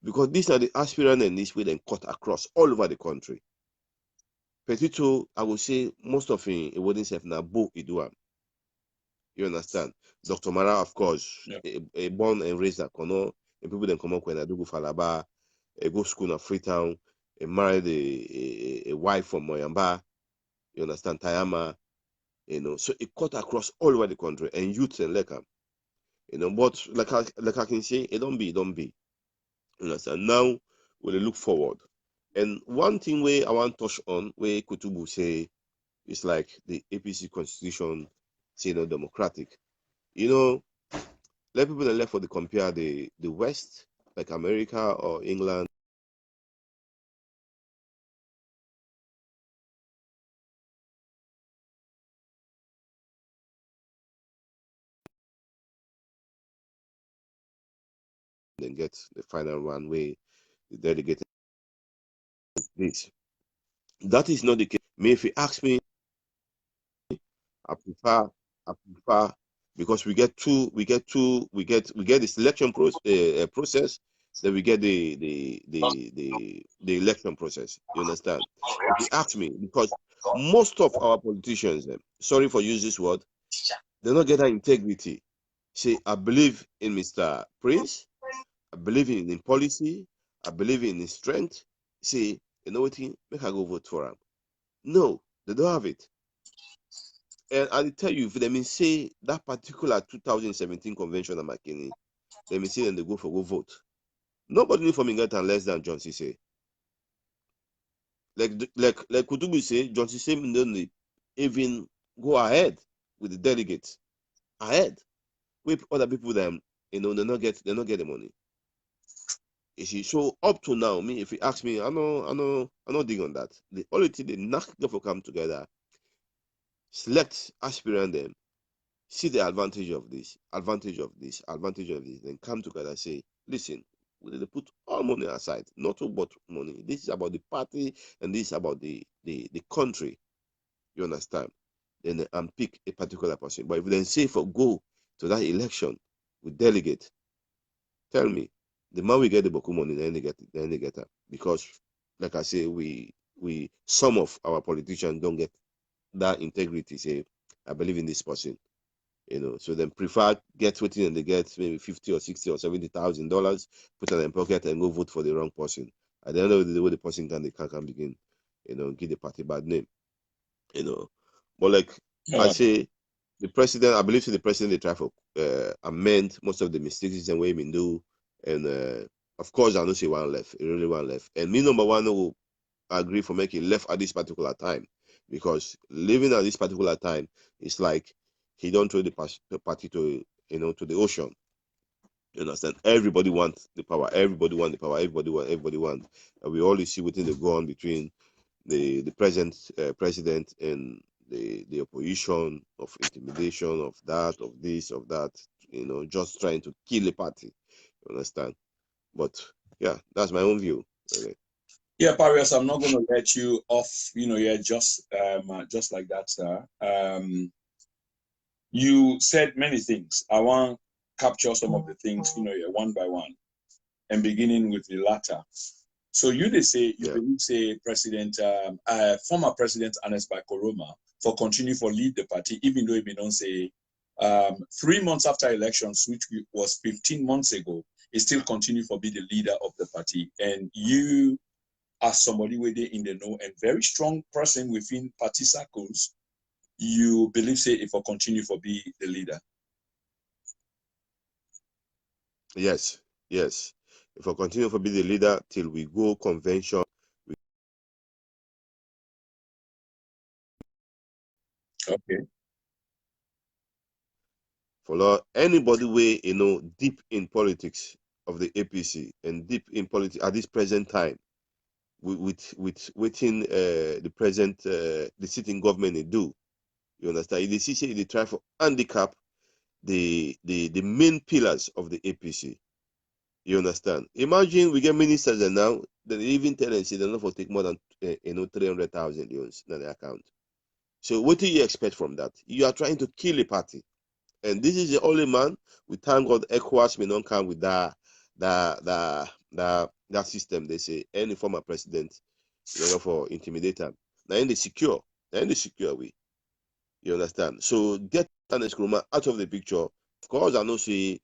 Because these are the aspirants and this way then cut across all over the country. Petito, I would say most of it wouldn't have now both Iduam. You understand? Dr. Mara, of course, a born and raised at Kono, and people then come up when I do go Falaba, go school in Freetown, married a wife from Moyamba, you understand, Tayama, you know, so it cut across all over the country and youth and Lekam. You know, but like I can say, it don't be. You understand? Now we'll look forward. And one thing where I want to touch on where Kutubu say it's like the APC constitution say no democratic. You know, let people that left for the compare the West, like America or England. Then get the final one where the delegated this. That is not the case. If you ask me, I prefer because we get the selection process, then we get the election process. You understand? If you ask me, because most of our politicians, sorry for using this word, they don't get that integrity. Say, I believe in Mr. Prince, I believe in his policy, I believe in his strength. Say, you know what? Make I go vote for him. No, they don't have it. And I'll tell you, if they may say that particular 2017 convention at McKinney, they may say and they go vote. Nobody knew from England less than John Cisse. Like Kutubu say, John Cisse don't even go ahead with the delegates ahead with other people that they not get the money. You see, so up to now, me, if you ask me, I know dig on that. The only thing they not for come together, select aspirant them, see the advantage of this, then come together and say, listen, we need to put all money aside, not about money. This is about the party and this is about the country. You understand? Then and pick a particular person. But if then say for go to that election with delegate, tell me, the man we get the Boku money, then they get it. Because like I say, we some of our politicians don't get that integrity. Say, I believe in this person. So then prefer get waiting and they get maybe $50,000 or $60,000 or $70,000, put it in their pocket and go vote for the wrong person. At the end of the day, what the person can begin, give the party bad name. But like I say, the president, I believe the president they try to amend most of the mistakes and way we do, and of course I don't say one left, really one left, and me number one will agree for making left at this particular time, because living at this particular time is like he don't throw the party to to the ocean. You understand? Everybody wants the power. Everybody want the power. Everybody want. And we always see within the go on between the present president and the opposition, of intimidation, of that, of this, of that, just trying to kill the party. You understand? But yeah, that's my own view. Okay. Yeah, Parius, I'm not going to let you off, just like that, sir. You said many things. I want to capture some of the things, one by one, and beginning with the latter. So you believe, say, former President Ernest Bai Koroma for continue for lead the party, even though he may not say 3 months after elections, which was 15 months ago, he still continue for be the leader of the party. And you, as somebody within in the know and very strong person within party circles, you believe, say, if I continue for be the leader. Yes. If I continue for be the leader till we go convention. Okay. For anybody way deep in politics of the APC and deep in politics at this present time, with within the present the sitting government they do. You understand? They see they try for handicap the main pillars of the APC. You understand? Imagine we get ministers and now they even tell us they're not for take more than 300,000 in their account. So what do you expect from that? You are trying to kill a party. And this is the only man. We thank God ECOWAS may not come with that system. They say any former president, for intimidator. Now in the secure way. You understand? So get Ernest Koroma out of the picture. Of course, I know say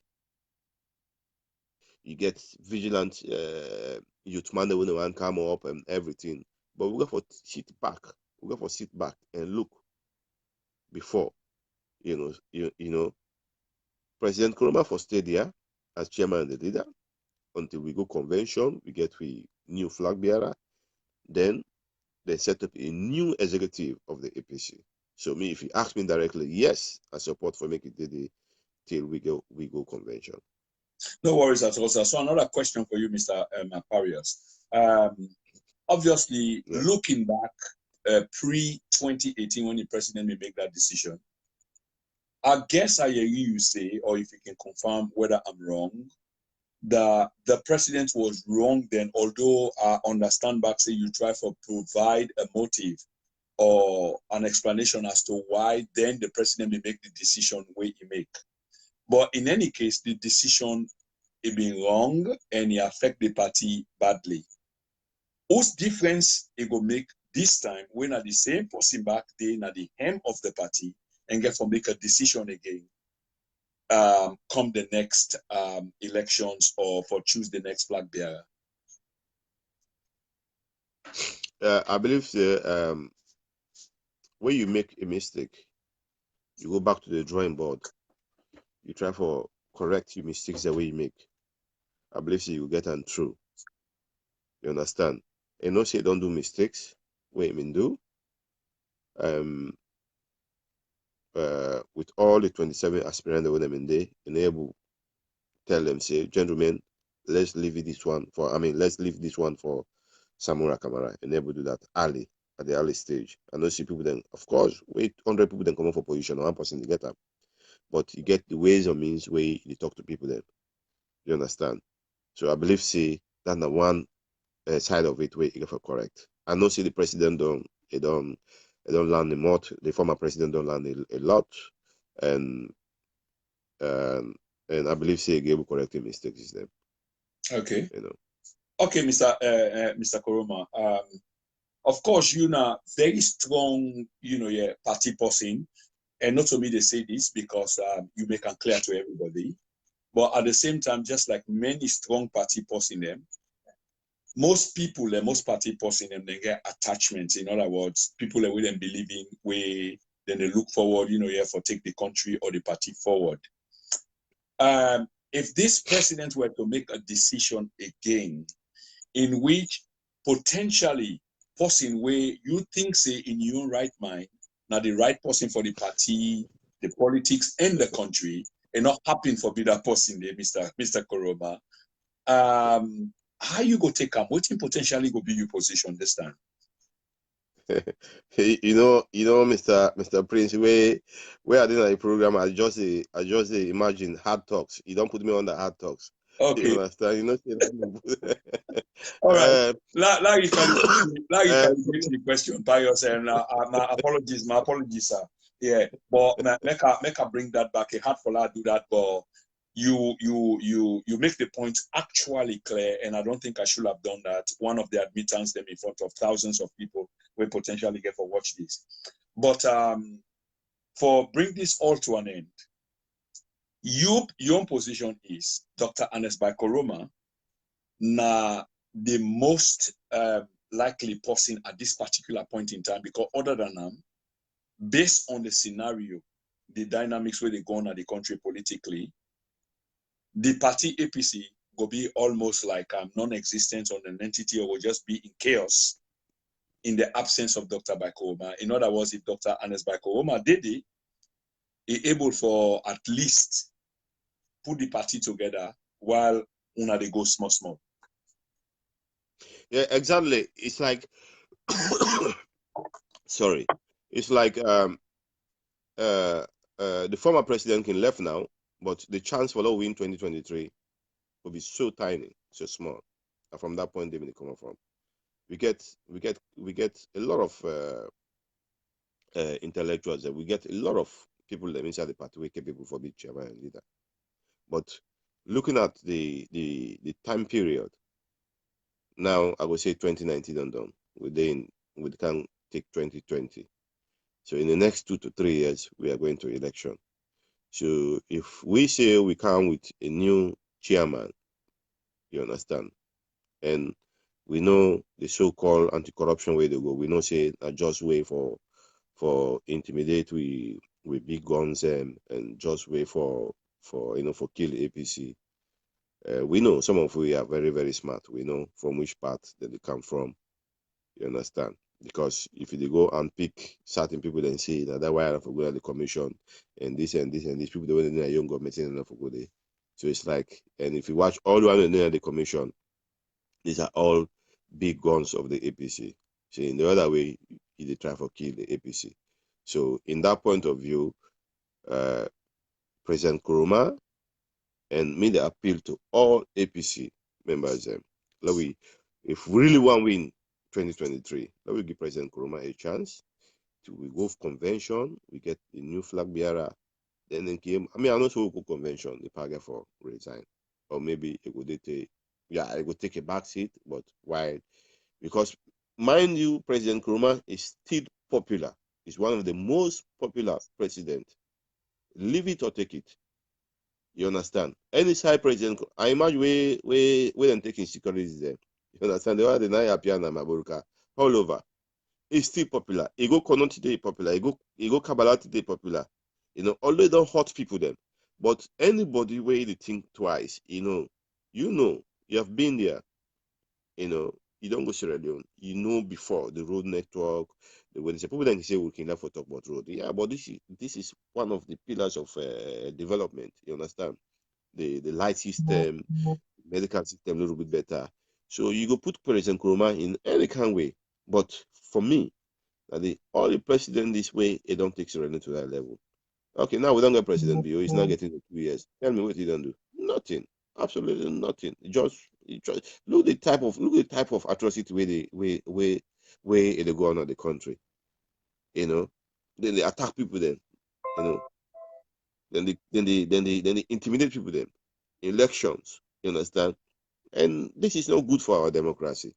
you get vigilant youth man when they want to come up and everything. But we got for sit back. We got for sit back and look before. President Koroma for stay there as chairman and the leader until we go convention, we get we new flag bearer. Then they set up a new executive of the APC. So me, if you ask me directly, yes, I support for make it till we go convention. No worries at all, sir. So another question for you, Mr. Parius. Obviously, looking back pre-2018 when the president may make that decision, I guess I hear you say, or if you can confirm whether I'm wrong, that the president was wrong then, although I understand back, say you try to provide a motive or an explanation as to why then the president may make the decision way he make. But in any case, the decision it being wrong and it affect the party badly. Whose difference it will make this time when at the same person back then at the hem of the party and get to make a decision again come the next elections or for choose the next flag bearer? I believe when you make a mistake, you go back to the drawing board. You try for correct your mistakes the way you make. I believe you will get on through. You understand? And no say don't do mistakes. What you mean do? with all the 27 aspirants that were them in there, enable tell them, say, gentlemen, let's leave this one for, let's leave this one for Samura Kamara, enable do that early, at the early stage. And don't see people then, of course, wait 100 people then come up for position, or 1% to get up. But you get the ways or means where you talk to people then. You understand? So I believe, see, that's the one side of it where you get for correct. I know, see, the president don't learn a lot. The former president don't learn a lot. And I believe, see, he able to correct the mistakes is them. Okay. You know. Okay, Mr. Koroma. Of course, you know, very strong, yeah, party person. And not to me, they say this because you make it clear to everybody. But at the same time, just like many strong party person them, most people, most party person them, they get attachments. In other words, people that wouldn't believe in way, then they look forward, yeah, for take the country or the party forward. If this president were to make a decision again, in which potentially person where you think say in your right mind, now the right person for the party, the politics, and the country, and not happen for be that person there, Mr. Koroma. How you go take them? What potentially go be your position this time? you know, Mr. Prince, where I did a program, I just imagine hard talks. You don't put me on the hard talks. Okay. You understand? You know. All right. Like you can get the question by yourself. My apologies, sir. Yeah, but make I bring that back. It's hard for that do that, but you make the point actually clear, and I don't think I should have done that. One of the admittance them in front of thousands of people will potentially get for watch this. But for bring this all to an end, your position is Dr. Ernest Bai Koroma na the most likely person at this particular point in time, because other than them, based on the scenario, the dynamics where they go on at the country politically, the party APC will be almost like non-existent on an entity, or will just be in chaos in the absence of Dr. Bai Koroma. In other words, if Dr. Ernest Bai Koroma did it, he able for at least put the party together while una they go small. Yeah, exactly. It's like sorry. It's like the former president can left now, but the chance for win 2023 will be so tiny, so small. And from that point, they will come from. We get a lot of intellectuals. We get a lot of people that inside the party we capable for being chairman and leader. But looking at the time period, now I would say 2019 and done. We can take 2020. So in the next 2 to 3 years, we are going to election. So if we say we come with a new chairman, you understand, and we know the so-called anti-corruption way they go, we know say a just way for intimidate with big guns and just way for kill APC. We know some of we are very, very smart. We know from which part that they come from. You understand? Because if they go and pick certain people and say that why I have to go to the commission and this and this and these people don't know young government enough for go there. So it's like, and if you watch all the one in the commission, these are all big guns of the APC. So in the other way, they try to kill the APC. So in that point of view, President Koroma and made the appeal to all APC members. If we really want to win 2023, let me give President Koroma a chance to we go convention, we get the new flag bearer. Then they came. I'm not sure we go convention. The target for resign, or maybe it would take. Yeah, it would take a back seat, but why? Because mind you, President Koroma is still popular. He's one of the most popular presidents. Leave it or take it. You understand? Any side president, I imagine we them taking securities there. You understand? They are the Naya Piana Maburuka all over. It's still popular. He go Konon today popular. He go Kabbalah today popular. Although they don't hurt people then. But anybody where they think twice, you have been there. You don't go Sierra Leone. You know before the road network, when they say people then say we can for talk about road. Yeah, but this is one of the pillars of development. You understand? The light system, medical system a little bit better. So you go put President Koroma in any kind of way. But for me, the only president this way, it don't take Serena to that level. Okay, now we don't get President Bio. He's not getting the 2 years. Tell me what he don't do. Nothing. Absolutely nothing. Just look the type of atrocity where they go on in the country. You know, then they attack people. Then you know, then they intimidate people. Then elections. You understand? And this is not good for our democracy.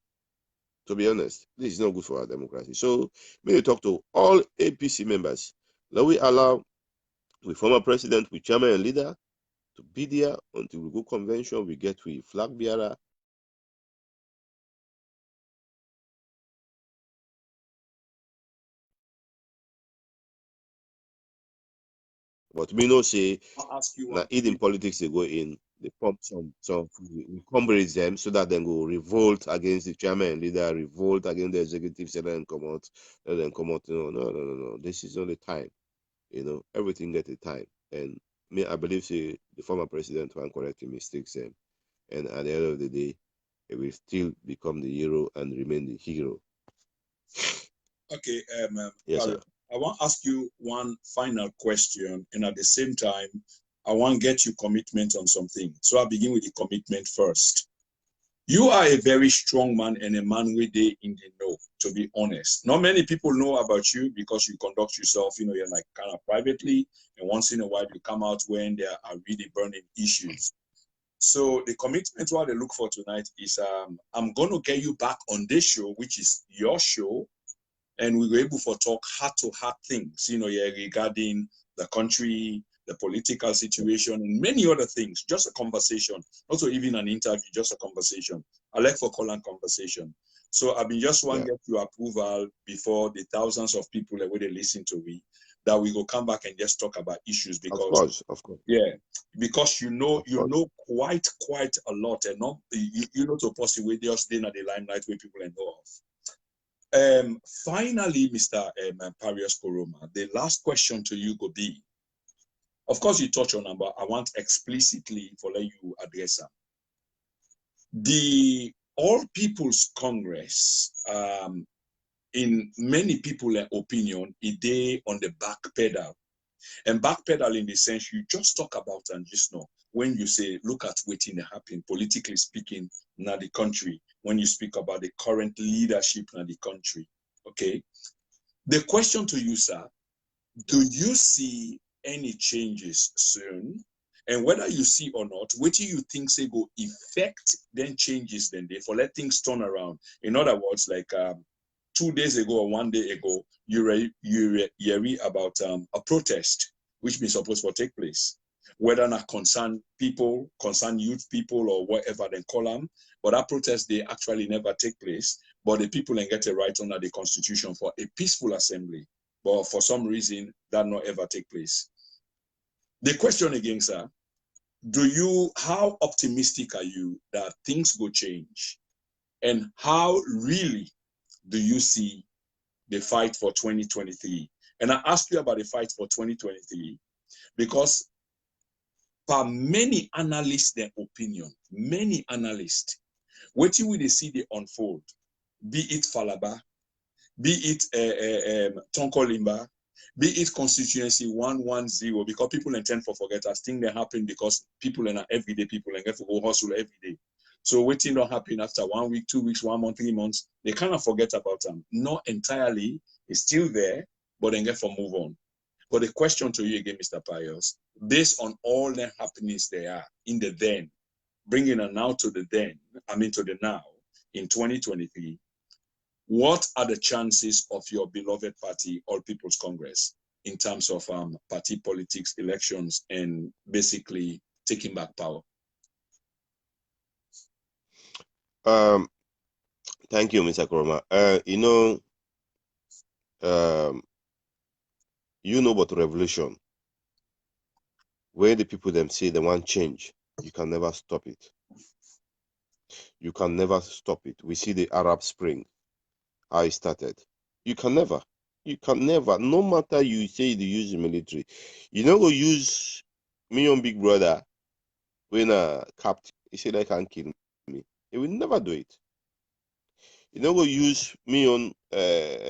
To be honest, this is not good for our democracy. So, when you talk to all APC members, let we allow the former president, with chairman and leader, to be there until we go convention, we get with flag bearer. But we know say I'll ask you now one. in politics they go in, they pump some we comrades them so that then go revolt against the chairman and leader, revolt against the executive, let them come out. No. This is not the time. You know, everything get a time. And me, I believe say the former president will correct the mistakes them. And at the end of the day, he will still become the hero and remain the hero. Okay, Yes, Barry, sir. I want to ask you one final question, and at the same time, I want to get you commitment on something. So I'll begin with the commitment first. You are a very strong man and a man with the in the know, to be honest. Not many people know about you because you conduct yourself, you know, you're like kind of privately, and once in a while you come out when there are really burning issues. So the commitment what they look for tonight is I'm going to get you back on this show, which is your show, and we were able to talk heart-to-heart things, you know, yeah, regarding the country, the political situation, and many other things. Just a conversation, not even an interview, just a conversation. I like for call and conversation. So I've been just want to get your approval before the thousands of people that will listen to me, that we will come back and just talk about issues because Of course. yeah, because you know quite a lot, and not you know to possibly just stay at the limelight where people know of. Finally, Mr. Parius Koroma, the last question to you could be, of course, you touch on number. I want explicitly for let you address them. The All People's Congress, in many people's opinion, is they on the back pedal. And backpedal in the sense you just talk about and just know when you say, look at what's happening, politically speaking, in the country, when you speak about the current leadership in the country. Okay. The question to you, sir, do you see any changes soon? And whether you see or not, what do you think say go affect then changes then they for let things turn around? In other words, like 2 days ago or 1 day ago, you read about a protest which been supposed to take place, whether not concern people, concern youth people or whatever they call them, but that protest they actually never take place. But the people can get a right under the constitution for a peaceful assembly. But for some reason, that not ever take place. The question again, sir, how optimistic are you that things will change? And how really do you see the fight for 2023? And I ask you about the fight for 2023 because for many analysts, their opinion, many analysts, what you will see they unfold, be it Falaba, be it Tonkolimba, be it constituency 110, because people intend for forget as things that happen because people are everyday people and get to go hustle every day. So waiting don't happen after 1 week, 2 weeks, 1 month, 3 months. They kind of forget about them. Not entirely, it's still there, but then get for move on. But the question to you again, Mr. Pius, based on all the happenings there are in the then, bringing a now to the then, to the now in 2023, what are the chances of your beloved party, All People's Congress, in terms of party politics, elections, and basically taking back power? Thank you, Mr. Koroma. About revolution, where the people them say they want change, you can never stop it. You can never stop it. We see the Arab Spring, how it started. You can never. You can never, no matter you say you use the military, you not go use me on Big Brother when a captain, he said they can kill me. He will never do it. You not go use me on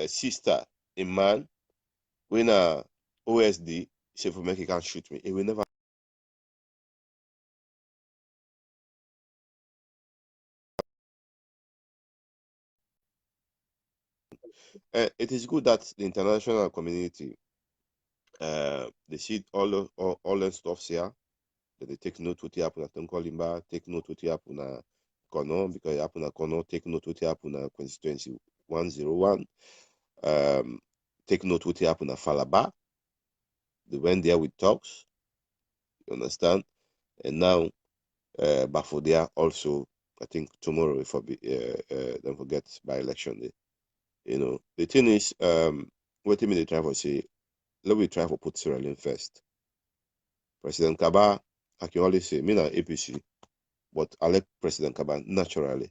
sister, a man, when a OSD, say for me he can't shoot me. He will never. It is good that the international community, they see all the stuff here. That they take note what happen at Tonkolimba, take note what happen at Kono, because it happen at Kono, take note what happen at constituency 101. Take note what happen at Falaba. They went there with talks, you understand? And now, Bafodia also, I think tomorrow, if don't forget by election day. You know, the thing is, what do you mean they try to say, let me try to put Sierra Leone first. President Kaba, I can always say, me not APC, but I like President Kaba naturally.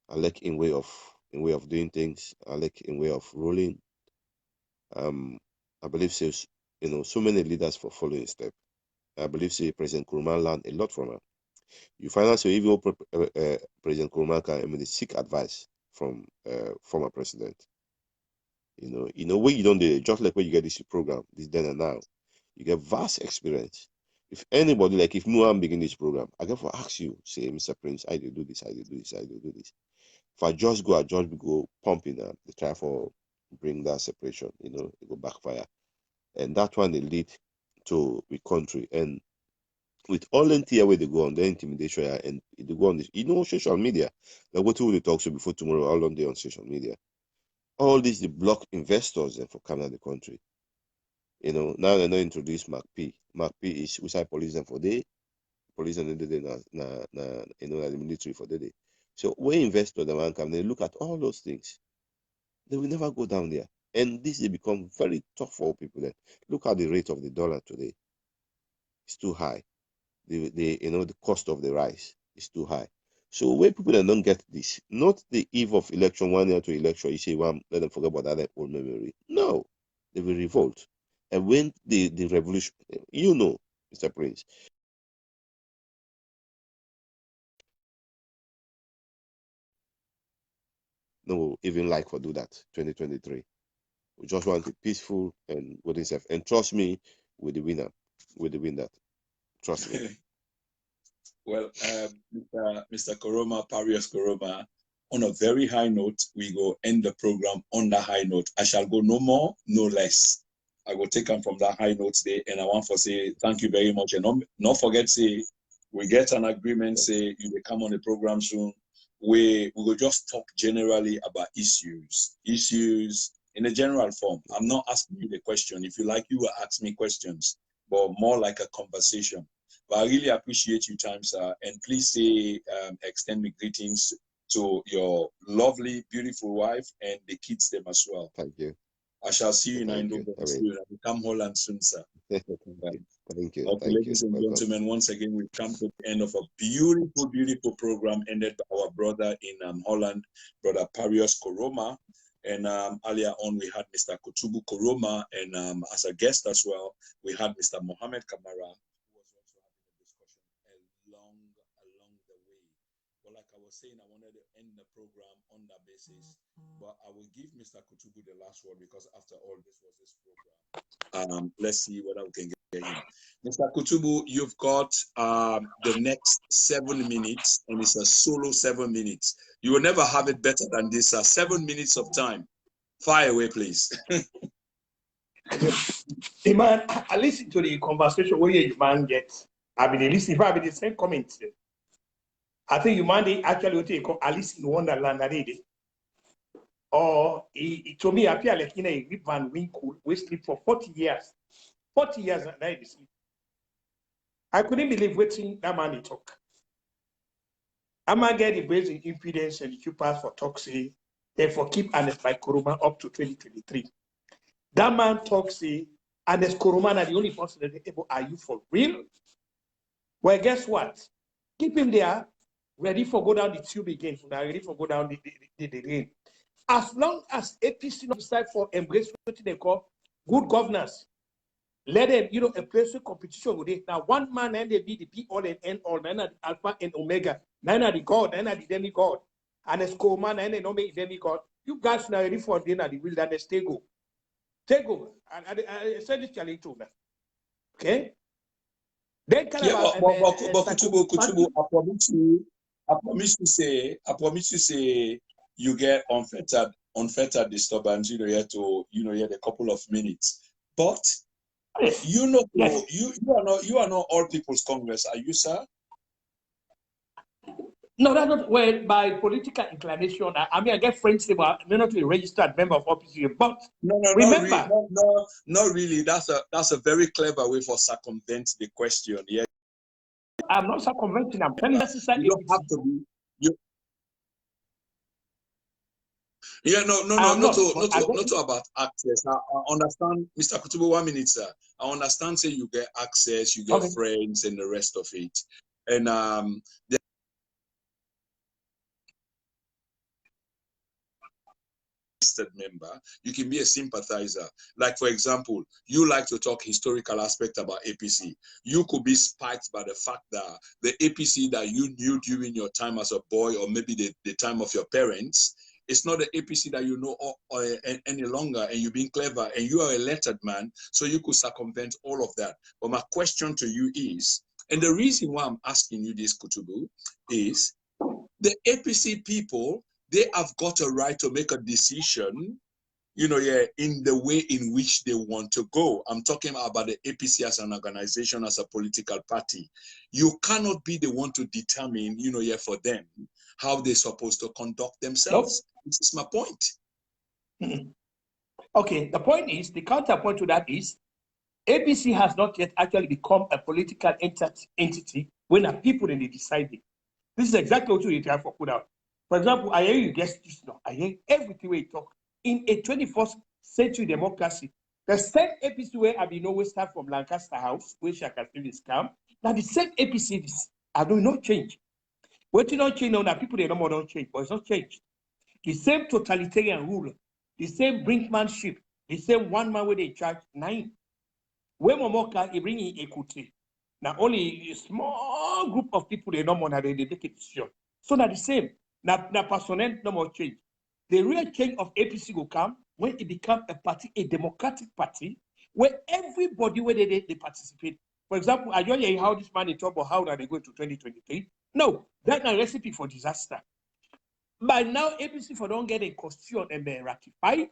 I like in way of doing things. I like in way of ruling. I believe says, you know, so many leaders for following step. I believe say President Kuruma learned a lot from her. You find out so even President Kuruma can seek advice from former president. You know when you don't do just like when you get this program, this then and now, you get vast experience. If anybody like if Muam begin this program, I get to ask you, say, Mr. Prince, I do this, I do this, I do this. If I just go pumping and they try for bring that separation, you know, it go backfire. And that one they lead to the country. And with all the here where they go on the intimidation and they go on this, you know, social media. Like what will they talk to before tomorrow, all on day on social media. All these they block investors and for coming to the country. You know, now they not introduce Mark P. Mark P is suicide police and for day, police and the day you know, the military for the day. So when investors the man come, they look at all those things. They will never go down there. And this will become very tough for people then. Look at the rate of the dollar today. It's too high. The cost of the rice is too high. So when people that don't get this, not the eve of election, 1 year to election, you say, well, let them forget about that old memory. No, they will revolt. And when the revolution, you know, Mr. Prince, no, even like for do that, 2023. We just want it peaceful and with itself. And trust me, with the winner, that. Trust me. Well, Mr. Koroma, Parius Koroma, on a very high note, we go end the program on that high note. I shall go no more, no less. I will take them from that high note today, and I want to say thank you very much. And not forget, say, we get an agreement, say, you will come on the program soon. We will just talk generally about issues in a general form. I'm not asking you the question. If you like, you will ask me questions, but more like a conversation. But I really appreciate your time, sir. And please say, extend my greetings to your lovely, beautiful wife and the kids them as well. Thank you. I shall see you in Indo. I will come Holland soon, sir. Thank you. Okay, ladies and gentlemen, once again, we've come to the end of a beautiful, beautiful program ended by our brother in Holland, Brother Parius Koroma. And earlier on, we had Mr. Kutubu Koroma. And as a guest as well, we had Mr. Mohamed Kamara, who was also having a discussion along the way. But like I was saying, I wanted to end the program on that basis. But I will give Mr. Kutubu the last word because after all, this was his program. Let's see whether we can get him. Mr. Kutubu, you've got the next 7 minutes, and it's a solo 7 minutes. You will never have it better than this. 7 minutes of time. Fire away, please. The man, I listen to the conversation where you man gets. I've been listening. If I've been the same comments, I think you man they actually what you call Alice in Wonderland. Or it to me appear like in a Rip Van Winkle, we sleep for 40 years. 40 years and I sleep. I couldn't believe waiting that man he talk. I'm gonna get the basic impedance and the pass for toxic, therefore keep Ernest Bai Koroma up to 2023. That man talks Ernest Koroma are the only person that able, are you for real? Well, guess what? Keep him there, ready for go down the tube again, ready for go down the lane. As long as APC not decide for embrace what they call good governance, let them, a place of competition with it. Now, one man and they be the be all and end all, nine are the alpha and omega, nine are the god, nine are the demigod, and a score man and they don't make demigod. You guys now ready for dinner, the wilderness, take go. And I said this challenge to them. Okay? Then kind yeah, but Kutubu, I promise to say, you get unfettered disturbance, you had a couple of minutes. But yes. you are not All People's Congress, are you, sir? No, that's not well by political inclination. I mean, I get friends who are not a registered member of OPC, but remember, not really. That's a very clever way for circumvent the question. Yeah, I'm not circumventing. I'm telling you, you don't have to be. Yeah, not about access. I understand, Mr. Kutubu, 1 minute, sir. I understand, say you get access, you get friends, and the rest of it, and member, you can be a sympathizer. Like, for example, you like to talk historical aspect about APC. You could be spiked by the fact that the APC that you knew during your time as a boy, or maybe the time of your parents, it's not the APC that you know any longer, and you're being clever, and you are a lettered man, so you could circumvent all of that. But my question to you is, and the reason why I'm asking you this, Kutubu, is the APC people, they have got a right to make a decision, in the way in which they want to go. I'm talking about the APC as an organization, as a political party. You cannot be the one to determine, for them, how they're supposed to conduct themselves. Nope. This is my point. Mm-hmm. Okay, the point is, the counterpoint to that is, APC has not yet actually become a political entity when the people in the deciding. This is exactly what we try to put out. For example, I hear you guess this now. I hear everything we talk. In a 21st century democracy, the same APC where I been always start from Lancaster House, where Shaka still is come. Now the same APC I do not change. What you don't change now, that people they no more don't change, but it's not changed. The same totalitarian rule, the same brinkmanship, the same one man where they charge 9. When Momoka he bring in equity. Now only a small group of people they no more they make a decision. So now the same. Now personnel no more change. The real change of APC will come when it becomes a party, a democratic party, where everybody where they participate. For example, I don't hear how this man is talking about how are they going to 2023. No, that's a recipe for disaster. By now, APC for don't get a constitution and they ratify.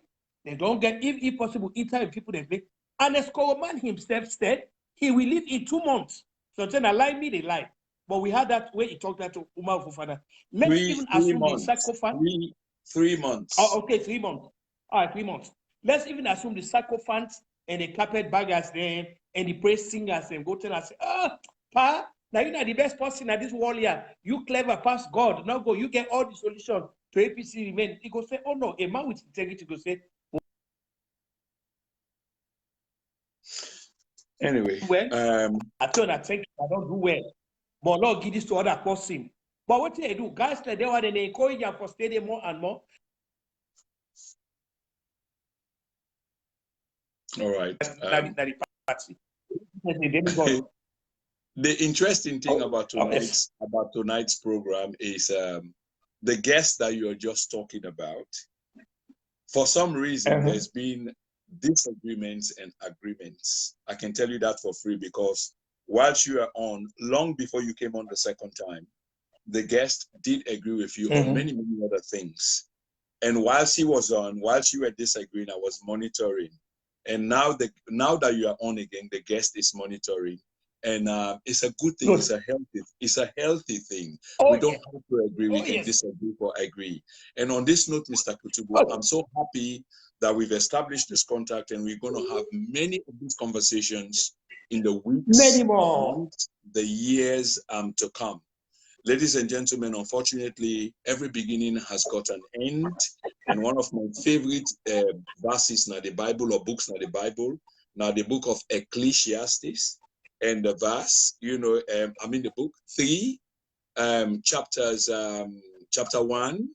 They don't get, if possible, entire people they make. And as Koroma himself said, he will leave in 2 months. So then I lie me, they lie. But we had that way he talked that to Umar Fufana. Let's even assume the sarcophagus. 3 months. Oh, okay, 3 months. All right, 3 months. Let's even assume the sarcophagus and the carpet baggers then and the praise singers and go tell us, Pa, now you know the best person at this world here. You clever past God. Now go, you get all the solution to APC remain. He go say, oh no, a man with integrity go say. Anyway, I told I think I don't do well. But Lord give this to other person. But what do they do? Guys like they want to encourage them for staying more and more. All right. The interesting thing about tonight's program is the guest that you're just talking about. For some reason, there's been disagreements and agreements. I can tell you that for free because whilst you are on, long before you came on the second time, the guest did agree with you on many, many other things. And whilst he was on, whilst you were disagreeing, I was monitoring. And now that you are on again, the guest is monitoring. And it's a good thing. Good. It's a healthy thing. We don't have to agree. We can disagree or agree. And on this note, Mr. Kutubu, I'm so happy that we've established this contact, and we're going to have many of these conversations in the weeks, months, the years to come. Ladies and gentlemen, unfortunately, every beginning has got an end. And one of my favorite verses in the Bible, or books in the Bible, now the book of Ecclesiastes, and the verse, the book 3, chapter 1,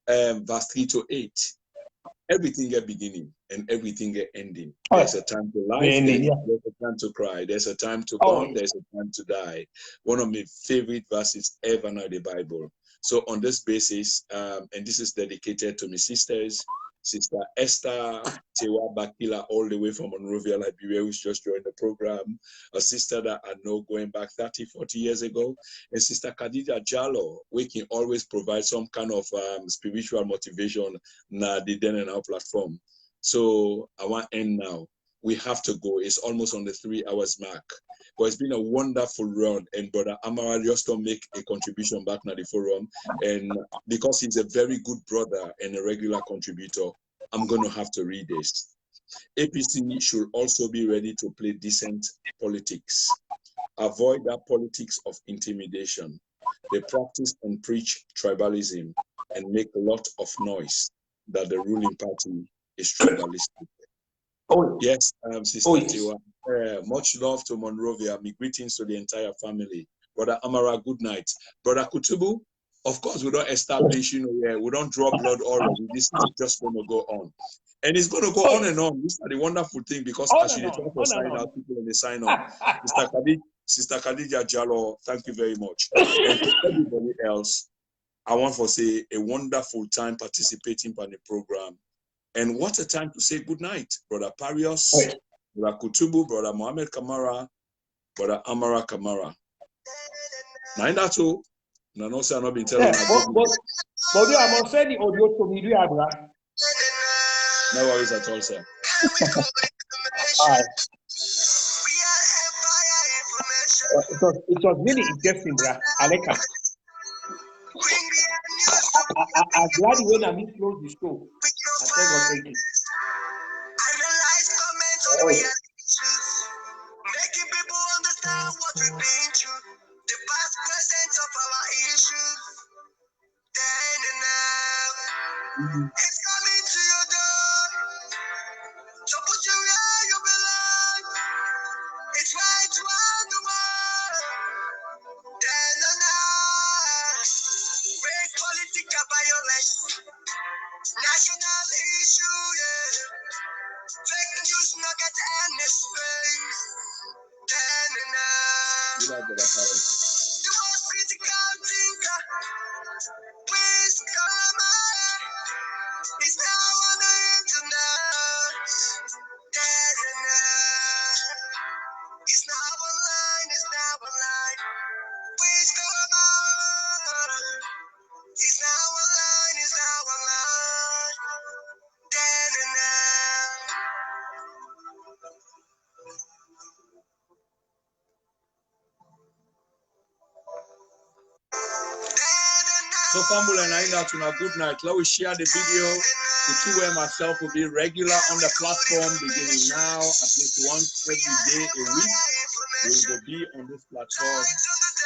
verse 3 to 8. Everything get beginning and everything get ending. Oh, There's a time to life, ending, yeah. there's a time to cry, there's a time to Oh, born, yes. there's a time to die. One of my favorite verses ever in the Bible. So on this basis, and this is dedicated to my sisters, Sister Esther Tewa Bakila, all the way from Monrovia, Liberia, who's just joined the program, a sister that I know going back 30, 40 years ago, and Sister Khadija Jallo, we can always provide some kind of spiritual motivation na the then and our platform. So I want to end now. We have to go. It's almost on the 3 hours mark. But it's been a wonderful run, and Brother Amara just to make a contribution back to the forum. And because he's a very good brother and a regular contributor, I'm going to have to read this. APC should also be ready to play decent politics. Avoid that politics of intimidation. They practice and preach tribalism and make a lot of noise that the ruling party is tribalistic. Oh, yes, Sister oh, yes. Tiwa. Much love to Monrovia. Me greetings to the entire family. Brother Amara, good night. Brother Kutubu, of course, we don't establish, we don't draw blood already. This is just going to go on. And it's going to go on and on. This is the wonderful thing because On as and you on, try to on sign and on. out, people in the sign on. Sister Khadija Jallo, thank you very much. And to everybody else, I want to say a wonderful time participating in the program. And what a time to say good night, Brother Parios, Right. Brother Kutubu, Brother Mohamed Kamara, Brother Amara Kamara. Now in that too, no, no, sir, not been telling Yeah, but you are saying the audio to me, do you have that? No worries at all, sir. All right. It was really interesting, bruh. Aleka. I'm glad when I close the show. I thank God, thank you. Oh, yeah. Making people understand what we've been through, the past, present of our issues. Then and now, it's coming to your door. So put you where you belong. It's right round the world. Then and now, break political violence, national issue, yeah. Fake news not get any space. Then and now, the most critical thinker, please come on. It's now on the internet. Then and now, it's now online. It's now online. Please come on. It's now online. It's now online. Then and now. So, family, and I know to a good night. Let us share the video. Kutu and myself will be regular on the platform beginning now, at least once every day a week. We will be on this platform.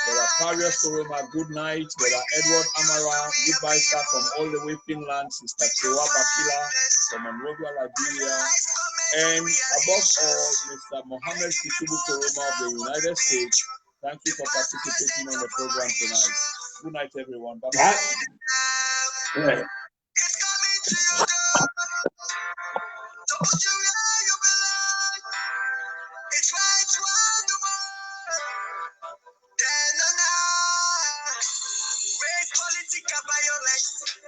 Brother Ernest Koroma, good night. Brother Edward Amara, goodbye, sir, from all the way Finland. Sister Tewa Bakila from Monrovia, Liberia. And above all, Mr. Mohamed Kutubu Koroma of the United States. Thank you for participating on the program tonight. Good night, everyone. Bye-bye. Yeah. It's right round the world. Then and now, race, political violence,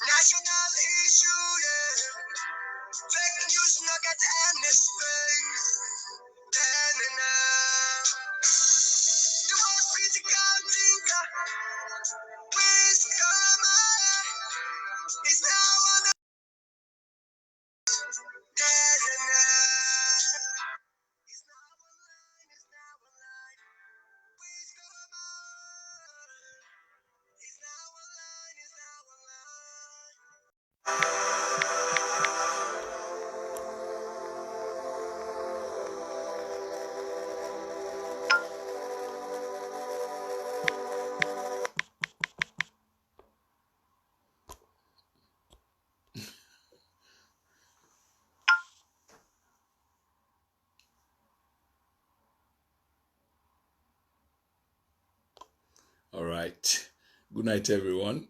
national issue, yeah. Fake news not get any space. Then and now, the most critical thinker, please come on. It's now on the then and now. It's now online. It's now online. Please come on. It's now online. It's now online. All right. Good night, everyone.